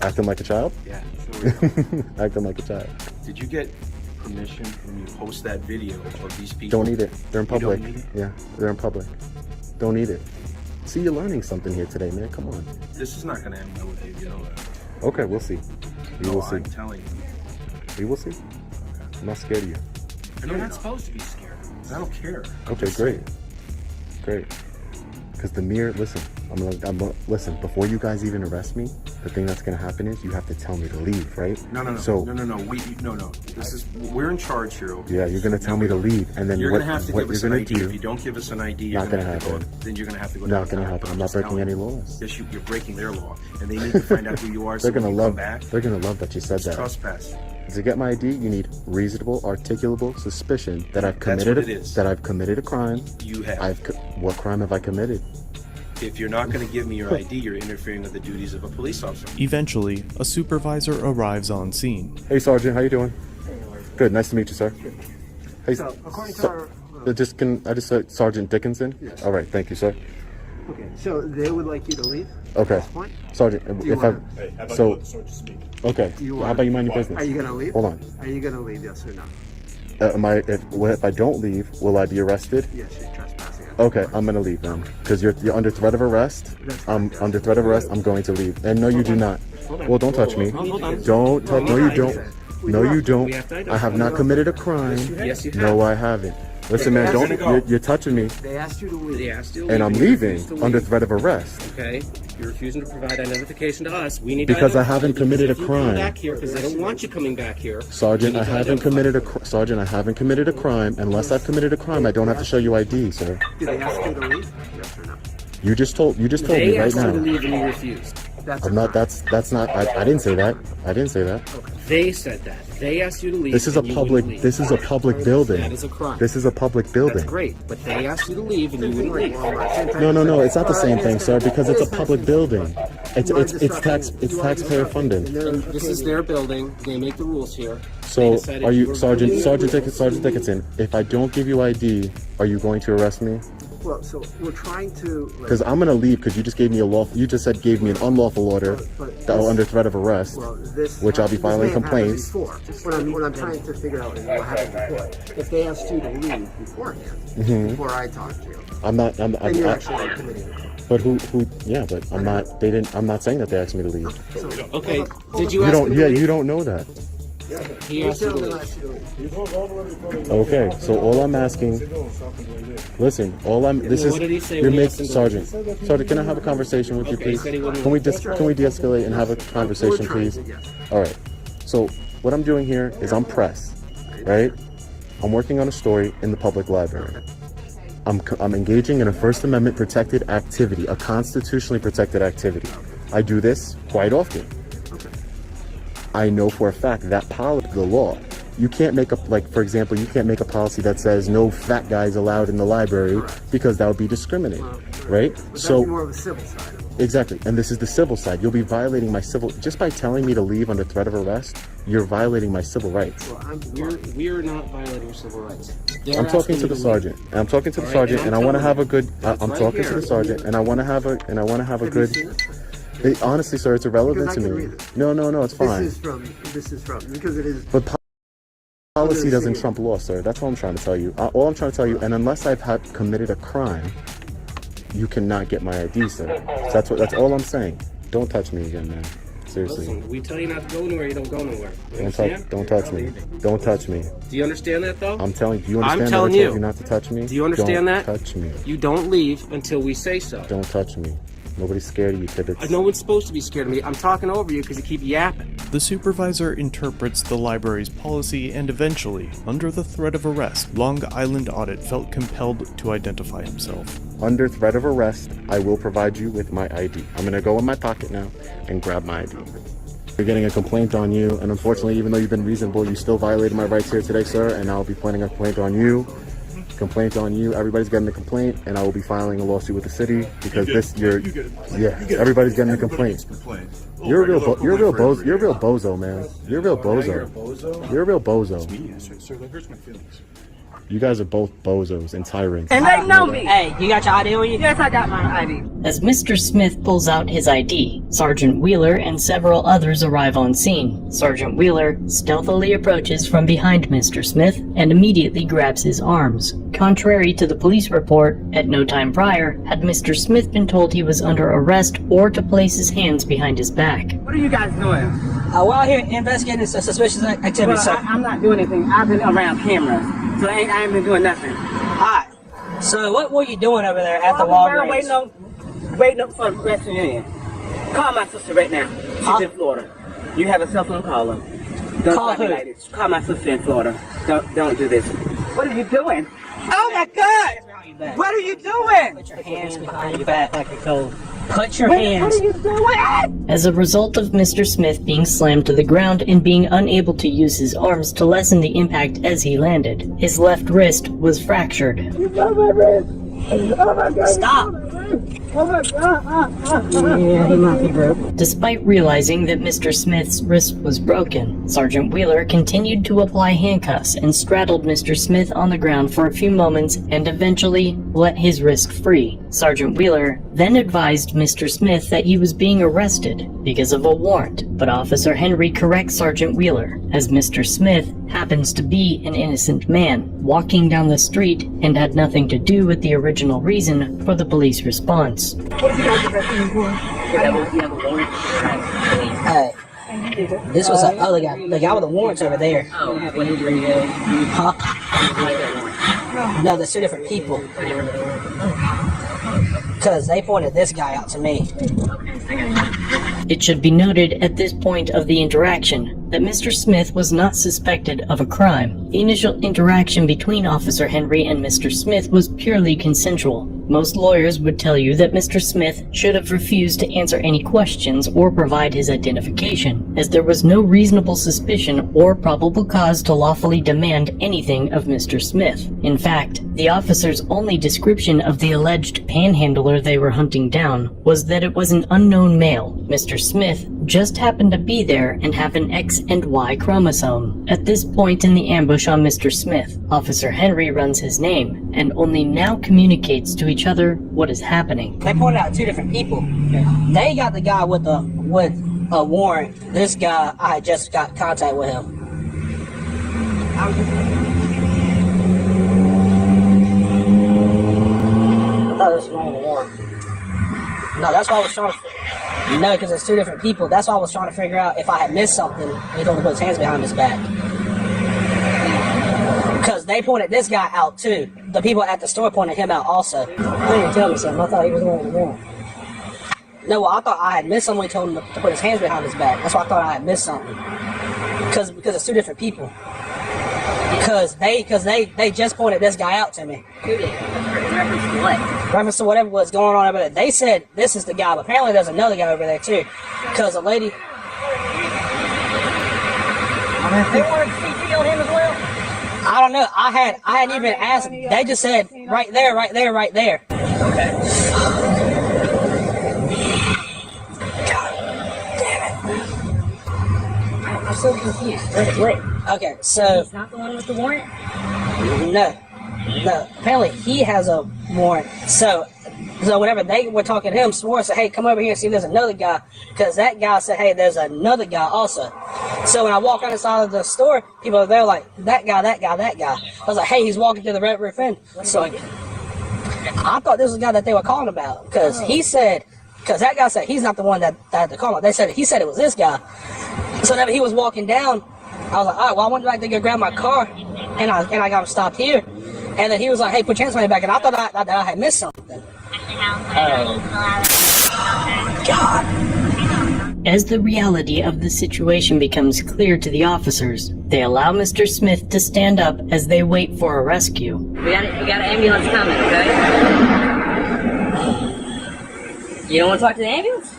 Acting like a child? Yeah. Acting like a child. Did you get permission when you post that video of these people? Don't eat it. They're in public. You don't eat it? Yeah, they're in public. Don't eat it. See, you're learning something here today, man. Come on. This is not going to end well with you, you know that. Okay, we'll see. We will see. I'm telling you. We will see. Okay. I'm not scared of you. And I'm not supposed to be scared. I don't care. Okay, great. great. Because the mere, listen, listen, before you guys even arrest me, the thing that's going to happen is you have to tell me to leave, right? No. We're in charge here, okay? Yeah, you're going to tell me to leave, and then you're going to have to give us an ID. Do, if you don't give us an ID, not going to happen. Then you're going to have to go Not going to happen. I'm not breaking any laws. Yes, you're breaking their law, and they need to find out who you are. They're so going to love. back, they're going to love that you said that. Trespass. To get my ID, you need reasonable, articulable suspicion that I've committed a crime. You have. What crime have I committed? If you're not going to give me your ID, you're interfering with the duties of a police officer. Eventually, a supervisor arrives on scene. Hey, Sergeant, how you doing? Good, nice to meet you, sir. Hey, so, according to our... I just said Sergeant Dickinson? Yes. All right, thank you, sir. Okay, so they would like you to leave? Okay. At this point? Sergeant, Hey, how about you okay, how about you mind your business? Are you going to leave? Hold on. Are you going to leave, yes or no? If I don't leave, will I be arrested? Yes, you're trespassing. Okay, I'm gonna leave then, because you're under threat of arrest. I'm under threat of arrest. I'm going to leave. And no, you do not. Well, don't touch me. Don't touch. No, you don't. No, you don't. I have not committed a crime. Yes, you have. No, I haven't. Listen, man, don't. You're touching me. They asked you to leave. They asked you to And leave. I'm leaving under threat of arrest. Okay, you're refusing to provide identification to us. We need because I haven't committed a crime. Back here because they don't want you coming back here. Sergeant, I haven't committed a crime. Unless I've committed a crime, I don't have to show you ID, sir. Did they ask you to leave? Yes or no? You just told me right now. They asked you to leave and you refused. I'm not. That's not. I didn't say that. I didn't say that. They said that. They asked you to leave. This is a public. This is a public building. That is a crime. This is a public building. That's great, but they asked you to leave and you wouldn't leave. No. It's not the same thing, sir. Because it's a public building. It's taxpayer funded. This is their building. They make the rules here. So are you Sergeant Dickinson? If I don't give you ID, are you going to arrest me? Well, so we're trying to... Because I'm going to leave because you just gave me gave me an unlawful order that I'm under threat of arrest, which I'll be filing complaints. What I'm trying to figure out is what happened before. If they asked you to leave beforehand, before I talked to you, I'm not you're actually committing a crime. But but I'm not, I'm not saying that they asked me to leave. Okay, did you ask him to leave? You don't know that. He asked you to leave. Okay, so all I'm asking, listen, Sergeant, can I have a conversation with you, please? Can we de-escalate and have a conversation, please? All right, so what I'm doing here is I'm press, right? I'm working on a story in the public library. I'm engaging in a First Amendment protected activity, a constitutionally protected activity. I do this quite often. I know for a fact that the law, you can't make for example, you can't make a policy that says no fat guys allowed in the library because that would be discriminating, right? So more of a civil side. Exactly, and this is the civil side. You'll be violating my just by telling me to leave under threat of arrest, you're violating my civil rights. We're not violating your civil rights. I'm talking to the sergeant. And I'm talking to the sergeant, and I want to have a good. I'm talking to the sergeant, and I want to have a good. Honestly, sir, it's irrelevant to me. No, it's fine. This is from because it is. But policy doesn't trump law, sir. That's what I'm trying to tell you. All I'm trying to tell you, and unless I've committed a crime, you cannot get my ID, sir. So that's all I'm saying. Don't touch me again, man. Seriously. Listen, we tell you not to go anywhere, you don't go nowhere. Don't touch me. Don't touch me. Do you understand that, though? I'm telling you. Do you understand that I told you not to touch me? Do you understand that? Don't touch me. You don't leave until we say so. Don't touch me. Nobody's scared of you, Tibbets. No one's supposed to be scared of me. I'm talking over you because you keep yapping. The supervisor interprets the library's policy and eventually, under the threat of arrest, Long Island Audit felt compelled to identify himself. Under threat of arrest, I will provide you with my ID. I'm going to go in my pocket now and grab my ID. You're getting a complaint on you, and unfortunately, even though you've been reasonable, you still violated my rights here today, sir, and I'll be pointing a complaint on you. Everybody's getting a complaint, and I will be filing a lawsuit with the city because everybody's getting a complaint. You're a real bozo, man. You're a real bozo. You're a real bozo. Sir, that hurts my feelings. You guys are both bozos and tyrants. And they know me. Hey, you got your ID on you? Yes, I got my ID. As Mr. Smith pulls out his ID, Sergeant Wheeler and several others arrive on scene. Sergeant Wheeler stealthily approaches from behind Mr. Smith and immediately grabs his arms. Contrary to the police report, at no time prior had Mr. Smith been told he was under arrest or to place his hands behind his back. What are you guys doing? We're out here investigating suspicious activity, sir. I'm not doing anything. I've been around cameras, so I ain't been doing nothing. Alright. So what were you doing over there at the Walgreens? Waiting up for the rest of your Call my sister right now. She's in Florida. You have a cell phone, call her. Don't Call me who? like this. Call my sister in Florida. Don't do this. What are you doing? Oh my God! What are you doing? Put your hands behind your back like you're told. Put your hands. What are you doing? As a result of Mr. Smith being slammed to the ground and being unable to use his arms to lessen the impact as he landed, his left wrist was fractured. You got my wrist. Oh my God! Stop! Oh my God! Yeah, he might be broke. Despite realizing that Mr. Smith's wrist was broken, Sergeant Wheeler continued to apply handcuffs and straddled Mr. Smith on the ground for a few moments and eventually let his wrist free. Sergeant Wheeler then advised Mr. Smith that he was being arrested because of a warrant, but Officer Henry corrects Sergeant Wheeler, as Mr. Smith happens to be an innocent man walking down the street and had nothing to do with the original reason for the police response. Hey, this was the other guy. The guy with the warrants over there. Huh? No, there's two different people. Because they pointed this guy out to me. It should be noted at this point of the interaction that Mr. Smith was not suspected of a crime. The initial interaction between Officer Henry and Mr. Smith was purely consensual. Most lawyers would tell you that Mr. Smith should have refused to answer any questions or provide his identification, as there was no reasonable suspicion or probable cause to lawfully demand anything of Mr. Smith. In fact, the officer's only description of the alleged panhandler they were hunting down was that it was an unknown male. Mr. Smith just happened to be there and have an X and Y chromosome. At this point in the ambush on Mr. Smith, Officer Henry runs his name and only now communicates to each other what is happening. They pointed out two different people. They got the guy with a warrant. This guy, I just got contact with him. I thought it was wrong warrant. No, that's why I was trying to. No, because it's two different people. That's why I was trying to figure out if I had missed something. He told me to put his hands behind his back. Because they pointed this guy out too. The people at the store pointed him out also. They didn't tell me something. I thought he was the one with the warrant. No, well, I thought I had missed something. He told him to put his hands behind his back. That's why I thought I had missed something. Because it's two different people. Because they just pointed this guy out to me. Who did? Reference to what? Reference to whatever was going on over there. They said this is the guy, but apparently there's another guy over there too. Because a lady. They wanted to CT on him as well? I don't know. I hadn't even asked. They just said right there, right there, right there. Okay. God damn it. I'm so confused. Wait. Okay, so. He's not the one with the warrant? No. Apparently he has a warrant. So whenever they were talking to him, swore and said, hey, come over here and see there's another guy. Because that guy said, hey, there's another guy also. So when I walk outside of the store, people are there like, that guy. I was like, hey, he's walking through the red roof in. So I thought this was the guy that they were calling about. Because he said, because that guy said he's not the one that had to call him. He said it was this guy. So whenever he was walking down, I was like, all right, well, I went back to go grab my car. And I got him stopped here. And then he was like, hey, put your hands on your back. And I thought I had missed something. God. As the reality of the situation becomes clear to the officers, they allow Mr. Smith to stand up as they wait for a rescue. We got an ambulance coming, okay? You don't want to talk to the ambulance?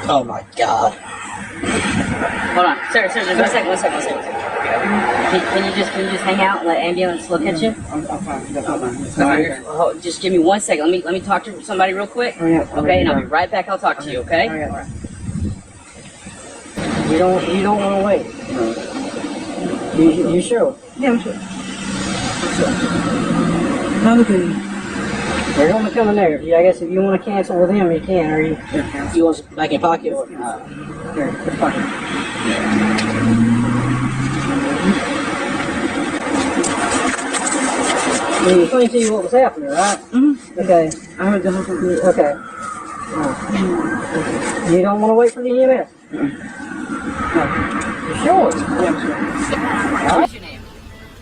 Oh my God. Hold on, sir, one second. Can you just hang out and let ambulance look at you? I'm fine. Alright, just give me 1 second. Let me talk to somebody real quick. Okay, and I'll be right back. I'll talk to you. Okay? You don't want to wait. You sure? Yeah, I'm sure. Now look at you. They're going to come in there. I guess if you want to cancel with him, you can. Or you want it back in pocket? Here, put pocket. He explained to you what was happening, right? Mm-hmm. Okay. I heard the whole thing. Okay. You don't want to wait for the EMS? Mm-hmm. You sure? Yeah, I'm sure. All right.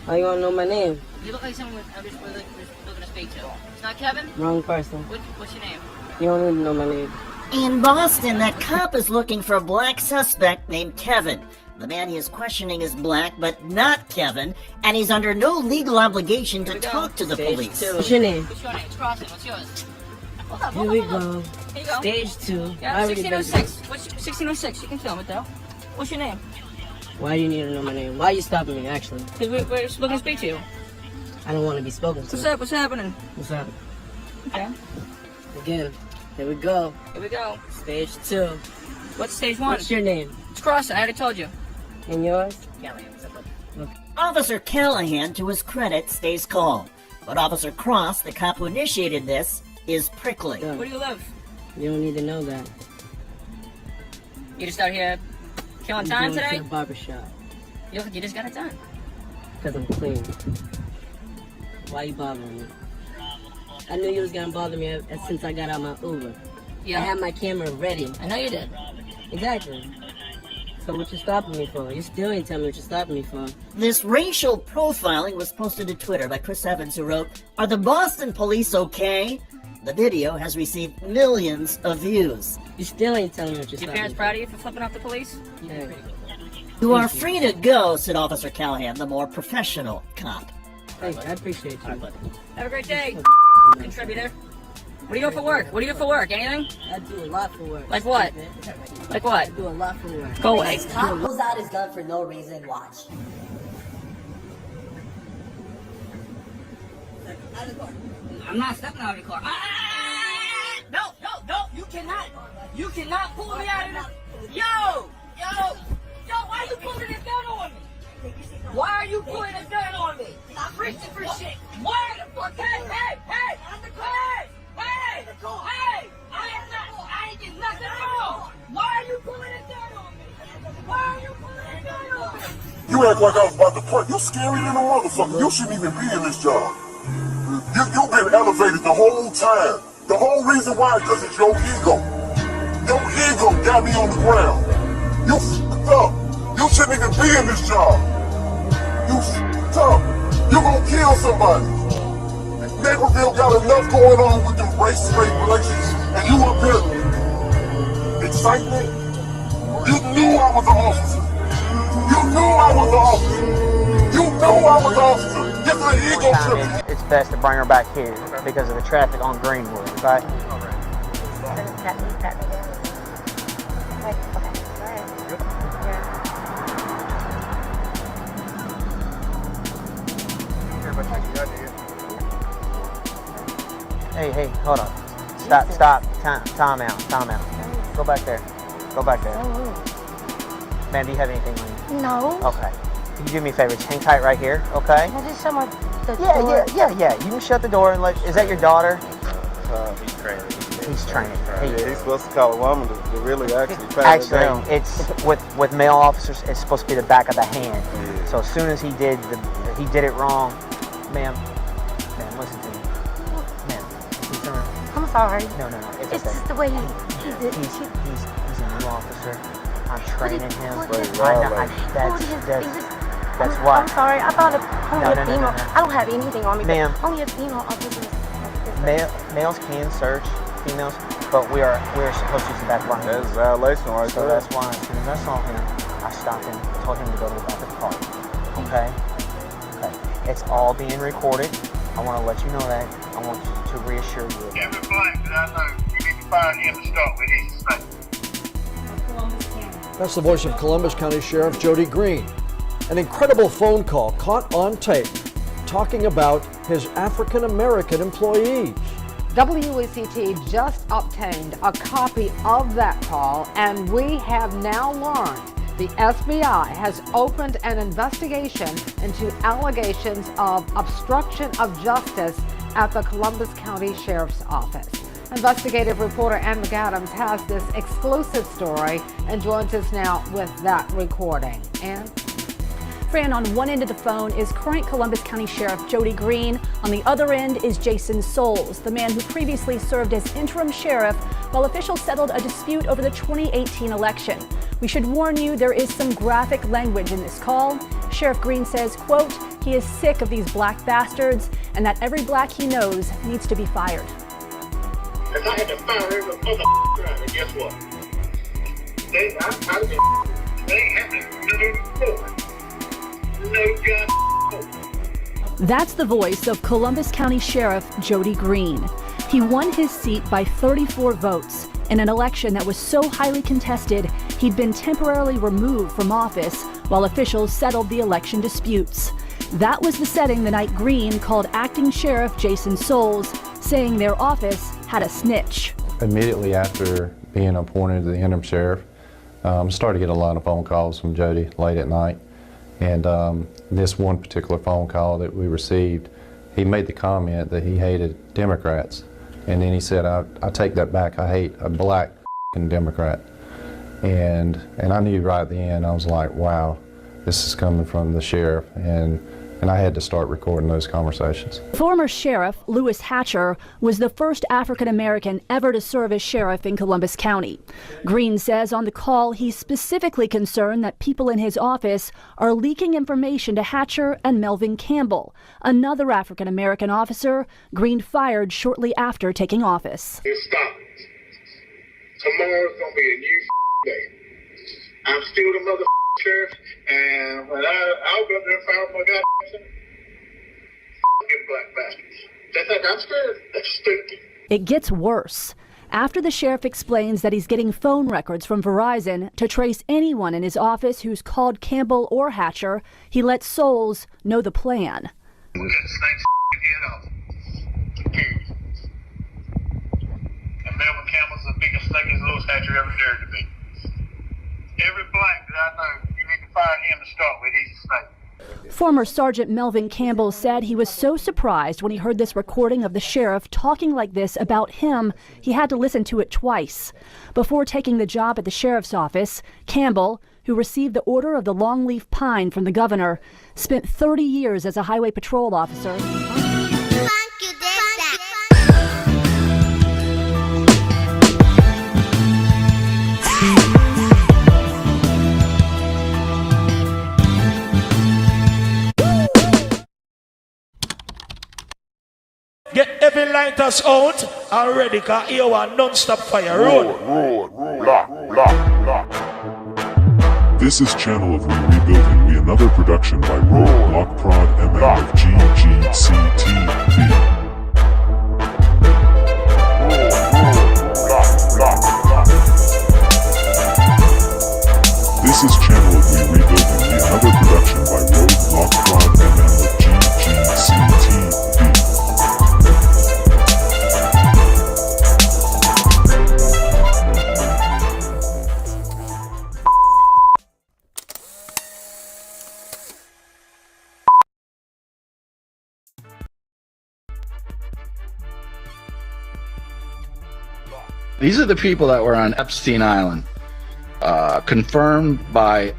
How you want to know my name? You look like someone we're looking to speak to. It's not Kevin? Wrong person. What's your name? You don't need to know my name. In Boston, that cop is looking for a black suspect named Kevin. The man he is questioning is black, but not Kevin, and he's under no legal obligation to talk to the police. What's your name? What's your name? It's Crossan. What's yours? Hold up, Here we go. Here you go. Stage 2. Yeah, 1606. What's 1606? You can film it though. What's your name? Why do you need to know my name? Why are you stopping me, actually? Because we're looking to speak to you. I don't want to be spoken to. What's up? What's happening? What's up? Okay. Again. Here we go. Here we go. Stage 2. What's stage 1? What's your name? It's Crossan. I already told you. And yours? Officer Callahan, to his credit, stays calm. But Officer Cross, the cop who initiated this, is prickly. Where do you live? You don't need to know that. You just out here killing time today? To the barbershop. You just got it done. Because I'm clean. Why you bothering me? I knew you was gonna bother me since I got out my Uber. Yeah. I had my camera ready. I know you did. Exactly. So what you stopping me for? You still ain't telling me what you're stopping me for. This racial profiling was posted to Twitter by Chris Evans, who wrote, "Are the Boston police okay?" The video has received millions of views. You still ain't telling me what you're Your stopping parents me proud of you for flipping off the police? Yeah. You are free to go, said Officer Callahan, the more professional cop. Thank you. I appreciate you. Have a great day, contributor. What do you do for work? What do you do for work? Anything? I do a lot for work. Like what? Like what? I do a lot for work. Go away. Cop pulls out his gun for no reason. Watch. I'm not stepping out of the car. No, you cannot pull me out of this. Yo, why are you pulling this gun on me? Why are you pulling this gun on me? Stop reaching for shit. Why the fuck? Hey, I ain't getting nothing wrong. Why are you pulling this gun on me? You act like I was about to pray. You scary than a motherfucker. You shouldn't even be in this job. You've been elevated the whole time. The whole reason why is because it's your ego. Your ego got me on the ground. You f***ed up. You shouldn't even be in this job. You f***ed up. You gonna kill somebody. Naperville got enough going on with them race-straight relations, and you up here excitement? You knew I was an officer. You knew I was an officer. You knew I was an officer. Get the ego trip. It's best to bring her back here because of the traffic on Greenwood, right? Hey, hold on. Stop. Time out. Go back there. Ma'am, do you have anything on you? No. Okay. Can you do me a favor? Just hang tight right here, okay? Can I just shut the door? Yeah. You can shut the door and is that your daughter? He's training. He's training. He's supposed to call a woman to really actually pat it down. It's with male officers. It's supposed to be the back of the hand. Yeah. So as soon as he did it wrong, ma'am, listen to me, ma'am. I'm sorry. No. It's okay. just the way he did. He's a new officer. I'm training him. That's why. I'm sorry. I thought only a female. No. I don't have anything on me. Ma'am. Only a female officer. Males can search females, but we are supposed to use the back line. That's a violation right so there. That's why as soon as I saw him, I stopped him, told him to go to the back of the car. Okay? It's all being recorded. I want to let you know that. I want to reassure you. Every blank that I know, you need to find him to start with his name. That's the voice of Columbus County Sheriff Jody Green. An incredible phone call caught on tape talking about his African-American employees. WECT just obtained a copy of that call, and we have now learned the FBI has opened an investigation into allegations of obstruction of justice at the Columbus County Sheriff's Office. Investigative reporter Ann McAdams has this exclusive story and joins us now with that recording. Ann? Fran, on one end of the phone is current Columbus County Sheriff Jody Green. On the other end is Jason Souls, the man who previously served as interim sheriff while officials settled a dispute over the 2018 election. We should warn you, there is some graphic language in this call. Sheriff Green says, quote, He is sick of these black bastards and that every black he knows needs to be fired. If I had to fire every mother around here, guess what? They ain't happening no God. That's the voice of Columbus County Sheriff Jody Green. He won his seat by 34 votes in an election that was so highly contested he'd been temporarily removed from office while officials settled the election disputes. That was the setting the night Green called Acting Sheriff Jason Souls, saying their office had a snitch. Immediately after being appointed the interim sheriff, started to get a lot of phone calls from Jody late at night. And this one particular phone call that we received, he made the comment that he hated Democrats. And then he said, I take that back, I hate a black Democrat. And I knew right at the end, I was like, wow, this is coming from the sheriff. And I had to start recording those conversations. Former Sheriff Lewis Hatcher was the first African American ever to serve as sheriff in Columbus County. Green says on the call he's specifically concerned that people in his office are leaking information to Hatcher and Melvin Campbell, another African American officer Green fired shortly after taking office. It's stopping. Tomorrow's gonna be a new day. I'm still the mother sheriff, and when I'll go there and fire my goddamn black bastards. They think I'm scared. That's stupid. It gets worse. After the sheriff explains that he's getting phone records from Verizon to trace anyone in his office who's called Campbell or Hatcher, he lets Souls know the plan. We got the snake's head off. Period. And Melvin Campbell's the biggest snake as Lewis Hatcher ever dared to be. Every black that I know, you need to fire him to start with. He's a snake. Former Sergeant Melvin Campbell said he was so surprised when he heard this recording of the sheriff talking like this about him, he had to listen to it twice. Before taking the job at the sheriff's office, Campbell, who received the Order of the Longleaf Pine from the governor, spent 30 years as a highway patrol officer. Get every lighters out already, cause here one non-stop fire. Road. Block. This is Channel of Rebuilding Me, another production by Road Block Prod MN of GGCTV. This is Channel of Rebuilding Me, another production by Road Block Prod MN of GGCTV. These are the people that were on Epstein Island, confirmed by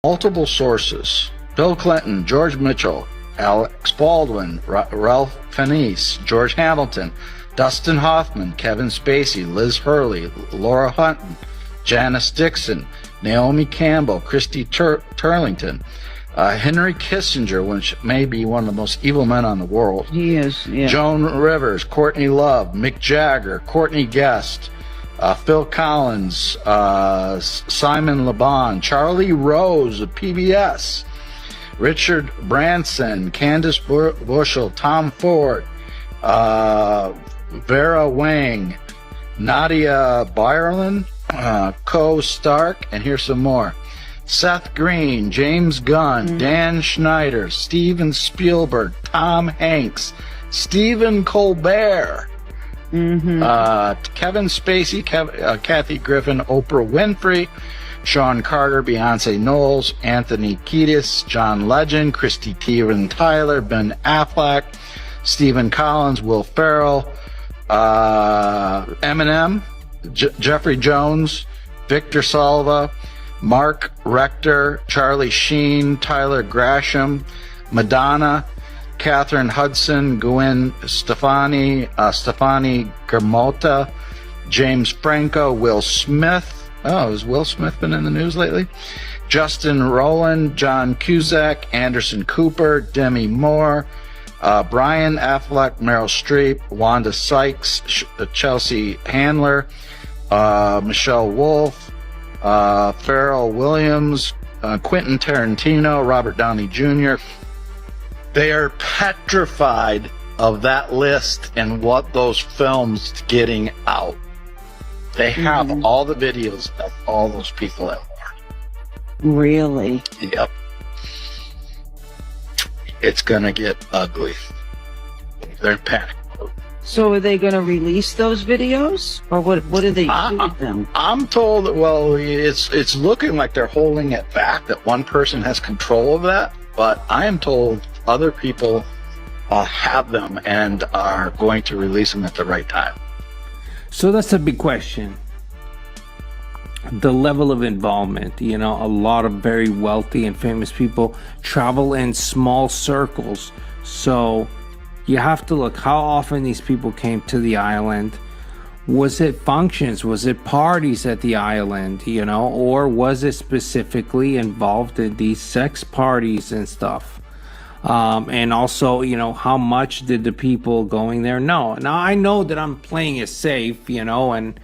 multiple sources. Bill Clinton, George Mitchell, Alex Baldwin, Ralph Fiennes, George Hamilton, Dustin Hoffman, Kevin Spacey, Liz Hurley, Laura Hutton, Janice Dixon, Naomi Campbell, Christy Turlington, Henry Kissinger, which may be one of the most evil men on the world. He is, yeah. Joan Rivers, Courtney Love, Mick Jagger, Courtney Guest, Phil Collins, Simon Le Bon, Charlie Rose of PBS, Richard Branson, Candace Bushel, Tom Ford, Vera Wang, Nadia Byerlin, Co Stark, and here's some more. Seth Green, James Gunn, Dan Schneider, Steven Spielberg, Tom Hanks, Stephen Colbert, Kevin Spacey, Kathy Griffin, Oprah Winfrey, Sean Carter, Beyonce Knowles, Anthony Kiedis, John Legend, Christy Teigen Tyler, Ben Affleck, Stephen Collins, Will Ferrell, Eminem, Jeffrey Jones, Victor Salva, Mark Rector, Charlie Sheen, Tyler Grasham, Madonna, Catherine Hudson, Gwen Stefani, Stefani Germota, James Franco, Will Smith. Oh, has Will Smith been in the news lately? Justin Rowland, John Cusack, Anderson Cooper, Demi Moore, Brian Affleck, Meryl Streep, Wanda Sykes, Chelsea Handler, Michelle Wolf, Pharrell Williams, Quentin Tarantino, Robert Downey Jr. They are petrified of that list and what those films getting out. They have all the videos of all those people at war. Really? Yep. It's gonna get ugly. They're panicked. So are they going to release those videos, or what do they do with them? I'm told that, well, it's looking like they're holding it back, that one person has control of that, but I am told other people have them and are going to release them at the right time. So that's a big question. The level of involvement, you know, a lot of very wealthy and famous people travel in small circles. So you have to look how often these people came to the island. Was it functions? Was it parties at the island, you know, or was it specifically involved in these sex parties and stuff? And also, you know, how much did the people going there know? Now, I know that I'm playing it safe, you know, and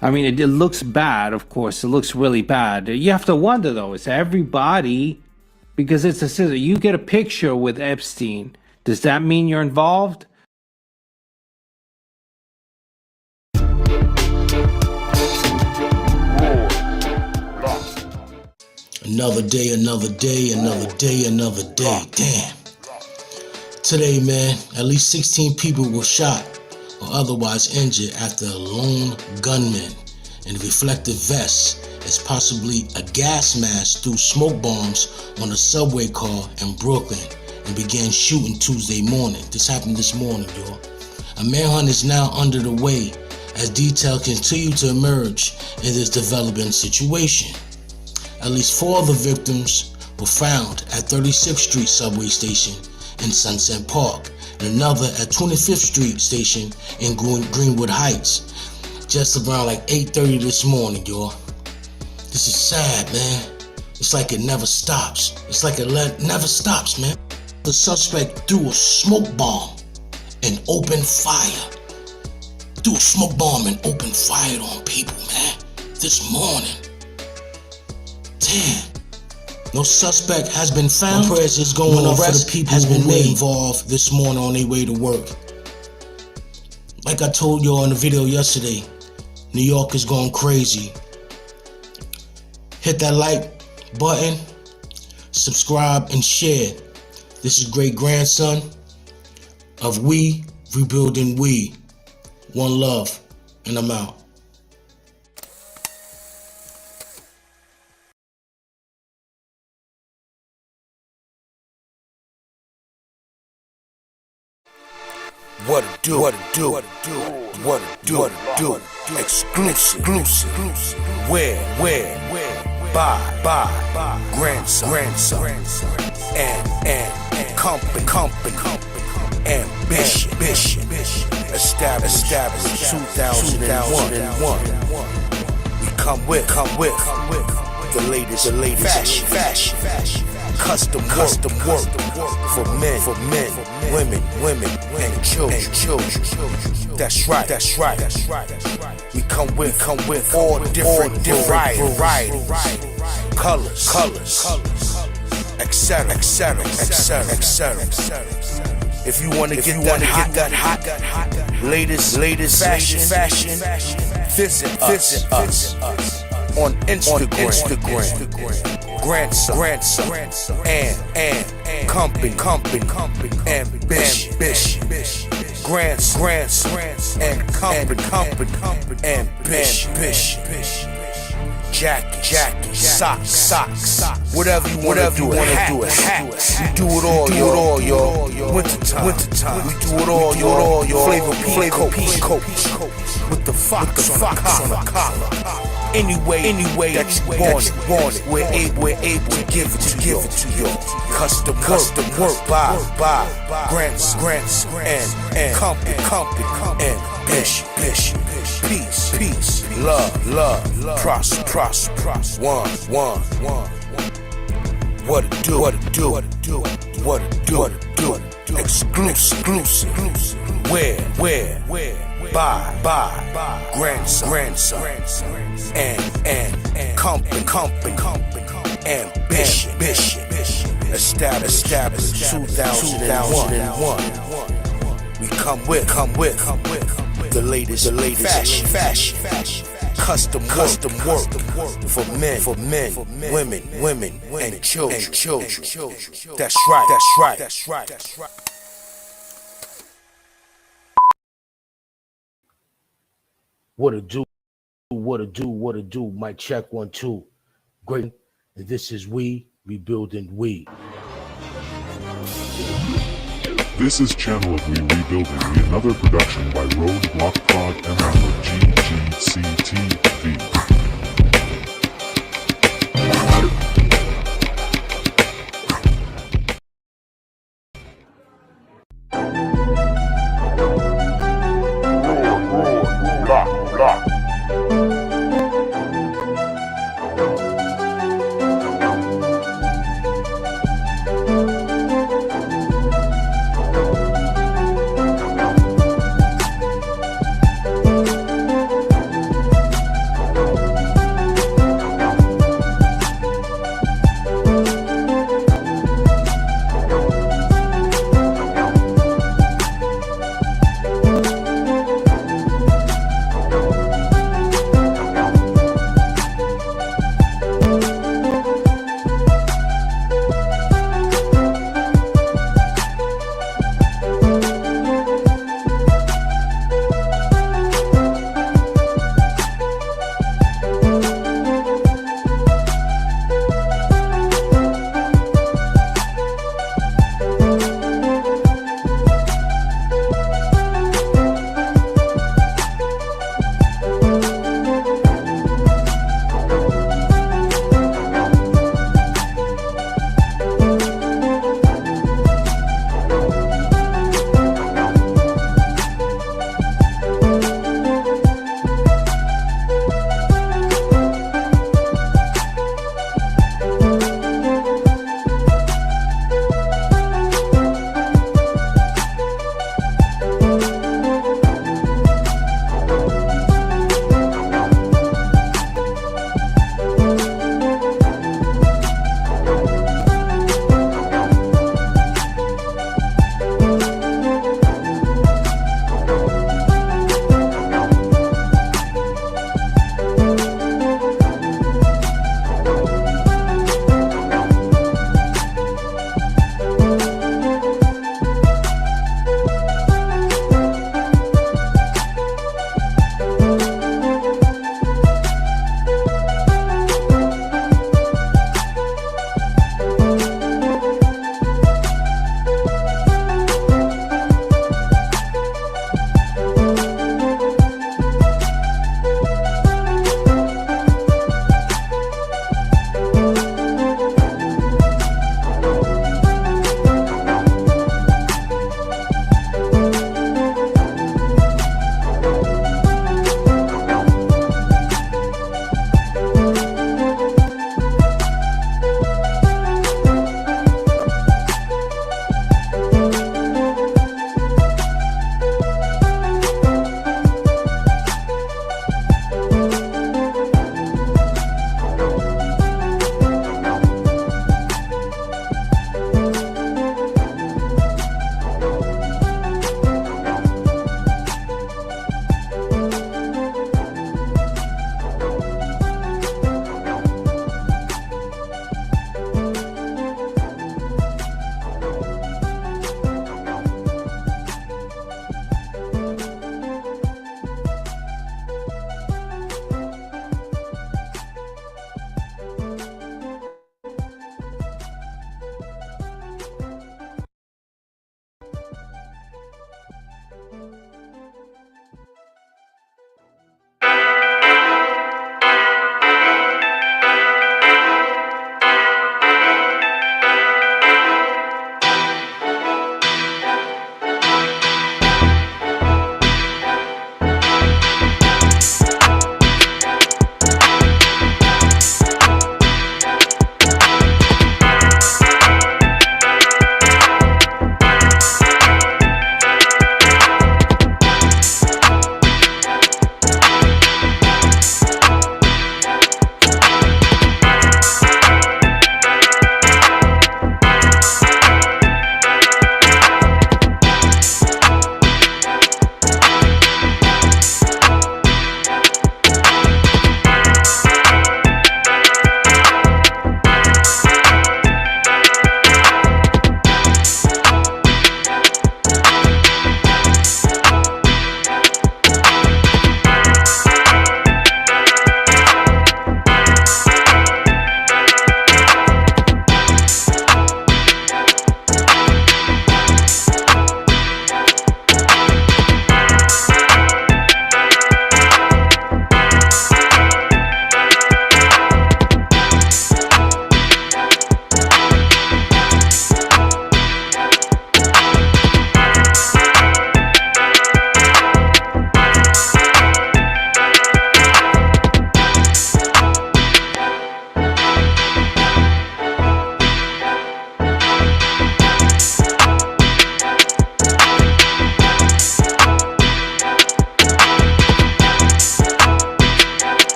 I mean, it looks bad, of course. It looks really bad. You have to wonder, though, is everybody, because it's a scissor, you get a picture with Epstein, does that mean you're involved? Another day, another day, another day, another day. Damn. Today, man, at least 16 people were shot or otherwise injured after a lone gunman in a reflective vest as possibly a gas mask threw smoke bombs on a subway car in Brooklyn and began shooting Tuesday morning. This happened this morning, y'all. A manhunt is now under the way as details continue to emerge in this developing situation. At least 4 of the victims were found at 36th Street subway station in Sunset Park, and another at 25th Street station in Greenwood Heights, just around like 8:30 this morning, y'all. This is sad, man. It's like it never stops. It's like it never stops, man. The suspect threw a smoke bomb and opened fire. Threw a smoke bomb and opened fire on people, man, this morning. Damn. No suspect has been found. No prayers is going on for the people has been made involved this morning on their way to work. Like I told y'all in the video yesterday, New York is going crazy. Hit that like button, subscribe, and share. This is great grandson of We Rebuilding We. One love, and I'm out. What it do, what it do, what it do, what it do, what it do. Exclusive, where, by, grandson, and company, ambition, established 2001. We come with the latest fashion. Custom work for men, women, and children. That's right. We come with all different varieties, colors, etc. If you want to get that hot, latest fashion, visit us on Instagram. Grandson, and company, ambition. Grandson, and company, ambition. Jacket, socks, whatever you wanna do it. Hats, we do it all, y'all. Wintertime, we do it all, y'all. Flavor peacoat with the fox on the collar. Anyway that you want it, we're able to give it to you. Custom work by grandson and company and bish. Peace, love, prosper, one. What it do, exclusive, where, by, grandson, and company, ambition, established 2001. We come with the latest fashion. Custom work for men, women, and children. That's right. What it do, mic check 1 2. Great. And this is we rebuilding we. This is Channel of We Rebuilding We, another production by Roadblock Prod and on GGCTV.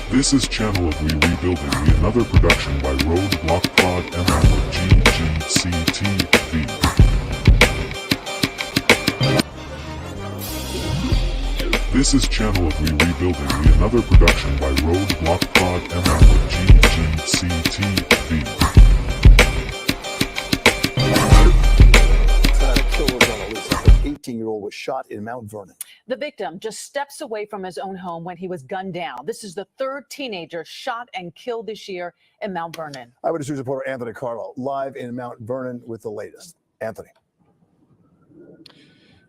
This is Channel of We Rebuilding Me, another production by Roadblock Pod and GGCTV. This is Channel of We Rebuilding Me, another production by Roadblock Pod and GGCTV. 18-year-old was shot in Mount Vernon. The victim just steps away from his own home when he was gunned down. This is the third teenager shot and killed this year in Mount Vernon. Eyewitness News reporter Anthony Carlo live in Mount Vernon with the latest. Anthony.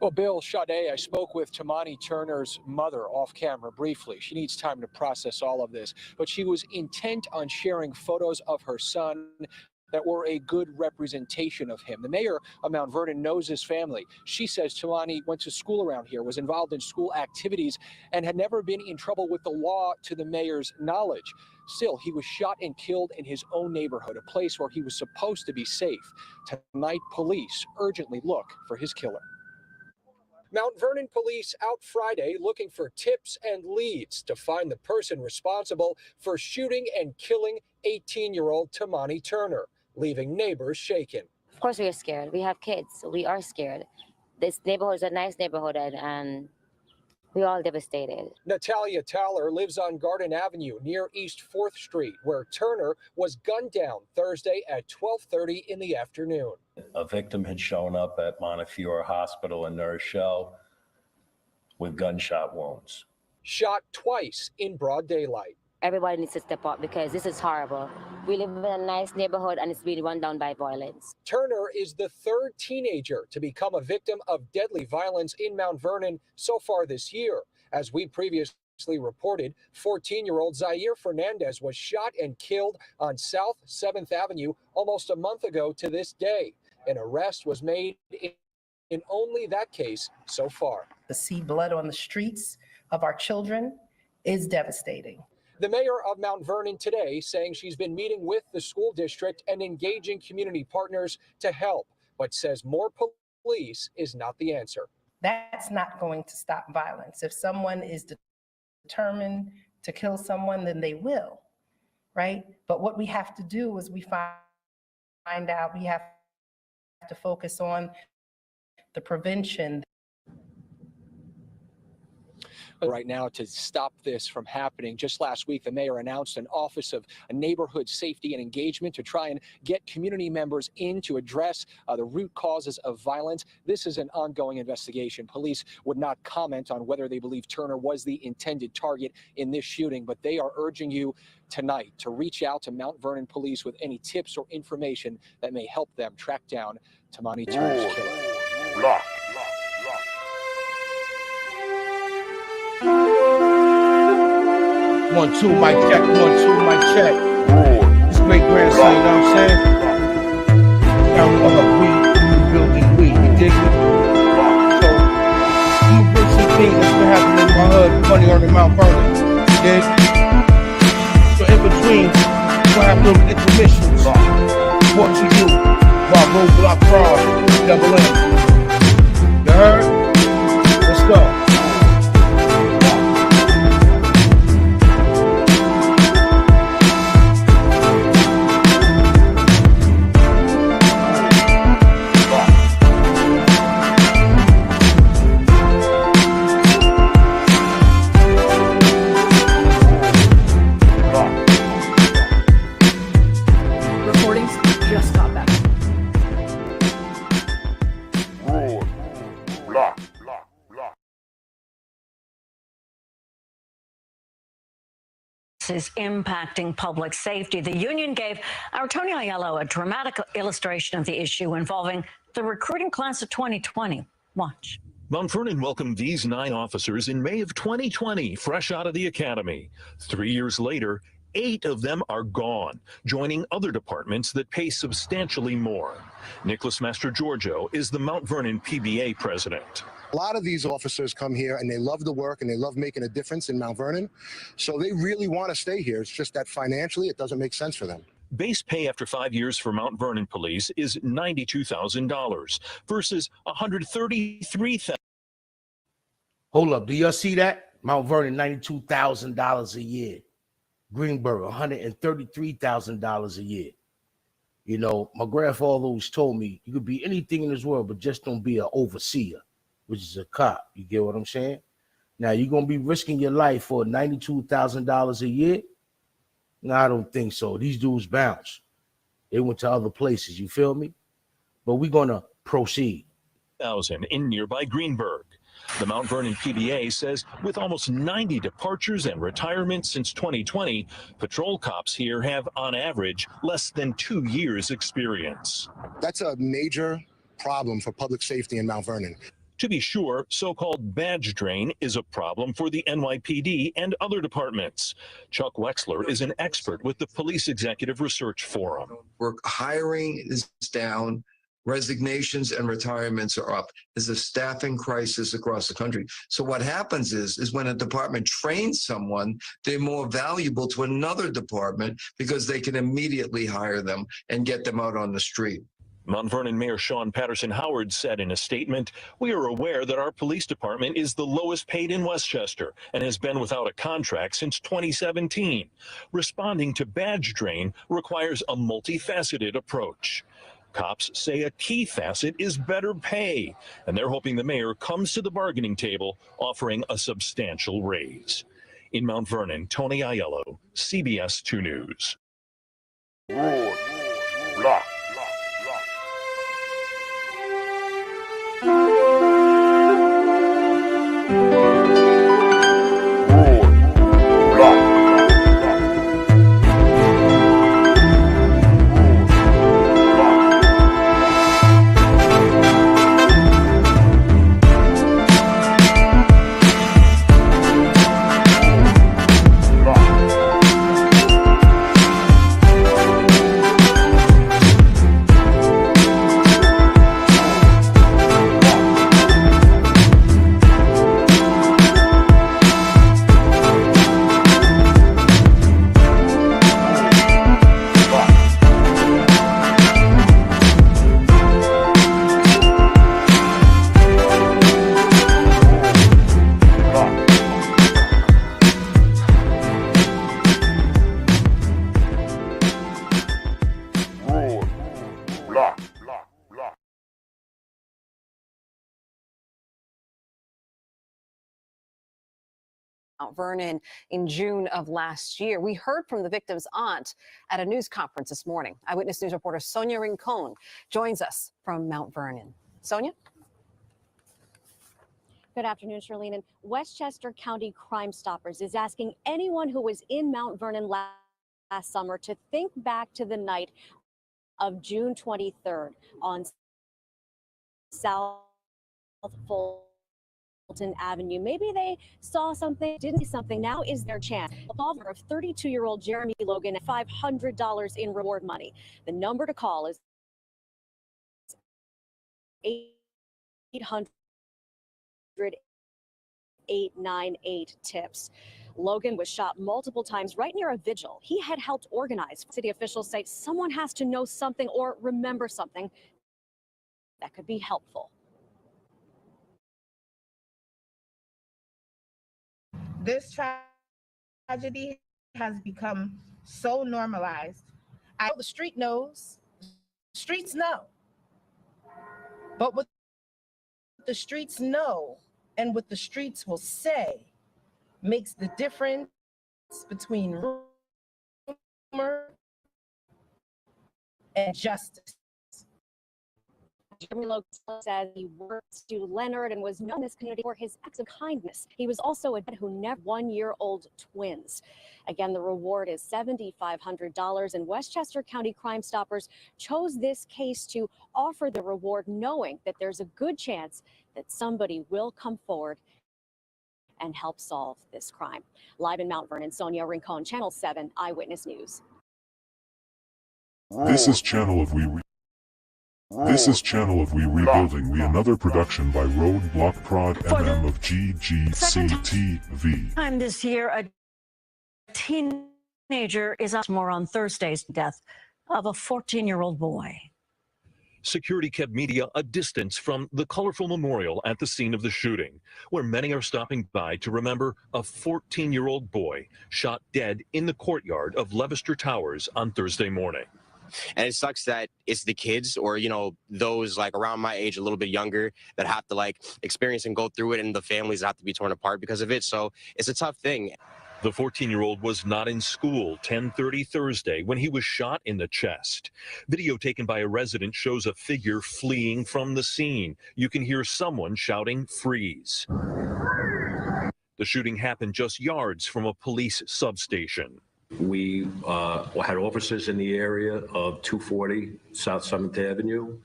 Well, Bill Sade, I spoke with Tamani Turner's mother off camera briefly. She needs time to process all of this, but she was intent on sharing photos of her son that were a good representation of him. The mayor of Mount Vernon knows his family. She says Tamani went to school around here, was involved in school activities, and had never been in trouble with the law to the mayor's knowledge. Still, he was shot and killed in his own neighborhood, a place where he was supposed to be safe. Tonight, police urgently look for his killer. Mount Vernon police out Friday looking for tips and leads to find the person responsible for shooting and killing 18-year-old Tamani Turner, leaving neighbors shaken. Of course we are scared. We have kids, so we are scared. This neighborhood is a nice neighborhood, and we're all devastated. Natalia Towler lives on Garden Avenue near East 4th Street, where Turner was gunned down Thursday at 12:30 in the afternoon. A victim had shown up at Montefiore Hospital in New Rochelle with gunshot wounds. Shot twice in broad daylight. Everybody needs to step up because this is horrible. We live in a nice neighborhood and it's being run down by violence. Turner is the third teenager to become a victim of deadly violence in Mount Vernon so far this year. As we previously reported, 14-year-old Zaire Fernandez was shot and killed on South 7th Avenue almost a month ago to this day. An arrest was made in only that case so far. To see blood on the streets of our children is devastating. The mayor of Mount Vernon today saying she's been meeting with the school district and engaging community partners to help, but says more police is not the answer. That's not going to stop violence. If someone is determined to kill someone, then they will, right? But what we have to do is we find out, we have to focus on the prevention. Right now to stop this from happening. Just last week, the mayor announced an Office of Neighborhood Safety and Engagement to try and get community members in to address the root causes of violence. This is an ongoing investigation. Police would not comment on whether they believe Turner was the intended target in this shooting, but they are urging you tonight to reach out to Mount Vernon Police with any tips or information that may help them track down Tamani Turner's killer. 1, 2, mic check, 1, 2, mic check. It's great grandson, you know what I'm saying? Now we building we, you dig me? So, I'm gonna bring some things that's been happening in my hood, money on the Mount Vernon, you dig? So in between, we'll have little intermissions. What to you, by Roadblock Fraud, Double M. You heard? Let's go. Recordings just got back. Is impacting public safety. The union gave our Tony Aiello a dramatic illustration of the issue involving the recruiting class of 2020. Watch. Mount Vernon welcomed these 9 officers in May of 2020, fresh out of the academy. 3 years later, 8 of them are gone, joining other departments that pay substantially more. Nicholas Mastrogiorgio is the Mount Vernon PBA president. A lot of these officers come here and they love the work and they love making a difference in Mount Vernon. So they really want to stay here. It's just that financially it doesn't make sense for them. Base pay after 5 years for Mount Vernon police is $92,000 versus $133,000. Hold up, do y'all see that? Mount Vernon, $92,000 a year. Greenboro, $133,000 a year. You know, my grandfather always told me, you could be anything in this world, but just don't be an overseer, which is a cop. You get what I'm saying? Now, you're going to be risking your life for $92,000 a year? No, I don't think so. These dudes bounce. They went to other places, you feel me? But we're going to proceed. In nearby Greenburg. The Mount Vernon PBA says with almost 90 departures and retirements since 2020, patrol cops here have, on average, less than 2 years experience. That's a major problem for public safety in Mount Vernon. To be sure, so-called badge drain is a problem for the NYPD and other departments. Chuck Wexler is an expert with the Police Executive Research Forum. We're hiring is down. Resignations and retirements are up. There's a staffing crisis across the country. So what happens is when a department trains someone, they're more valuable to another department because they can immediately hire them and get them out on the street. Mount Vernon Mayor Sean Patterson Howard said in a statement, "We are aware that our police department is the lowest paid in Westchester and has been without a contract since 2017. Responding to badge drain requires a multifaceted approach." Cops say a key facet is better pay, and they're hoping the mayor comes to the bargaining table offering a substantial raise. In Mount Vernon, Tony Aiello, CBS 2 News. Mount Vernon in June of last year. We heard from the victim's aunt at a news conference this morning. Eyewitness News reporter Sonia Rincon joins us from Mount Vernon. Sonia? Good afternoon, Charlene. And Westchester County Crime Stoppers is asking anyone who was in Mount Vernon last summer to think back to the night of June 23rd on South Fulton Avenue. Maybe they saw something, didn't see something. Now is their chance. The father of 32-year-old Jeremy Logan at $500 in reward money. The number to call is 800-898-TIPS. Logan was shot multiple times right near a vigil he had helped organize. City officials say someone has to know something or remember something that could be helpful. This tragedy has become so normalized. I know the street knows, streets know. But what the streets know and what the streets will say makes the difference between rumor and justice. Jeremy Logan says he worked to Leonard and was known in this community for his acts of kindness. He was also a dad who never one-year-old twins. Again, the reward is $7,500, and Westchester County Crime Stoppers chose this case to offer the reward, knowing that there's a good chance that somebody will come forward and help solve this crime. Live in Mount Vernon, Sonia Rincon, Channel 7 Eyewitness News. This is Channel of We Rebuilding We, another production by Roadblock Prod MM of GGCTV. Time this year, a teenager is out more on Thursday's death of a 14-year-old boy. Security kept media a distance from the colorful memorial at the scene of the shooting, where many are stopping by to remember a 14-year-old boy shot dead in the courtyard of Leicester Towers on Thursday morning. And it sucks that it's the kids, or, you know, those like around my age, a little bit younger, that have to like experience and go through it, and the families have to be torn apart because of it. So it's a tough thing. The 14-year-old was not in school 10:30 Thursday when he was shot in the chest. Video taken by a resident shows a figure fleeing from the scene. You can hear someone shouting, "Freeze." The shooting happened just yards from a police substation. We had officers in the area of 240 South 7th Avenue.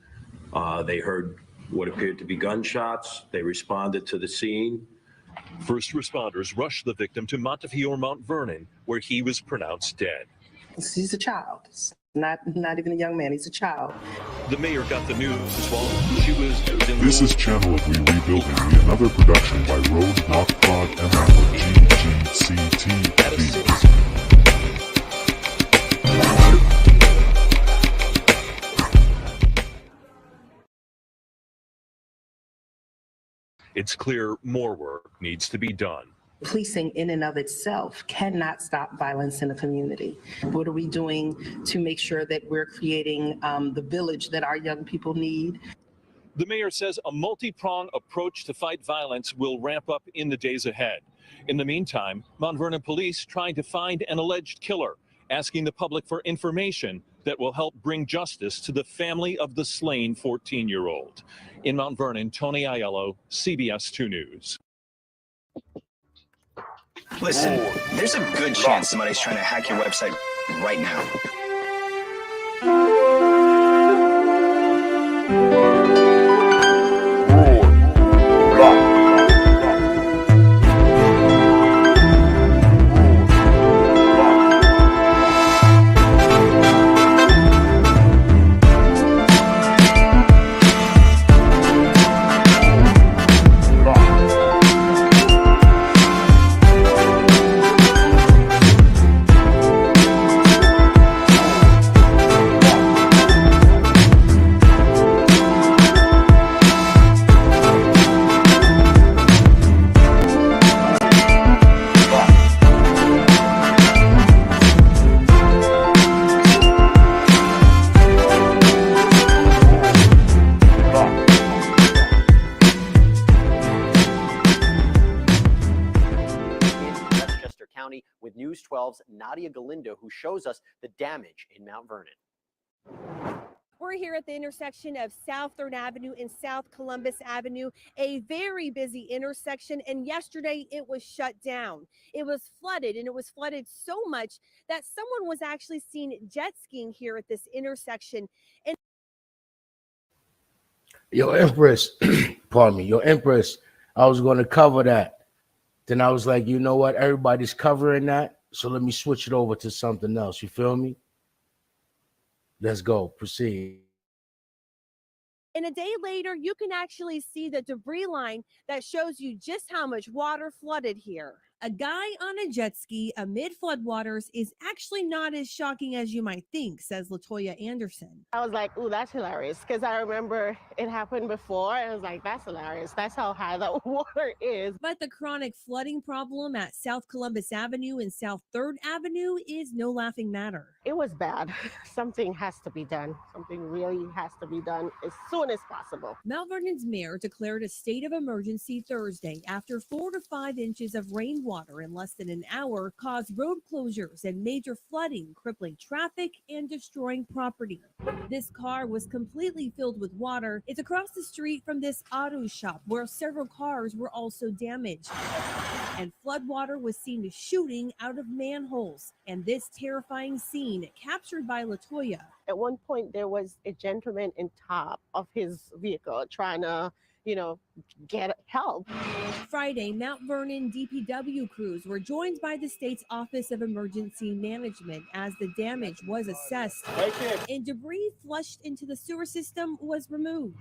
They heard what appeared to be gunshots. They responded to the scene. First responders rushed the victim to Montefiore, Mount Vernon, where he was pronounced dead. He's a child. It's not even a young man. He's a child. The mayor got the news while she was... This is Channel of We Rebuilding We, another production by Roadblock Prod MM of GGCTV. It's clear more work needs to be done. Policing in and of itself cannot stop violence in a community. What are we doing to make sure that we're creating the village that our young people need? The mayor says a multi-pronged approach to fight violence will ramp up in the days ahead. In the meantime, Mount Vernon police trying to find an alleged killer, asking the public for information that will help bring justice to the family of the slain 14-year-old. In Mount Vernon, Tony Aiello, CBS 2 News. Listen, there's a good chance somebody's trying to hack your website right now. With News 12's Nadia Galindo, who shows us the damage in Mount Vernon. We're here at the intersection of South 3rd Avenue and South Columbus Avenue, a very busy intersection, and yesterday it was shut down. It was flooded, and it was flooded so much that someone was actually seen jet skiing here at this intersection. And Yo, Empress, pardon me, yo, Empress, I was going to cover that. Then I was like, you know what? Everybody's covering that. So let me switch it over to something else. You feel me? Let's go. Proceed. And a day later, you can actually see the debris line that shows you just how much water flooded here. A guy on a jet ski amid floodwaters is actually not as shocking as you might think, says Latoya Anderson. I was like, ooh, that's hilarious, because I remember it happened before, and I was like, that's hilarious. That's how high the water is. But the chronic flooding problem at South Columbus Avenue and South 3rd Avenue is no laughing matter. It was bad. Something has to be done. Something really has to be done as soon as possible. Mount Vernon's mayor declared a state of emergency Thursday after 4 to 5 inches of rainwater in less than an hour caused road closures and major flooding, crippling traffic and destroying property. This car was completely filled with water. It's across the street from this auto shop where several cars were also damaged. And floodwater was seen shooting out of manholes. And this terrifying scene captured by Latoya. At one point, there was a gentleman in top of his vehicle trying to, get help. Friday, Mount Vernon DPW crews were joined by the state's Office of Emergency Management as the damage was assessed and debris flushed into the sewer system was removed.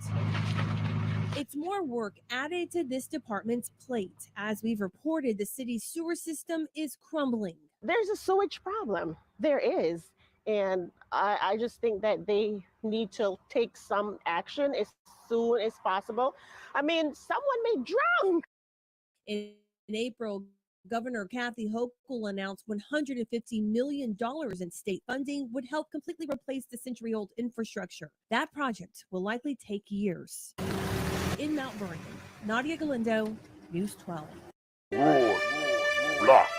It's more work added to this department's plate. As we've reported, the city's sewer system is crumbling. There's a sewage problem. There is. And I just think that they need to take some action as soon as possible. I mean, someone may drown. In April, Governor Kathy Hochul announced $150 million in state funding would help completely replace the century-old infrastructure. That project will likely take years. In Mount Vernon, Nadia Galindo, News 12. Roar, block.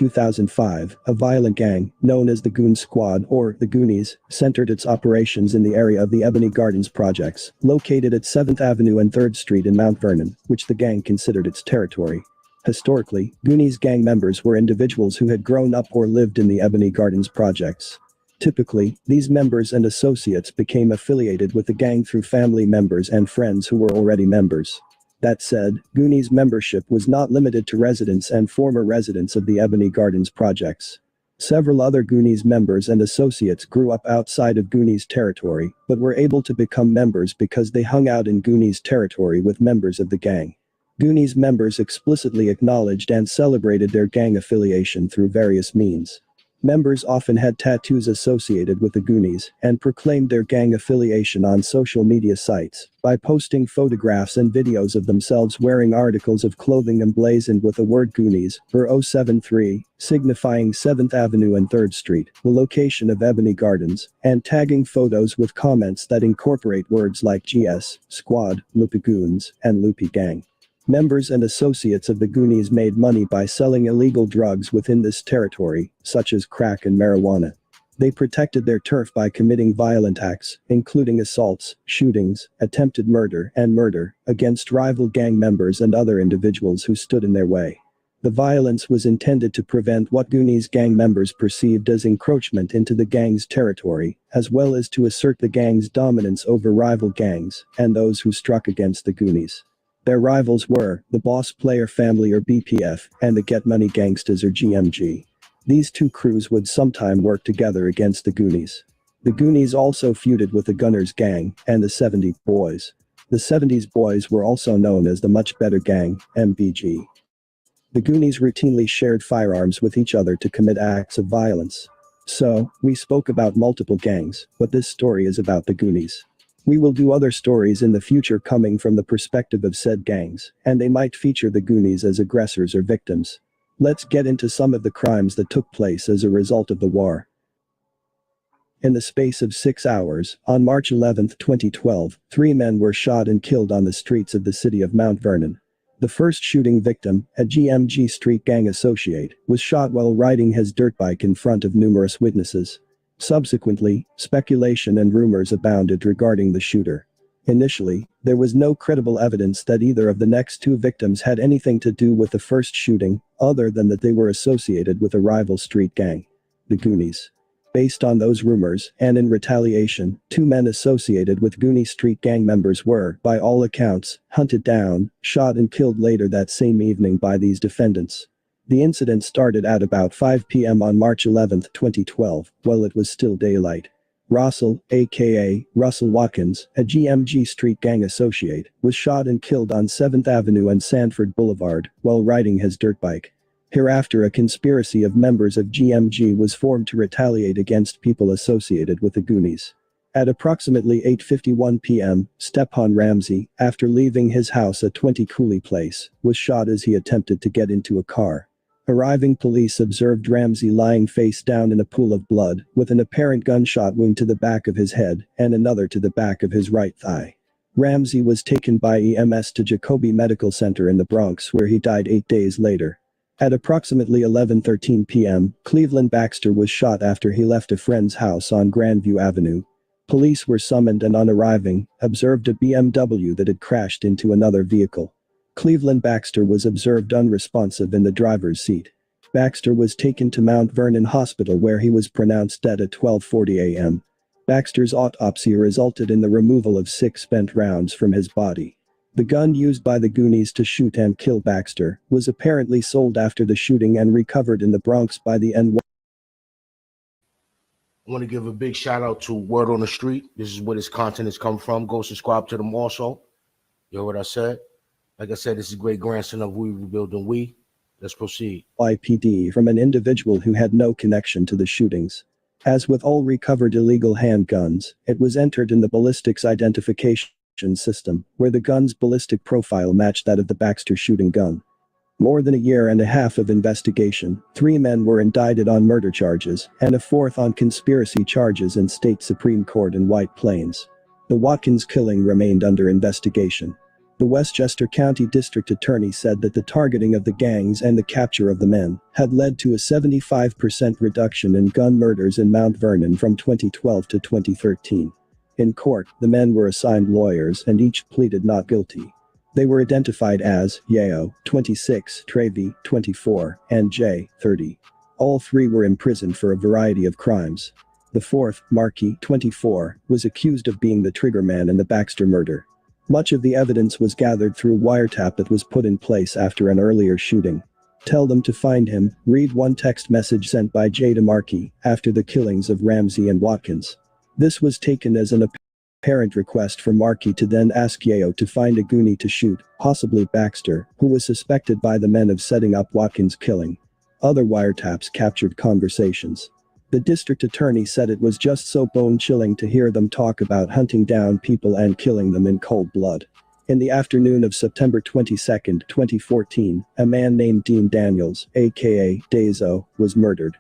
In 2005, a violent gang, known as the Goon Squad or the Goonies, centered its operations in the area of the Ebony Gardens projects, located at 7th Avenue and 3rd Street in Mount Vernon, which the gang considered its territory. Historically, Goonies gang members were individuals who had grown up or lived in the Ebony Gardens projects. Typically, these members and associates became affiliated with the gang through family members and friends who were already members. That said, Goonies membership was not limited to residents and former residents of the Ebony Gardens projects. Several other Goonies members and associates grew up outside of Goonies territory, but were able to become members because they hung out in Goonies territory with members of the gang. Goonies members explicitly acknowledged and celebrated their gang affiliation through various means. Members often had tattoos associated with the Goonies and proclaimed their gang affiliation on social media sites by posting photographs and videos of themselves wearing articles of clothing emblazoned with the word Goonies or 073, signifying 7th Avenue and 3rd Street, the location of Ebony Gardens, and tagging photos with comments that incorporate words like GS, Squad, Loopy Goons, and Loopy Gang. Members and associates of the Goonies made money by selling illegal drugs within this territory, such as crack and marijuana. They protected their turf by committing violent acts, including assaults, shootings, attempted murder, and murder, against rival gang members and other individuals who stood in their way. The violence was intended to prevent what Goonies gang members perceived as encroachment into the gang's territory, as well as to assert the gang's dominance over rival gangs and those who struck against the Goonies. Their rivals were the Boss Player Family or BPF and the Get Money Gangstas or GMG. These two crews would sometime work together against the Goonies. The Goonies also feuded with the Gunners Gang and the 70 Boys. The 70s Boys were also known as the Much Better Gang, MBG. The Goonies routinely shared firearms with each other to commit acts of violence. So, we spoke about multiple gangs, but this story is about the Goonies. We will do other stories in the future coming from the perspective of said gangs, and they might feature the Goonies as aggressors or victims. Let's get into some of the crimes that took place as a result of the war. In the space of 6 hours, on March 11, 2012, 3 men were shot and killed on the streets of the city of Mount Vernon. The first shooting victim, a GMG street gang associate, was shot while riding his dirt bike in front of numerous witnesses. Subsequently, speculation and rumors abounded regarding the shooter. Initially, there was no credible evidence that either of the next 2 victims had anything to do with the first shooting, other than that they were associated with a rival street gang, the Goonies. Based on those rumors, and in retaliation, 2 men associated with Goonie street gang members were, by all accounts, hunted down, shot and killed later that same evening by these defendants. The incident started at about 5 p.m. on March 11, 2012, while it was still daylight. Russell, aka Russell Watkins, a GMG street gang associate, was shot and killed on 7th Avenue and Sanford Boulevard while riding his dirt bike. Hereafter, a conspiracy of members of GMG was formed to retaliate against people associated with the Goonies. At approximately 8:51 p.m., Stephon Ramsey, after leaving his house at 20 Cooley Place, was shot as he attempted to get into a car. Arriving police observed Ramsey lying face down in a pool of blood, with an apparent gunshot wound to the back of his head and another to the back of his right thigh. Ramsey was taken by EMS to Jacobi Medical Center in the Bronx, where he died 8 days later. At approximately 11:13 p.m., Cleveland Baxter was shot after he left a friend's house on Grandview Avenue. Police were summoned and on arriving, observed a BMW that had crashed into another vehicle. Cleveland Baxter was observed unresponsive in the driver's seat. Baxter was taken to Mount Vernon Hospital where he was pronounced dead at 12:40 a.m. Baxter's autopsy resulted in the removal of 6 spent rounds from his body. The gun used by the Goonies to shoot and kill Baxter was apparently sold after the shooting and recovered in the Bronx by the NY. I want to give a big shout out to Word on the Street. This is where this content has come from. Go subscribe to them also. You heard what I said? Like I said, this is great grandson of We Rebuilding We. Let's proceed. YPD from an individual who had no connection to the shootings. As with all recovered illegal handguns, it was entered in the ballistics identification system, where the gun's ballistic profile matched that of the Baxter shooting gun. More than a year and a half of investigation, 3 men were indicted on murder charges, and a 4th on conspiracy charges in state Supreme Court in White Plains. The Watkins killing remained under investigation. The Westchester County District Attorney said that the targeting of the gangs and the capture of the men had led to a 75% reduction in gun murders in Mount Vernon from 2012 to 2013. In court, the men were assigned lawyers and each pleaded not guilty. They were identified as Yeo, 26, Travy, 24, and Jay, 30. All 3 were imprisoned for a variety of crimes. The 4th, Markey, 24, was accused of being the triggerman in the Baxter murder. Much of the evidence was gathered through wiretap that was put in place after an earlier shooting. Tell them to find him, read one text message sent by Jay to Markey after the killings of Ramsey and Watkins. This was taken as an apparent request for Markey to then ask Yeo to find a Goonie to shoot, possibly Baxter, who was suspected by the men of setting up Watkins' killing. Other wiretaps captured conversations. The district attorney said it was just so bone-chilling to hear them talk about hunting down people and killing them in cold blood. In the afternoon of September 22, 2014, a man named Dean Daniels, aka Dazo, was murdered.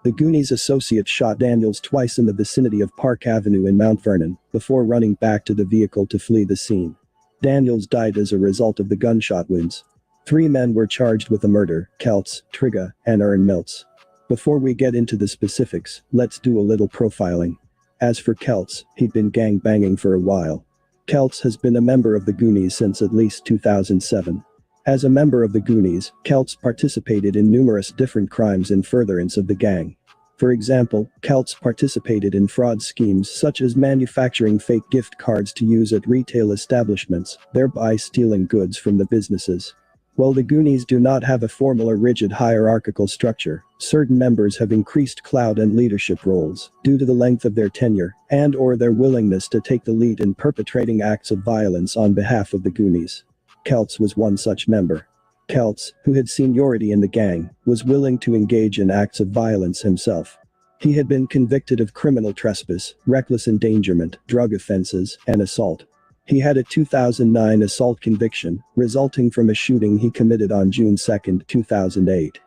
The Goonies associate shot Daniels twice in the vicinity of Park Avenue in Mount Vernon, before running back to the vehicle to flee the scene. Daniels died as a result of the gunshot wounds. 3 men were charged with the murder: Keltz, Trigga, and Ern Miltz. Before we get into the specifics, let's do a little profiling. As for Keltz, he'd been gang-banging for a while. Keltz has been a member of the Goonies since at least 2007. As a member of the Goonies, Keltz participated in numerous different crimes in furtherance of the gang. For example, Keltz participated in fraud schemes such as manufacturing fake gift cards to use at retail establishments, thereby stealing goods from the businesses. While the Goonies do not have a formal or rigid hierarchical structure, certain members have increased clout and leadership roles due to the length of their tenure and/or their willingness to take the lead in perpetrating acts of violence on behalf of the Goonies. Keltz was one such member. Keltz, who had seniority in the gang, was willing to engage in acts of violence himself. He had been convicted of criminal trespass, reckless endangerment, drug offenses, and assault. He had a 2009 assault conviction, resulting from a shooting he committed on June 2, 2008.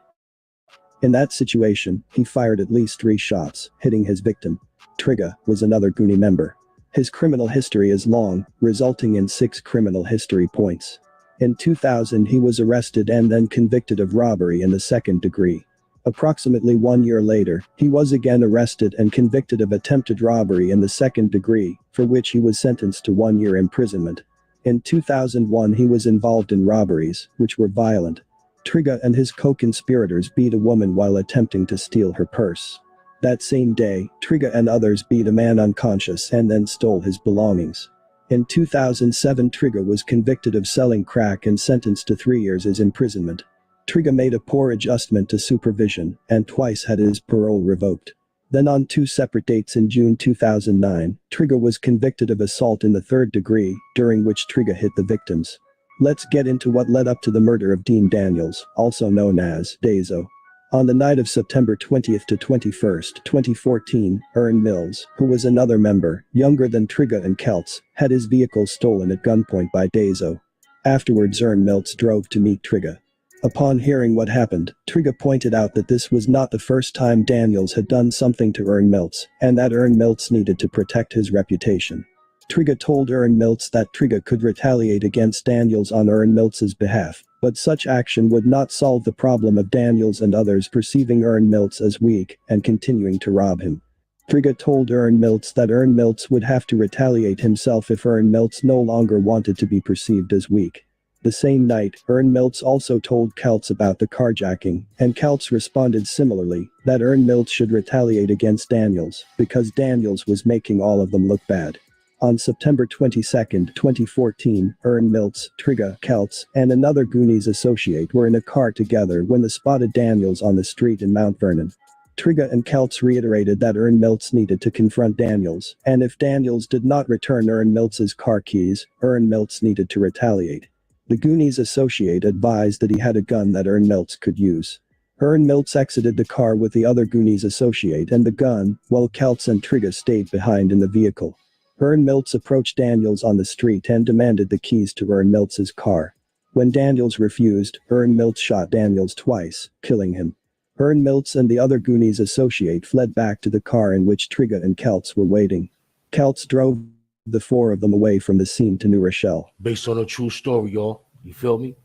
In that situation, he fired at least 3 shots, hitting his victim. Trigger was another Goonie member. His criminal history is long, resulting in 6 criminal history points. In 2000 he was arrested and then convicted of robbery in the 2nd degree. Approximately 1 year later, he was again arrested and convicted of attempted robbery in the 2nd degree, for which he was sentenced to 1 year imprisonment. In 2001 he was involved in robberies, which were violent. Trigger and his co-conspirators beat a woman while attempting to steal her purse. That same day, Trigger and others beat a man unconscious and then stole his belongings. In 2007 Trigger was convicted of selling crack and sentenced to 3 years as imprisonment. Trigger made a poor adjustment to supervision and twice had his parole revoked. Then on 2 separate dates in June 2009, Trigger was convicted of assault in the 3rd degree, during which Trigger hit the victims. Let's get into what led up to the murder of Dean Daniels, also known as Dazo. On the night of September 20th to 21st, 2014, Ern Mills, who was another member, younger than Trigger and Keltz, had his vehicle stolen at gunpoint by Dazo. Afterwards Ern Mills drove to meet Trigger. Upon hearing what happened, Trigger pointed out that this was not the first time Daniels had done something to Ern Mills, and that Ern Mills needed to protect his reputation. Trigger told Ern Mills that Trigger could retaliate against Daniels on Ern Mills' behalf, but such action would not solve the problem of Daniels and others perceiving Ern Mills as weak and continuing to rob him. Trigger told Ern Mills that Ern Mills would have to retaliate himself if Ern Mills no longer wanted to be perceived as weak. The same night, Ern Mills also told Keltz about the carjacking, and Keltz responded similarly, that Ern Mills should retaliate against Daniels, because Daniels was making all of them look bad. On September 22, 2014, Ern Mills, Trigger, Keltz, and another Goonies associate were in a car together when they spotted Daniels on the street in Mount Vernon. Trigger and Keltz reiterated that Ern Mills needed to confront Daniels, and if Daniels did not return Ern Mills' car keys, Ern Mills needed to retaliate. The Goonies associate advised that he had a gun that Ern Mills could use. Ern Mills exited the car with the other Goonies associate and the gun, while Keltz and Trigger stayed behind in the vehicle. Ern Mills approached Daniels on the street and demanded the keys to Ern Mills' car. When Daniels refused, Ern Mills shot Daniels twice, killing him. Ern Mills and the other Goonies associate fled back to the car in which Trigger and Keltz were waiting. Keltz drove the 4 of them away from the scene to New Rochelle. Based on a true story, y'all. You feel me?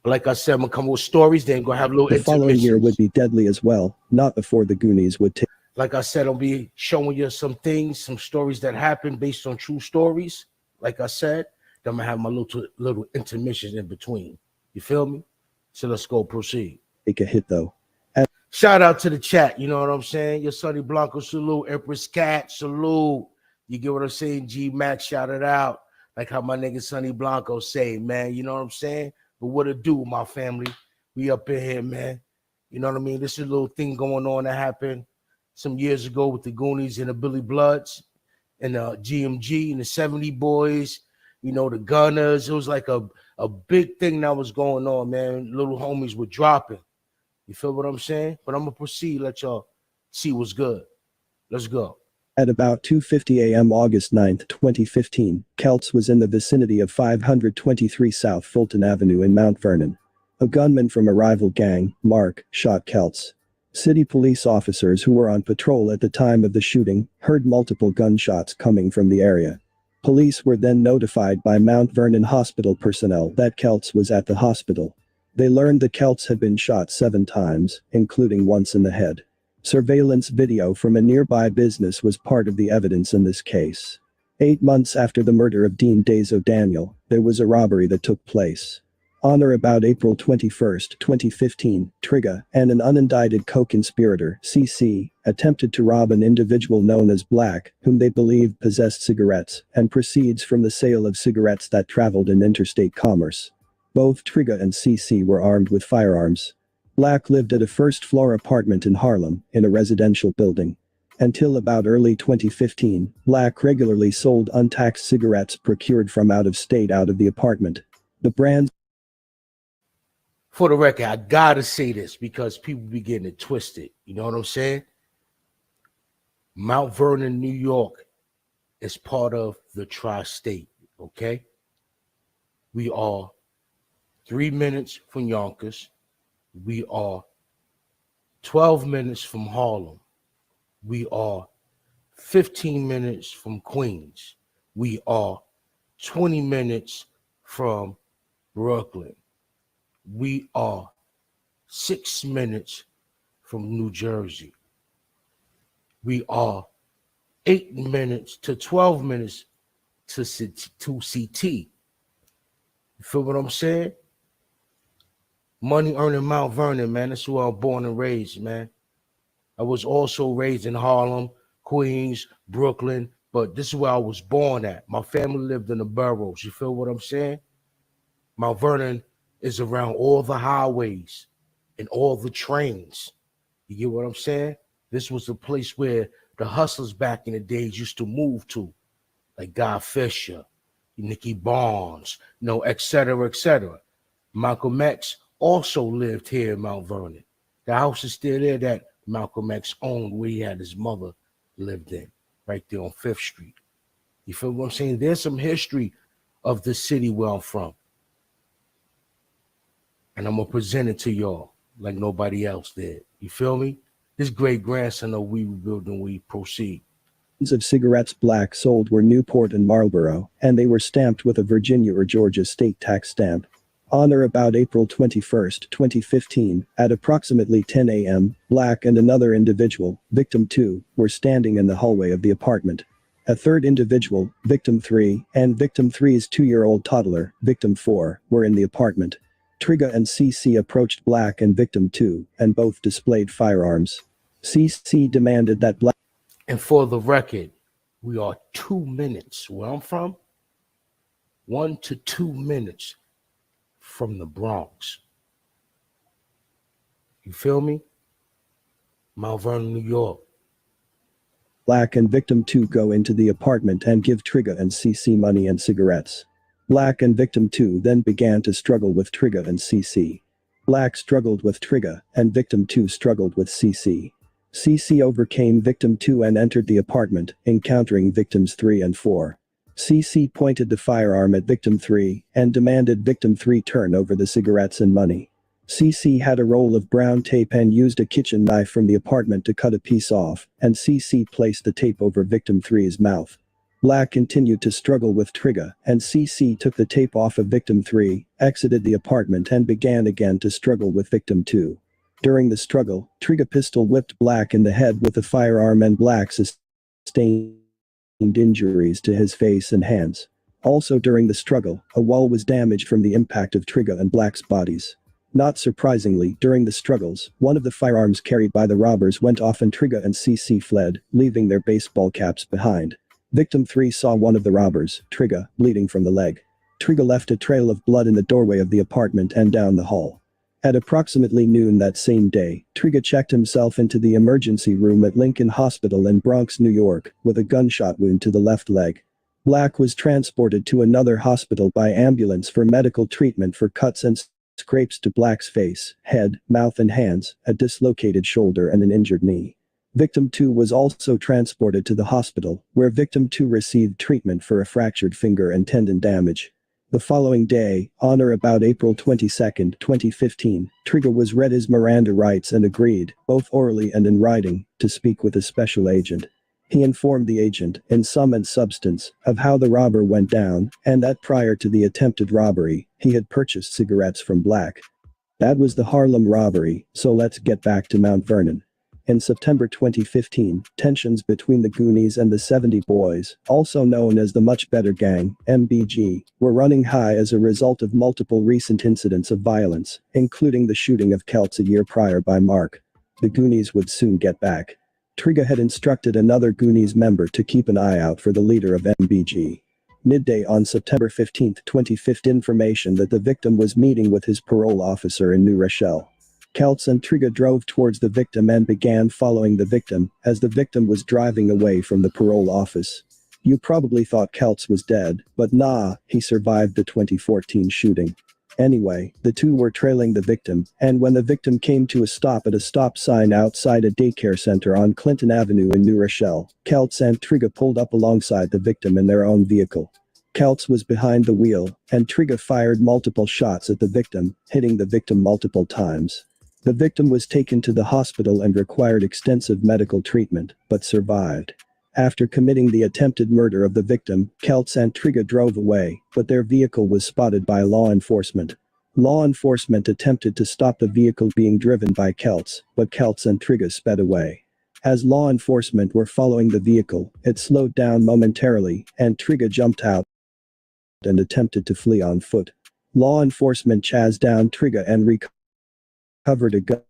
Like I said, I'm gonna come with stories, then gonna have a little The following year would be deadly as well, not before the Goonies would take. Like I said, I'll be showing you some things, some stories that happened based on true stories. Like I said, then I'm gonna have my little intermissions in between. You feel me? So let's go proceed. Take a hit though. Shout out to the chat, you know what I'm saying? Your Sonny Blanco, salute. Empress Cat, salute. You get what I'm saying? G Max, shout it out. Like how my nigga Sonny Blanco say, man, you know what I'm saying? But what it do, my family? We up in here, man. You know what I mean? This is a little thing going on that happened some years ago with the Goonies and the Billy Bloods and the GMG and the 70 Boys, you know, the Gunners. It was like a big thing that was going on, man. Little homies were dropping. You feel what I'm saying? But I'm going to proceed, let y'all see what's good. Let's go. At about 2:50 a.m. August 9, 2015, Keltz was in the vicinity of 523 South Fulton Avenue in Mount Vernon. A gunman from a rival gang, Mark, shot Keltz. City police officers who were on patrol at the time of the shooting heard multiple gunshots coming from the area. Police were then notified by Mount Vernon Hospital personnel that Keltz was at the hospital. They learned that Keltz had been shot 7 times, including once in the head. Surveillance video from a nearby business was part of the evidence in this case. 8 months after the murder of Dean Dazo Daniel, there was a robbery that took place. On or about April 21, 2015, Trigger and an unindicted co-conspirator, CC, attempted to rob an individual known as Black, whom they believed possessed cigarettes and proceeds from the sale of cigarettes that traveled in interstate commerce. Both Trigger and CC were armed with firearms. Black lived at a first-floor apartment in Harlem, in a residential building. Until about early 2015, Black regularly sold untaxed cigarettes procured from out of state out of the apartment. The brands. For the record, I gotta say this because people be getting it twisted. You know what I'm saying? Mount Vernon, New York is part of the tri-state. okay? We are 3 minutes from Yonkers. We are 12 minutes from Harlem. We are 15 minutes from Queens. We are 20 minutes from Brooklyn. We are 6 minutes from New Jersey. We are 8 minutes to 12 minutes to CT. You feel what I'm saying? Money earning Mount Vernon, man. That's where I was born and raised, man. I was also raised in Harlem, Queens, Brooklyn, but this is where I was born at. My family lived in the boroughs. You feel what I'm saying? Mount Vernon is around all the highways and all the trains. You get what I'm saying? This was the place where the hustlers back in the days used to move to, like Guy Fisher, Nicky Barnes, et cetera, et cetera. Malcolm X also lived here in Mount Vernon. The house is still there that Malcolm X owned, where he had his mother lived in, right there on 5th Street. You feel what I'm saying? There's some history of the city where I'm from. And I'm going to present it to y'all like nobody else did. You feel me? This great grandson of We Rebuild and We Proceed. Of cigarettes Black sold were Newport and Marlboro, and they were stamped with a Virginia or Georgia state tax stamp. On or about April 21, 2015, at approximately 10 a.m., Black and another individual, victim 2, were standing in the hallway of the apartment. A third individual, victim 3, and victim 3's 2-year-old toddler, victim 4, were in the apartment. Trigga and CC approached Black and victim 2, and both displayed firearms. CC demanded that Black... And for the record, we are 2 minutes where I'm from, 1 to 2 minutes from the Bronx. You feel me? Mount Vernon, New York. Black and victim 2 go into the apartment and give Trigga and CC money and cigarettes. Black and victim 2 then began to struggle with Trigga and CC. Black struggled with Trigga, and victim 2 struggled with CC. CC overcame victim 2 and entered the apartment, encountering victims 3 and 4. CC pointed the firearm at victim 3 and demanded victim 3 turn over the cigarettes and money. CC had a roll of brown tape and used a kitchen knife from the apartment to cut a piece off, and CC placed the tape over victim 3's mouth. Black continued to struggle with Trigga, and CC took the tape off of victim 3, exited the apartment and began again to struggle with victim 2. During the struggle, Trigga pistol whipped Black in the head with a firearm and Black sustained injuries to his face and hands. Also during the struggle, a wall was damaged from the impact of Trigga and Black's bodies. Not surprisingly, during the struggles, one of the firearms carried by the robbers went off and Trigga and CC fled, leaving their baseball caps behind. Victim 3 saw one of the robbers, Trigga, bleeding from the leg. Trigga left a trail of blood in the doorway of the apartment and down the hall. At approximately noon that same day, Trigga checked himself into the emergency room at Lincoln Hospital in Bronx, New York, with a gunshot wound to the left leg. Black was transported to another hospital by ambulance for medical treatment for cuts and scrapes to Black's face, head, mouth and hands, a dislocated shoulder and an injured knee. Victim 2 was also transported to the hospital, where victim 2 received treatment for a fractured finger and tendon damage. The following day, on or about April 22, 2015, Trigga was read his Miranda rights and agreed, both orally and in writing, to speak with a special agent. He informed the agent, in sum and substance, of how the robber went down, and that prior to the attempted robbery, he had purchased cigarettes from Black. That was the Harlem robbery, so let's get back to Mount Vernon. In September 2015, tensions between the Goonies and the 70 Boys, also known as the Much Better Gang, MBG, were running high as a result of multiple recent incidents of violence, including the shooting of Kelts a year prior by Mark. The Goonies would soon get back. Trigga had instructed another Goonies member to keep an eye out for the leader of MBG. Midday on September 15, 2015, information that the victim was meeting with his parole officer in New Rochelle. Kelts and Trigga drove towards the victim and began following the victim, as the victim was driving away from the parole office. You probably thought Kelts was dead, but nah, he survived the 2014 shooting. Anyway, the two were trailing the victim, and when the victim came to a stop at a stop sign outside a daycare center on Clinton Avenue in New Rochelle, Kelts and Trigga pulled up alongside the victim in their own vehicle. Keltz was behind the wheel, and Trigger fired multiple shots at the victim, hitting the victim multiple times. The victim was taken to the hospital and required extensive medical treatment, but survived. After committing the attempted murder of the victim, Keltz and Trigger drove away, but their vehicle was spotted by law enforcement. Law enforcement attempted to stop the vehicle being driven by Keltz, but Keltz and Trigger sped away. As law enforcement were following the vehicle, it slowed down momentarily, and Trigger jumped out and attempted to flee on foot. Law enforcement chased down Trigger and recovered a gun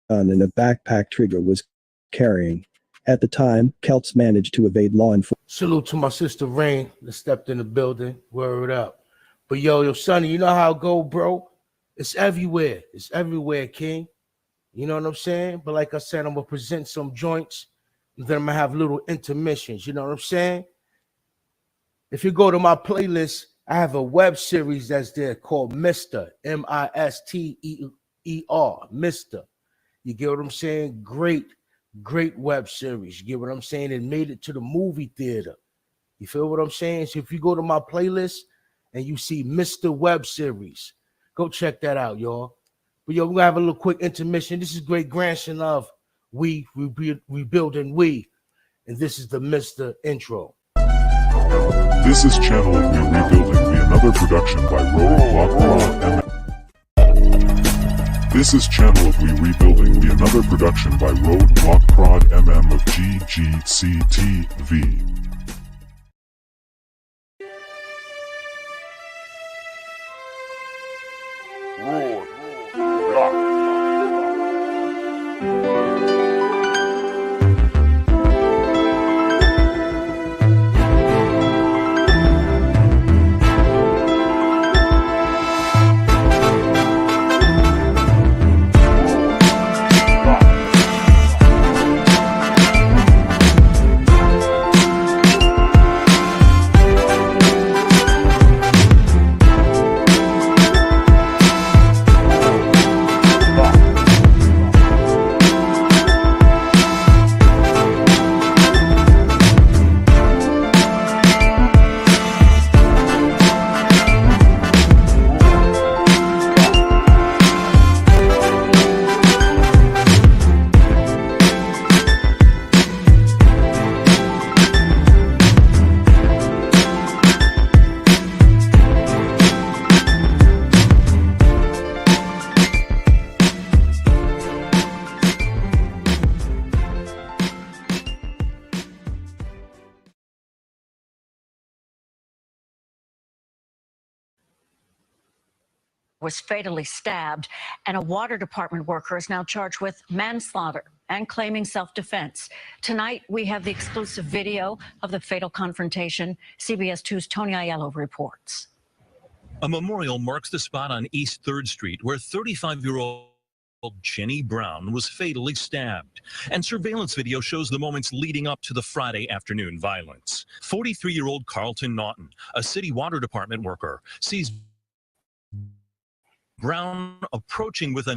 and a backpack Trigger was carrying. At the time, Keltz managed to evade law enforcement. Salute to my sister Rain that stepped in the building. Word up. But yo, Sonny, you know how it go, bro? It's everywhere. It's everywhere, King. You know what I'm saying? But like I said, I'm going to present some joints, and then I'm going to have little intermissions. You know what I'm saying? If you go to my playlist, I have a web series that's there called Mr. Mister. Mr. You get what I'm saying? Great web series. You get what I'm saying? It made it to the movie theater. You feel what I'm saying? So if you go to my playlist and you see Mr. Web Series, go check that out, y'all. But yo, we're gonna have a little quick intermission. This is great grandson of We Rebuilding We, and this is the Mr. Intro. This is Channel of We Rebuilding We, another production by Roadblock Prod. This is Channel of We Rebuilding We, another production by Roadblock Prod MM of GGCTV. Was fatally stabbed, and a water department worker is now charged with manslaughter and claiming self-defense. Tonight, we have the exclusive video of the fatal confrontation. CBS 2's Tony Aiello reports. A memorial marks the spot on East 3rd Street where 35-year-old Jenny Brown was fatally stabbed. And surveillance video shows the moments leading up to the Friday afternoon violence. 43-year-old Carlton Naughton, a city water department worker, sees Brown approaching with a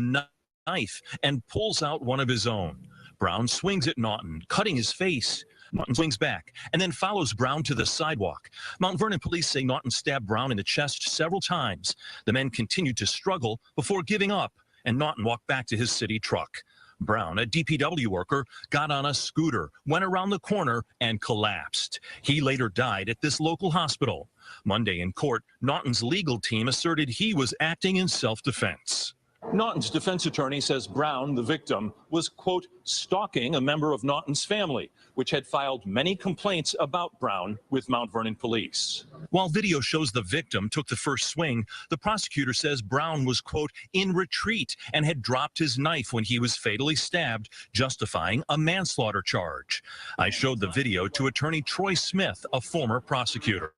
knife and pulls out one of his own. Brown swings at Naughton, cutting his face. Naughton swings back and then follows Brown to the sidewalk. Mount Vernon police say Naughton stabbed Brown in the chest several times. The men continued to struggle before giving up, and Naughton walked back to his city truck. Brown, a DPW worker, got on a scooter, went around the corner, and collapsed. He later died at this local hospital. Monday in court, Naughton's legal team asserted he was acting in self-defense. Naughton's defense attorney says Brown, the victim, was, quote, stalking a member of Naughton's family, which had filed many complaints about Brown with Mount Vernon police. While video shows the victim took the first swing, the prosecutor says Brown was, quote, in retreat and had dropped his knife when he was fatally stabbed, justifying a manslaughter charge. I showed the video to attorney Troy Smith, a former prosecutor.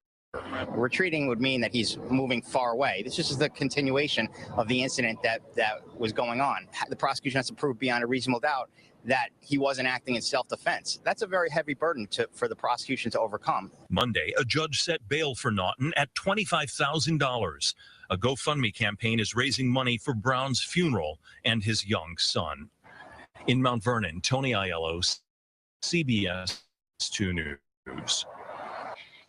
Retreating would mean that he's moving far away. This is the continuation of the incident that was going on. The prosecution has to prove beyond a reasonable doubt that he wasn't acting in self-defense. That's a very heavy burden for the prosecution to overcome. Monday, a judge set bail for Naughton at $25,000. A GoFundMe campaign is raising money for Brown's funeral and his young son. In Mount Vernon, Tony Aiello, CBS 2 News.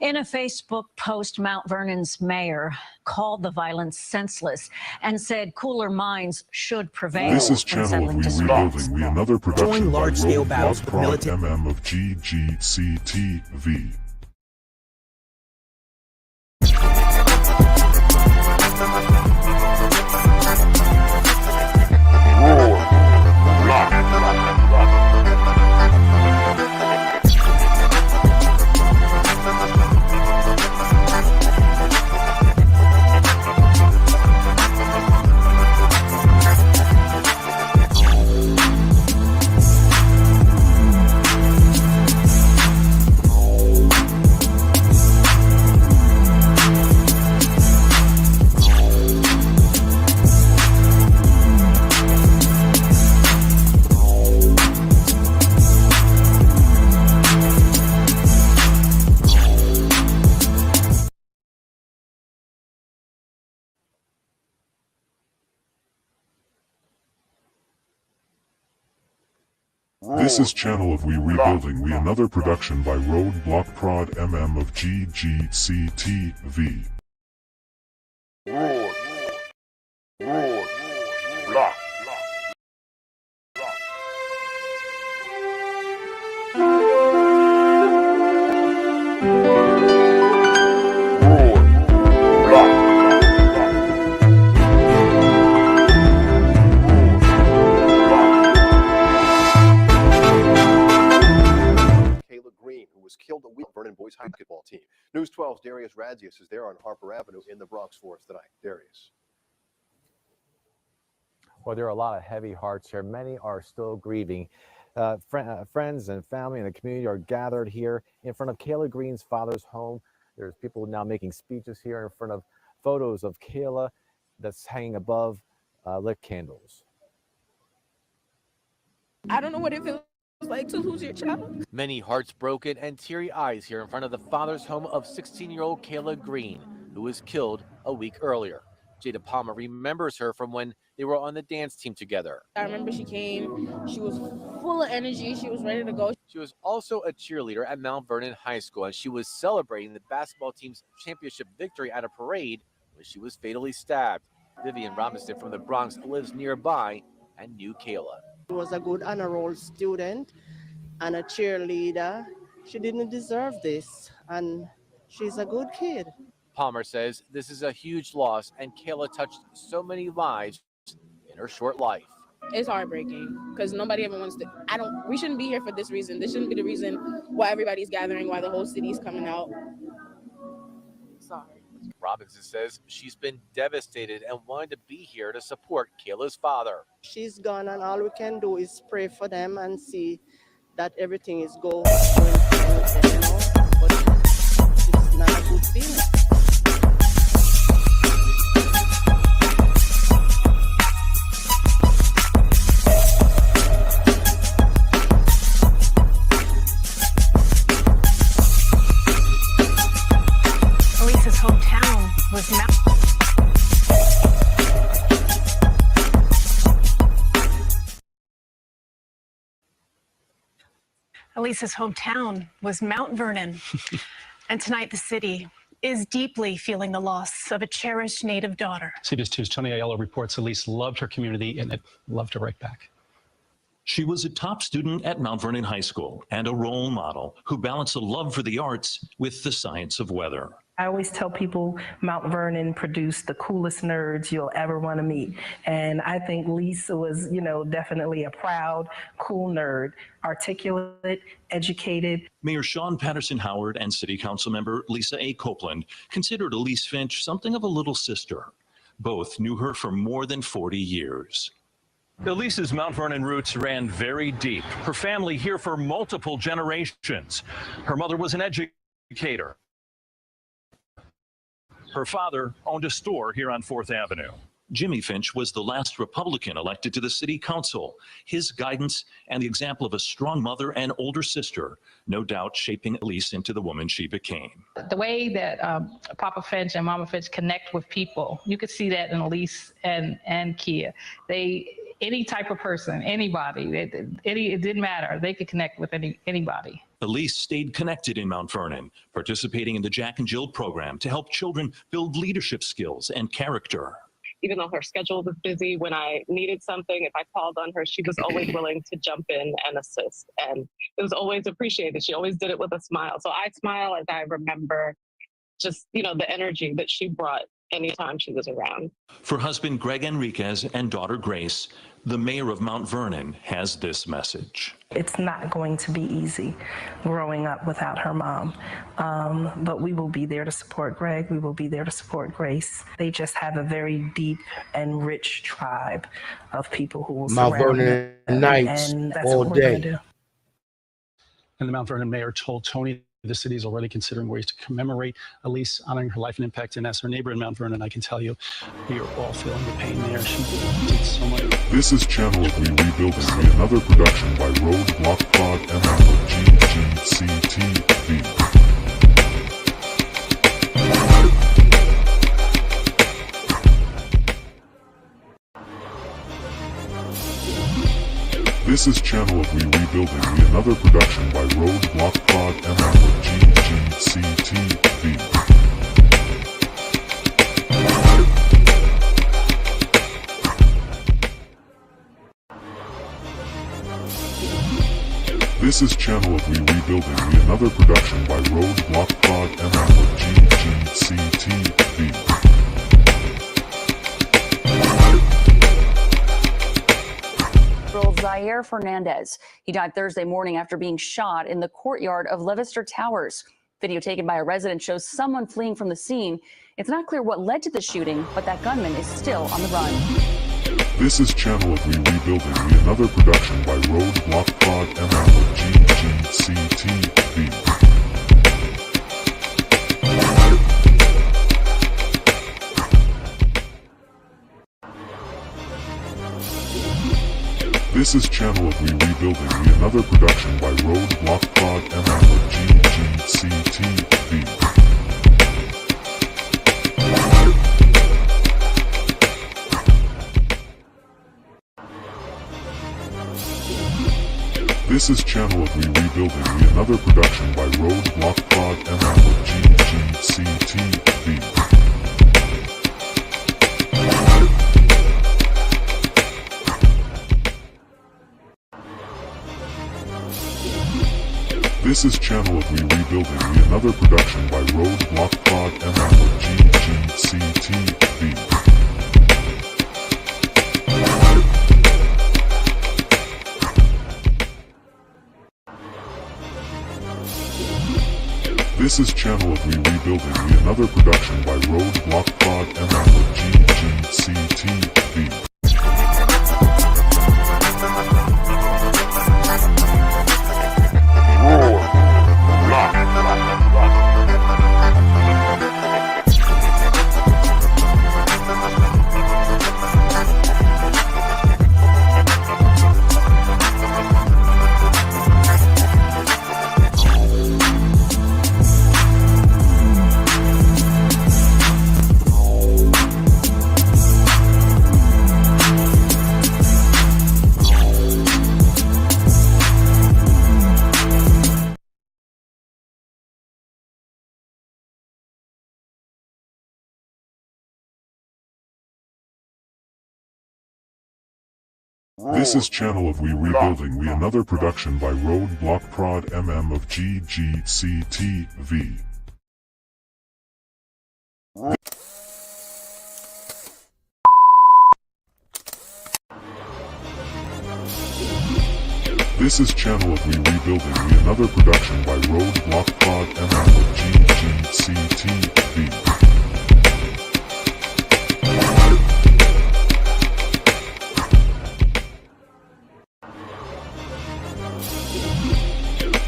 In a Facebook post, Mount Vernon's mayor called the violence senseless and said cooler minds should prevail. This is in Channel settling V disputes. Rebuilding, we another production by large-scale Road battles Block with Prod MM of GGCTV. This is Channel of We Rebuilding, we another production by Road Block Prod MM of GGCTV. Road Block. Killed a week Vernon boys basketball team. News 12's Darius Radzius is there on Harper Avenue in the Bronx for us tonight. Darius. Well, there are a lot of heavy hearts here. Many are still grieving. Friends and family in the community are gathered here in front of Kayla Green's father's home. There's people now making speeches here in front of photos of Kayla that's hanging above lit candles. I don't know what it feels like to lose your child. Many hearts broken and teary eyes here in front of the father's home of 16-year-old Kayla Green, who was killed a week earlier. Jada Palmer remembers her from when they were on the dance team together. I remember she came, she was full of energy, she was ready to go. She was also a cheerleader at Mount Vernon High School, and she was celebrating the basketball team's championship victory at a parade when she was fatally stabbed. Vivian Robinson from the Bronx lives nearby and knew Kayla. She was a good honor roll student and a cheerleader. She didn't deserve this, and she's a good kid. Palmer says this is a huge loss, and Kayla touched so many lives in her short life. It's heartbreaking because nobody ever wants to. We shouldn't be here for this reason. This shouldn't be the reason why everybody's gathering, why the whole city's coming out. Sorry. Robinson says she's been devastated and wanted to be here to support Kayla's father. She's gone, and all we can do is pray for them and see that everything is going fine, you know, but it's not a good feeling. Elisa's hometown was Mount Vernon. And tonight the city is deeply feeling the loss of a cherished native daughter. CBS 2's Tony Aiello reports Elise loved her community and loved her right back. She was a top student at Mount Vernon High School and a role model who balanced a love for the arts with the science of weather. I always tell people Mount Vernon produced the coolest nerds you'll ever want to meet. And I think Lisa was, definitely a proud, cool nerd, articulate, educated. Mayor Sean Patterson Howard and City Council member Lisa A. Copeland considered Elise Finch something of a little sister. Both knew her for more than 40 years. Elisa's Mount Vernon roots ran very deep. Her family here for multiple generations. Her mother was an educator. Her father owned a store here on 4th Avenue. Jimmy Finch was the last Republican elected to the city council. His guidance and the example of a strong mother and older sister, no doubt shaping Elise into the woman she became. The way that Papa Finch and Mama Finch connect with people, you could see that in Elise and Kia. Any type of person, anybody, it didn't matter. They could connect with anybody. Elise stayed connected in Mount Vernon, participating in the Jack and Jill program to help children build leadership skills and character. Even though her schedule was busy, when I needed something, if I called on her, she was always willing to jump in and assist. And it was always appreciated. She always did it with a smile. So I smile as I remember just, the energy that she brought anytime she was around. For husband Greg Enriquez and daughter Grace, the mayor of Mount Vernon has this message. It's not going to be easy growing up without her mom, but we will be there to support Greg. We will be there to support Grace. They just have a very deep and rich tribe of people who will Mount surround Vernon them, nights and that's all what we're going day. to do. And the Mount Vernon mayor told Tony the city is already considering ways to commemorate Elise, honoring her life and impact. And as her neighbor in Mount Vernon, I can tell you, we are all feeling the pain there. She did so much. This is Channel of We Rebuilding, another production by Roadblock Pod and GGCTV. This is Channel of We Rebuilding, another production by Roadblock Pod and GGCTV. This is Channel of We Rebuilding, another production by Roadblock Pod and GGCTV. Zaire Fernandez. He died Thursday morning after being shot in the courtyard of Leicester Towers. Video taken by a resident shows someone fleeing from the scene. It's not clear what led to the shooting, but that gunman is still on the run. This is Channel of We Rebuilding, another production by Roadblock Pod and GGCTV. This is Channel of We Rebuilding, another production by Roadblock Pod and GGCTV. This is Channel of We Rebuilding, another production by Roadblock Pod and GGCTV. This is Channel of We Rebuilding, another production by Roadblock Pod and GGCTV. This is Channel of We Rebuilding, another production by Roadblock Pod and GGCTV. This is Channel of We Rebuilding, another production by Roadblock Prod MM of GGCTV. This is Channel of We Rebuilding, another production by Roadblock Prod MM of GGCTV.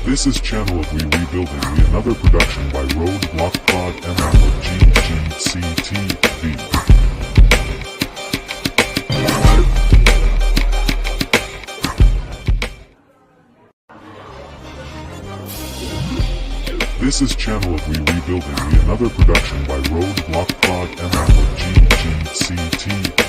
This is Channel of We Rebuilding, another production by Roadblock Pod and GGCTV. This is Channel of We Rebuilding, another production by Roadblock Pod and GGCTV.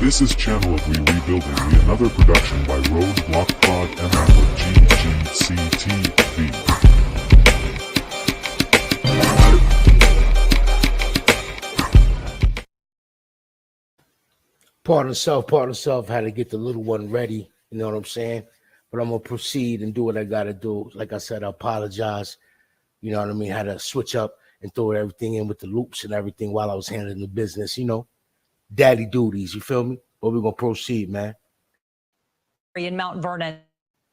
This is Channel of We Rebuilding, another production by Roadblock Pod and GGCTV. Part of self, had to get the little one ready, you know what I'm saying? But I'm gonna proceed and do what I gotta do. Like I said, I apologize. You know what I mean? Had to switch up and throw everything in with the loops and everything while I was handling the business, you know. Daddy duties, you feel me? But we're gonna proceed, man. In Mount Vernon.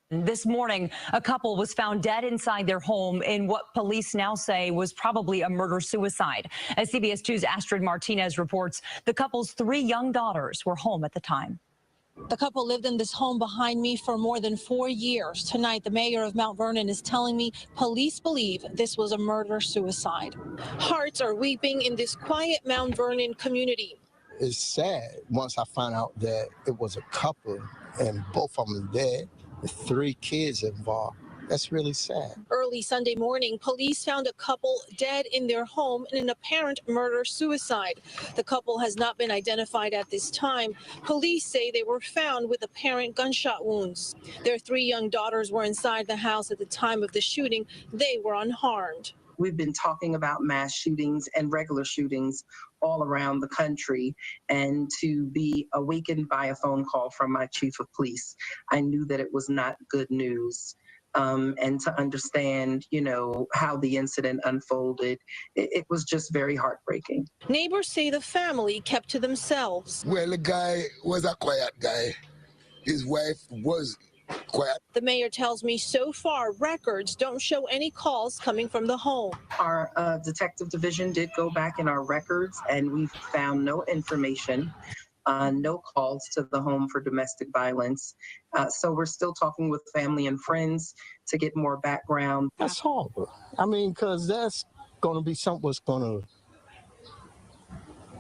This morning, a couple was found dead inside their home in what police now say was probably a murder-suicide. As CBS 2's Astrid Martinez reports, the couple's 3 young daughters were home at the time. The couple lived in this home behind me for more than 4 years. Tonight, the mayor of Mount Vernon is telling me police believe this was a murder-suicide. Hearts are weeping in this quiet Mount Vernon community. It's sad once I found out that it was a couple and both of them dead, with 3 kids involved. That's really sad. Early Sunday morning, police found a couple dead in their home in an apparent murder-suicide. The couple has not been identified at this time. Police say they were found with apparent gunshot wounds. Their 3 young daughters were inside the house at the time of the shooting. They were unharmed. We've been talking about mass shootings and regular shootings all around the country, and to be awakened by a phone call from my chief of police, I knew that it was not good news. And to understand, you know, how the incident unfolded, it was just very heartbreaking. Neighbors say the family kept to themselves. Well, the guy was a quiet guy. His wife was quiet. The mayor tells me so far records don't show any calls coming from the home. Our detective division did go back in our records, and we found no information, no calls to the home for domestic violence. So we're still talking with family and friends to get more background. That's horrible. I mean, because that's going to be something that's going to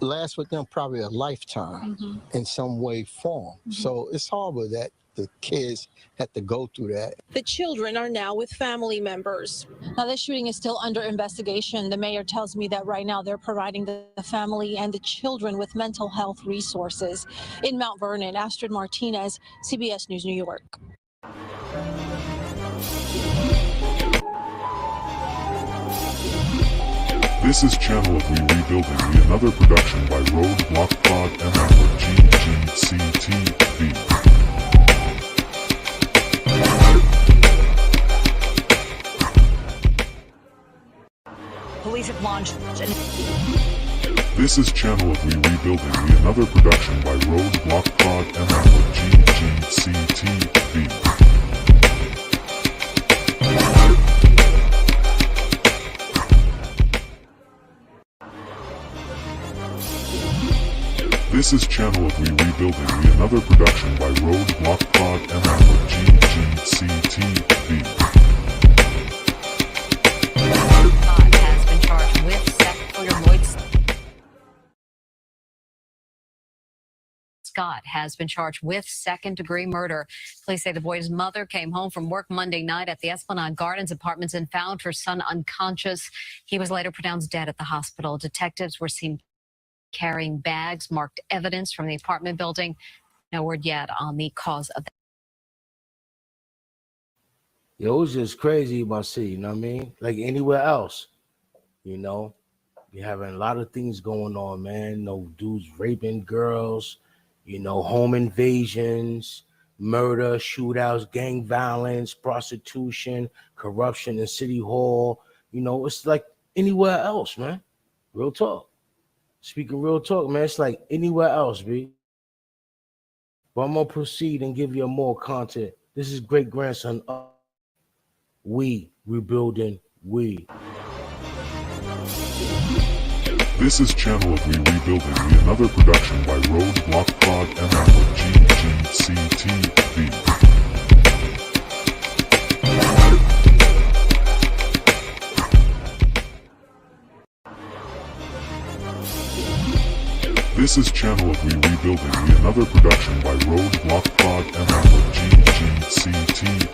last with them probably a lifetime in some way, form. So it's horrible that the kids had to go through that. The children are now with family members. Now, this shooting is still under investigation. The mayor tells me that right now they're providing the family and the children with mental health resources. In Mount Vernon, Astrid Martinez, CBS News, New York. This is Channel of We Rebuilding, another production by Roadblock Pod and GGCTV. Police have launched This is Channel of We Rebuilding, another production by Roadblock Pod and GGCTV. This is Channel of We Rebuilding, another production by Roadblock Pod and GGCTV. Scott has been charged with second-degree murder. Police say the boy's mother came home from work Monday night at the Esplanade Gardens apartments and found her son unconscious. He was later pronounced dead at the hospital. Detectives were seen carrying bags marked evidence from the apartment building. No word yet on the cause of the Yo, it was just crazy in my city, you know what I mean? Like anywhere else, you know? You're having a lot of things going on, man. No dudes raping girls, you know, home invasions, murder, shootouts, gang violence, prostitution, corruption in City Hall. You know, it's like anywhere else, man. Real talk. Speaking real talk, man, it's like anywhere else, B. But I'm going to proceed and give you more content. This is great grandson. We rebuilding, we. This is Channel of We Rebuilding, another production by Roadblock Pod and GGCTV. This is Channel of We Rebuilding, another production by Roadblock Pod and GGCTV.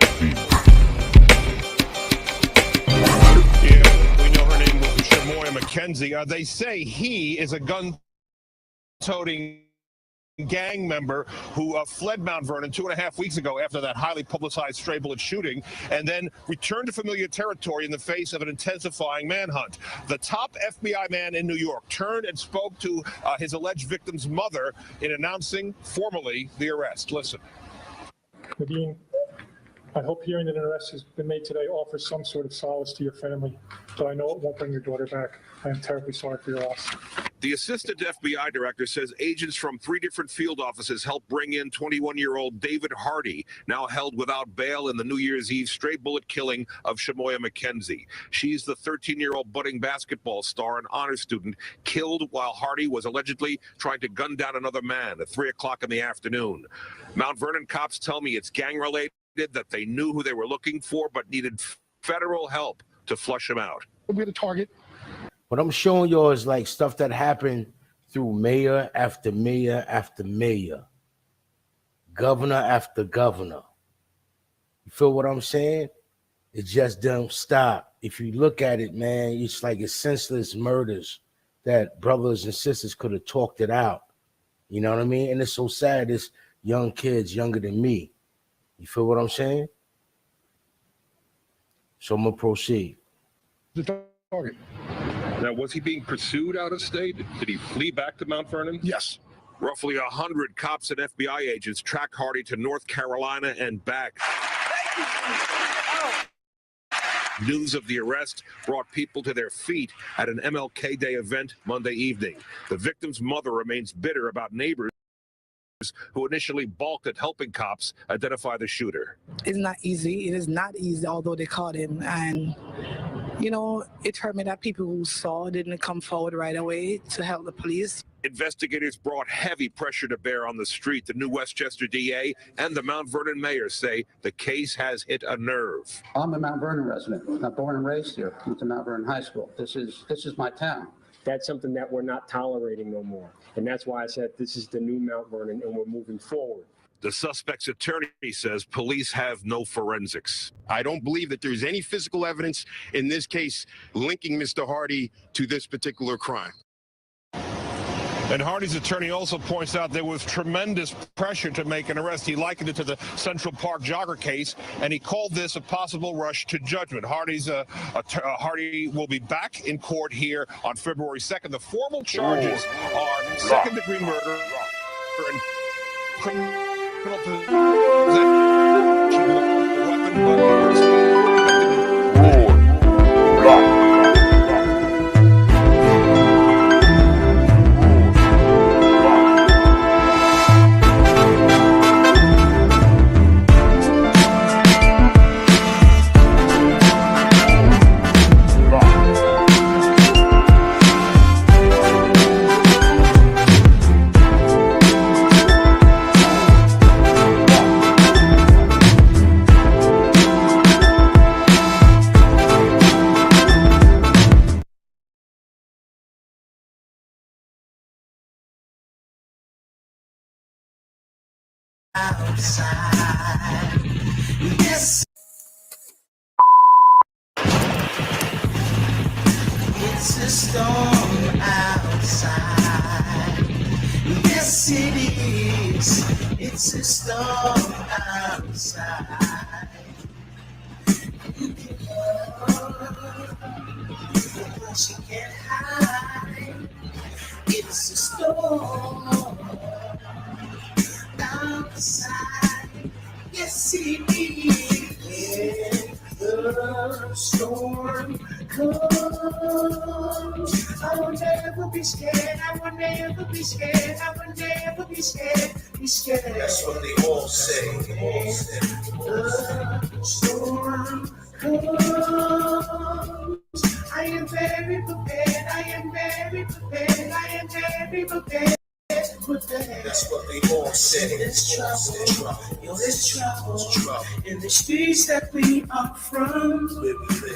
McKenzie. They say he is a gun-toting gang member who fled Mount Vernon 2.5 weeks ago after that highly publicized stray bullet shooting, and then returned to familiar territory in the face of an intensifying manhunt. The top FBI man in New York turned and spoke to his alleged victim's mother in announcing formally the arrest. Listen. Nadine, I hope hearing that an arrest has been made today offers some sort of solace to your family, but I know it won't bring your daughter back. I am terribly sorry for your loss. The assistant FBI director says agents from 3 different field offices helped bring in 21-year-old David Hardy, now held without bail in the New Year's Eve stray bullet killing of Shamoya McKenzie. She's the 13-year-old budding basketball star and honor student killed while Hardy was allegedly trying to gun down another man at 3 o'clock in the afternoon. Mount Vernon cops tell me it's gang-related, that they knew who they were looking for but needed federal help to flush him out. We're the target. What I'm showing you is like stuff that happened through mayor after mayor after mayor, governor after governor. You feel what I'm saying? It just don't stop. If you look at it, man, it's like it's senseless murders that brothers and sisters could have talked it out. You know what I mean? And it's so sad, it's young kids younger than me. You feel what I'm saying? So I'm gonna proceed. The target. Now, was he being pursued out of state? Did he flee back to Mount Vernon? Yes. Roughly 100 cops and FBI agents tracked Hardy to North Carolina and back. News of the arrest brought people to their feet at an MLK Day event Monday evening. The victim's mother remains bitter about neighbors who initially balked at helping cops identify the shooter. It's not easy. It is not easy, although they caught him. And, you know, it hurt me that people who saw didn't come forward right away to help the police. Investigators brought heavy pressure to bear on the street. The new Westchester DA and the Mount Vernon mayor say the case has hit a nerve. I'm a Mount Vernon resident. I'm born and raised here. Went to Mount Vernon High School. This is my town. That's something that we're not tolerating no more. And that's why I said this is the new Mount Vernon and we're moving forward. The suspect's attorney says police have no forensics. I don't believe that there's any physical evidence in this case linking Mr. Hardy to this particular crime. And Hardy's attorney also points out there was tremendous pressure to make an arrest. He likened it to the Central Park jogger case, and he called this a possible rush to judgment. Hardy will be back in court here on February 2nd. The formal charges are second-degree murder and criminal possession of a weapon. Outside, yes, it's a storm outside. Yes, it is. It's a storm outside. You can run, but you can't hide. It's a storm outside, yes it is. When the storm comes, I will never be scared. I will never be scared. I will never be scared. Be scared. That's what they all say. The storm comes. I am very prepared. I am very prepared. I am very prepared. That's what they all say. There's trouble, there's trouble in the streets that we are from.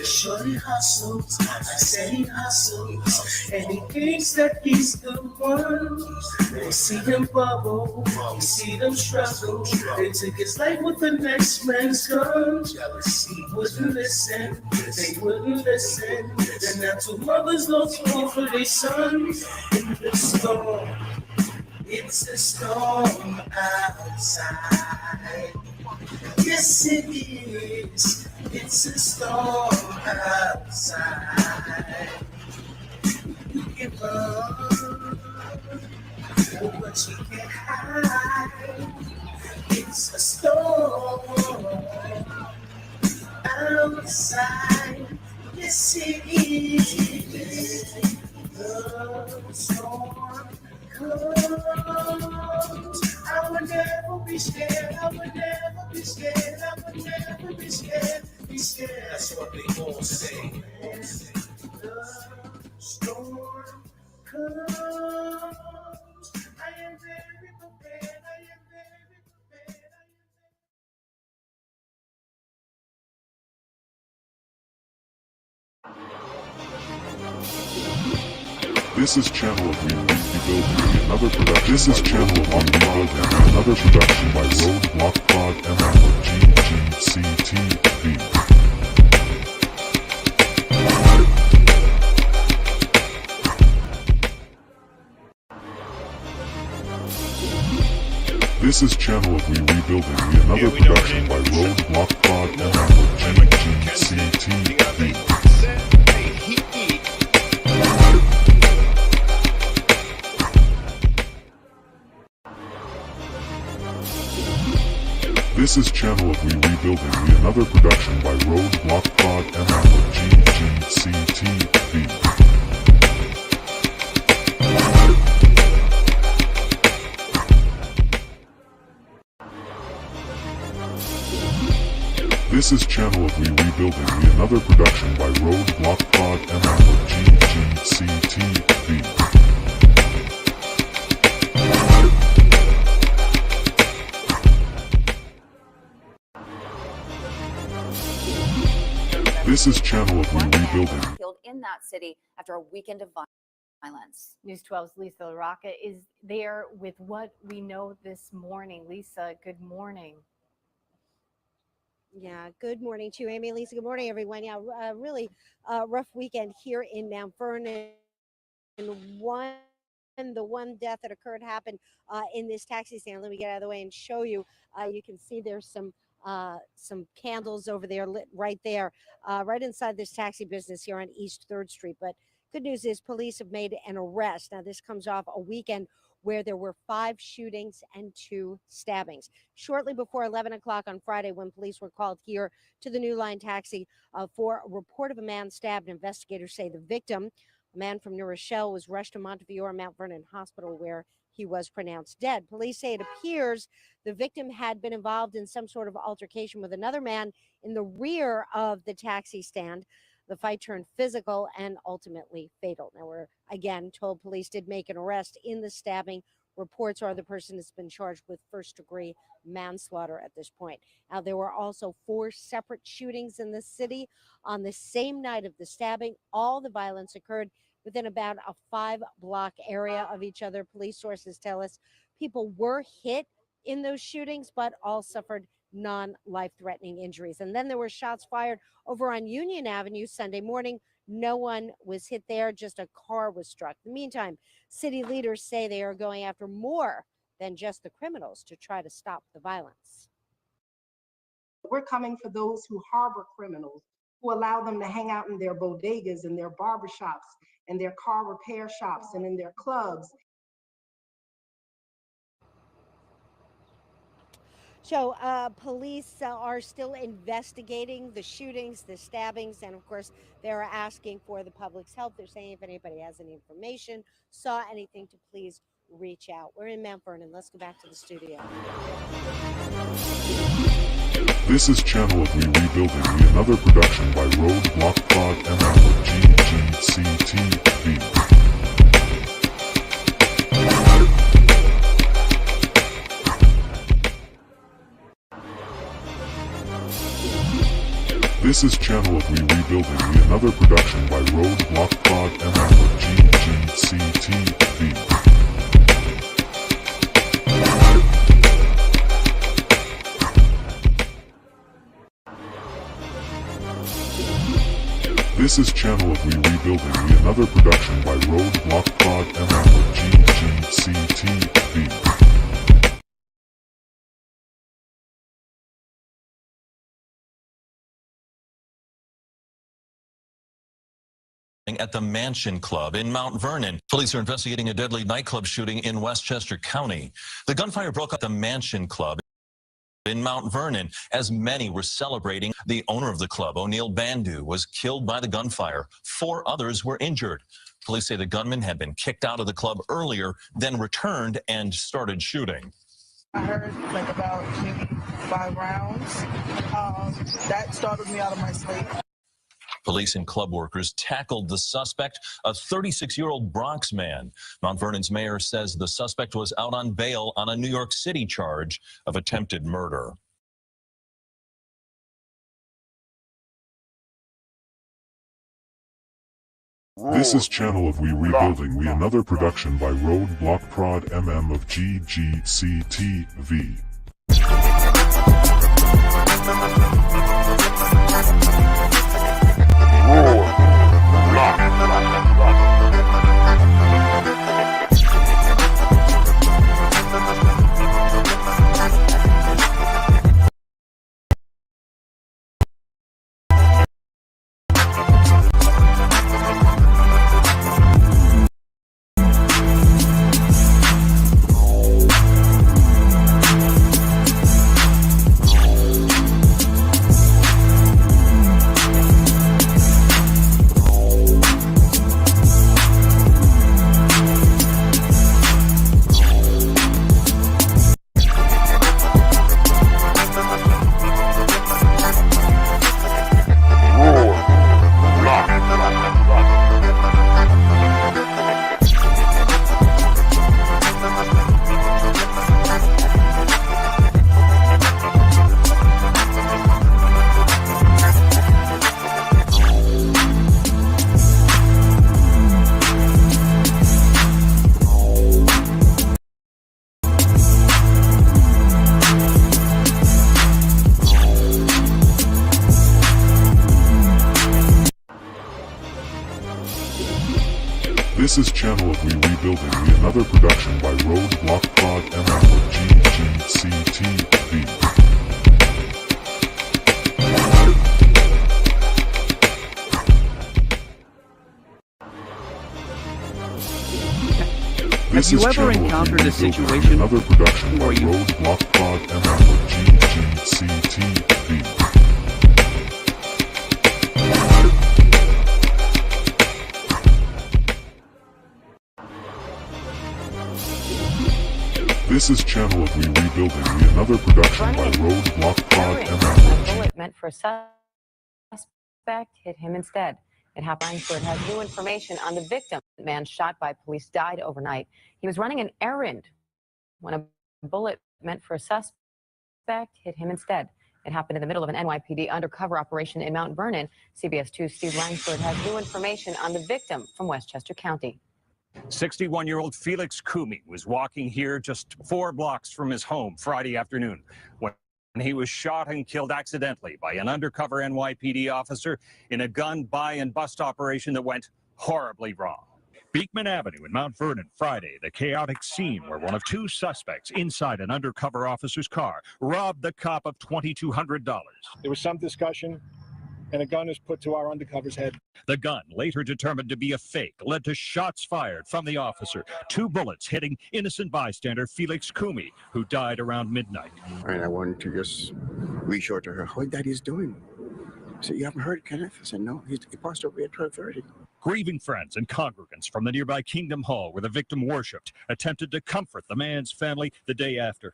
Shorty hustles, I say he hustles, and he thinks that he's the one. They see him bubble, you see them struggle. They took his life with the next man's gun. Jealousy wouldn't listen, they wouldn't listen. And now two mothers lost both of their sons in the storm. It's a storm outside. Yes, it is. It's a storm outside. You can run, but you can't hide. It's a storm outside. Yes, it is. The storm comes. I would never be scared. I would never be scared. I would never be scared. Be scared. That's what they all say. The storm comes. I am very prepared. I am very prepared. This is Channel of Rebuilding, another production. This is Channel of Rebuilding, another production by Roadblock Pod and GGCTV. This is Channel of Rebuilding, another production by Roadblock Pod and GGCTV. This is Channel of Rebuilding, another production by Roadblock Pod and GGCTV. This is Channel of Rebuilding, another production by Roadblock Pod and GGCTV. This is Channel of Rebuilding. Killed in that city after a weekend of violence. News 12's Lisa LaRocca is there with what we know this morning. Lisa, good morning. Yeah, good morning to you, Amy. Lisa, good morning, everyone. Yeah, really rough weekend here in Mount Vernon. And the one death that occurred happened in this taxi stand. Let me get out of the way and show you. You can see there's some candles over there lit right there, right inside this taxi business here on East 3rd Street. But good news is police have made an arrest. Now, this comes off a weekend where there were 5 shootings and 2 stabbings. Shortly before 11 o'clock on Friday, when police were called here to the New Line taxi for a report of a man stabbed, investigators say the victim, a man from New Rochelle, was rushed to Montefiore Mount Vernon Hospital where he was pronounced dead. Police say it appears the victim had been involved in some sort of altercation with another man in the rear of the taxi stand. The fight turned physical and ultimately fatal. Now, we're again told police did make an arrest in the stabbing. Reports are the person has been charged with first-degree manslaughter at this point. Now, there were also 4 separate shootings in the city on the same night of the stabbing. All the violence occurred within about a 5-block area of each other. Police sources tell us people were hit in those shootings, but all suffered non-life-threatening injuries. And then there were shots fired over on Union Avenue Sunday morning. No one was hit there, just a car was struck. In the meantime, city leaders say they are going after more than just the criminals to try to stop the violence. We're coming for those who harbor criminals, who allow them to hang out in their bodegas and their barbershops and their car repair shops and in their clubs. So police are still investigating the shootings, the stabbings, and of course, they're asking for the public's help. They're saying if anybody has any information, saw anything, to please reach out. We're in Mount Vernon. Let's go back to the studio. This is Channel of Rebuilding, another production by Roadblock Pod and GGCTV. This is Channel of Rebuilding, another production by Roadblock Pod and GGCTV. This is Channel of Rebuilding, another production by Roadblock Pod and GGCTV. GGCTV. At the Mansion Club in Mount Vernon. Police are investigating a deadly nightclub shooting in Westchester County. The gunfire broke up the Mansion Club in Mount Vernon as many were celebrating. The owner of the club, O'Neill Bandu, was killed by the gunfire. 4 others were injured. Police say the gunman had been kicked out of the club earlier, then returned and started shooting. I heard like about maybe 5 rounds. That startled me out of my sleep. Police and club workers tackled the suspect, a 36-year-old Bronx man. Mount Vernon's mayor says the suspect was out on bail on a New York City charge of attempted murder. This is Channel of We Rebuilding We, another production by Roadblock Prod MM of GGCTV. This is Channel of We Rebuilding We, another production by Roadblock Prod MM of GGCTV. This is Channel of We Rebuilding We, another production by Roadblock Prod MM of GGCTV. This is Channel of We Rebuilding We, another production by Roadblock Prod MM. A bullet meant for a suspect hit him instead. It happened where it has new information on the victim. The man shot by police died overnight. He was running an errand when a bullet meant for a suspect hit him instead. It happened in the middle of an NYPD undercover operation in Mount Vernon. CBS 2's Steve Langsford has new information on the victim from Westchester County. 61-year-old Felix Kumi was walking here just 4 blocks from his home Friday afternoon when he was shot and killed accidentally by an undercover NYPD officer in a gun buy and bust operation that went horribly wrong. Beekman Avenue in Mount Vernon Friday, the chaotic scene where one of 2 suspects inside an undercover officer's car robbed the cop of $2,200. There was some discussion, and a gun is put to our undercover's head. The gun, later determined to be a fake, led to shots fired from the officer, 2 bullets hitting innocent bystander Felix Kumi, who died around midnight. And I wanted to just reach out to her. How Daddy's doing? I said, you haven't heard Kenneth? I said, no, he passed away at 12:30. Grieving friends and congregants from the nearby Kingdom Hall where the victim worshipped attempted to comfort the man's family the day after.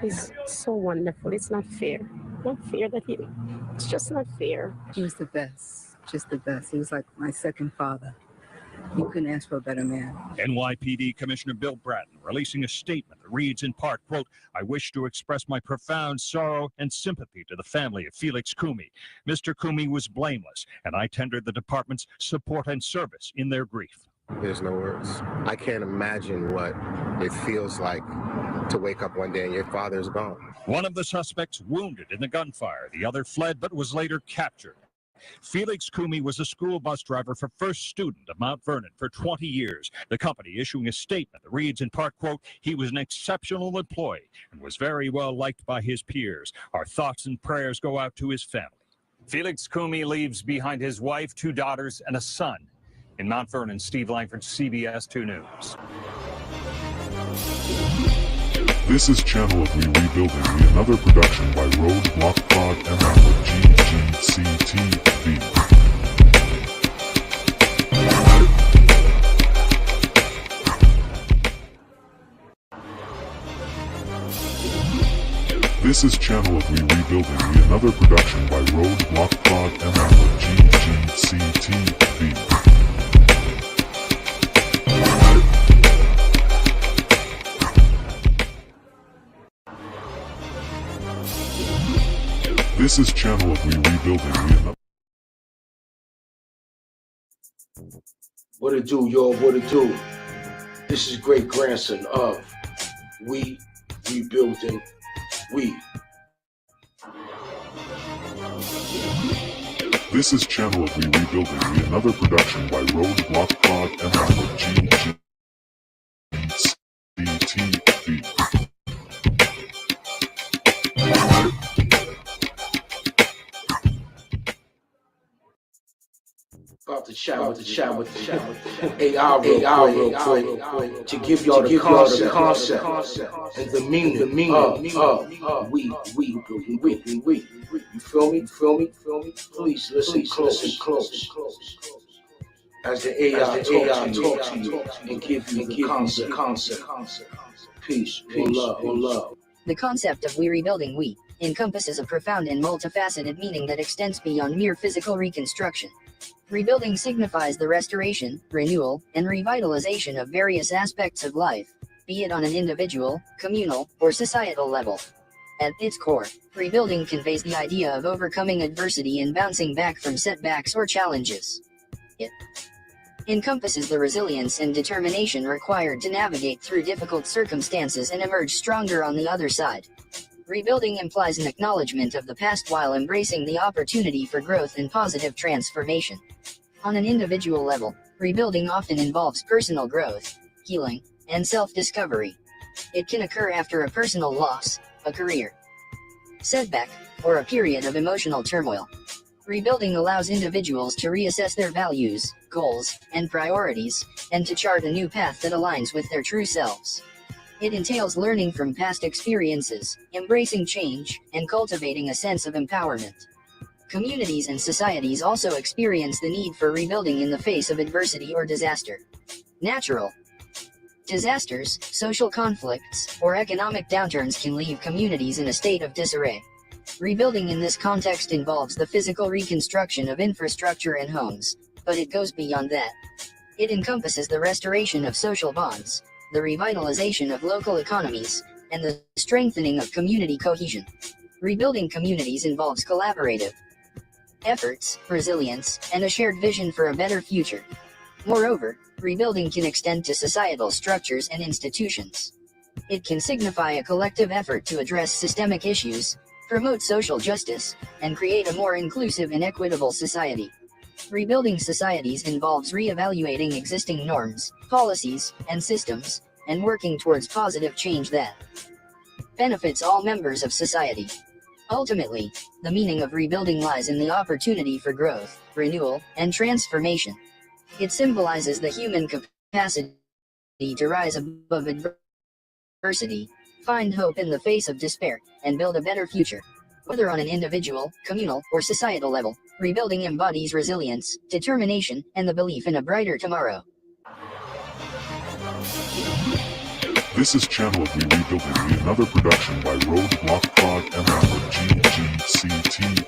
He's so wonderful. It's not fair. Not fair that it's just not fair. He was the best, just the best. He was like my second father. You couldn't ask for a better man. NYPD Commissioner Bill Bratton releasing a statement that reads in part, quote, I wish to express my profound sorrow and sympathy to the family of Felix Kumi. Mr. Kumi was blameless, and I tendered the department's support and service in their grief. There's no words. I can't imagine what it feels like to wake up one day and your father's gone. One of the suspects wounded in the gunfire. The other fled but was later captured. Felix Kumi was a school bus driver for First Student of Mount Vernon for 20 years. The company issuing a statement that reads in part, quote, "He was an exceptional employee and was very well liked by his peers. Our thoughts and prayers go out to his family." Felix Kumi leaves behind his wife, 2 daughters, and a son. In Mount Vernon, Steve Langford, CBS 2 News. This is Channel of We Rebuilding We, another production by Roadblock Pod and GGCTV. This is Channel of We Rebuilding We, another production by Roadblock Pod and GGCTV. This is Channel of We Rebuilding We. What it do, y'all? What it do? This is great grandson of We Rebuilding We. This is Channel of We Rebuilding We, another production by Roadblock Pod and GGCTV. About to chat with the AI real quick to give y'all the concept and the meaning of we. You feel me? Please listen close. As the AI talk to you and give you the concept. Peace, love. The concept of we rebuilding we encompasses a profound and multifaceted meaning that extends beyond mere physical reconstruction. Rebuilding signifies the restoration, renewal, and revitalization of various aspects of life, be it on an individual, communal, or societal level. At its core, rebuilding conveys the idea of overcoming adversity and bouncing back from setbacks or challenges. It encompasses the resilience and determination required to navigate through difficult circumstances and emerge stronger on the other side. Rebuilding implies an acknowledgement of the past while embracing the opportunity for growth and positive transformation. On an individual level, rebuilding often involves personal growth, healing, and self-discovery. It can occur after a personal loss, a career setback, or a period of emotional turmoil. Rebuilding allows individuals to reassess their values, goals, and priorities, and to chart a new path that aligns with their true selves. It entails learning from past experiences, embracing change, and cultivating a sense of empowerment. Communities and societies also experience the need for rebuilding in the face of adversity or disaster. Natural disasters, social conflicts, or economic downturns can leave communities in a state of disarray. Rebuilding in this context involves the physical reconstruction of infrastructure and homes, but it goes beyond that. It encompasses the restoration of social bonds, the revitalization of local economies, and the strengthening of community cohesion. Rebuilding communities involves collaborative efforts, resilience, and a shared vision for a better future. Moreover, rebuilding can extend to societal structures and institutions. It can signify a collective effort to address systemic issues, promote social justice, and create a more inclusive and equitable society. Rebuilding societies involves reevaluating existing norms, policies, and systems, and working towards positive change that benefits all members of society. Ultimately, the meaning of rebuilding lies in the opportunity for growth, renewal, and transformation. It symbolizes the human capacity to rise above adversity, find hope in the face of despair, and build a better future. Whether on an individual, communal, or societal level, rebuilding embodies resilience, determination, and the belief in a brighter tomorrow. This is Channel of We Rebuilding We, another production by Roadblock Pod and GGCTV.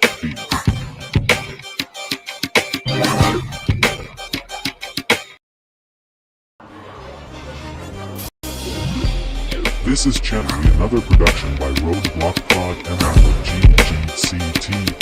This is Channel, another production by Roadblock Pod and GGCTV.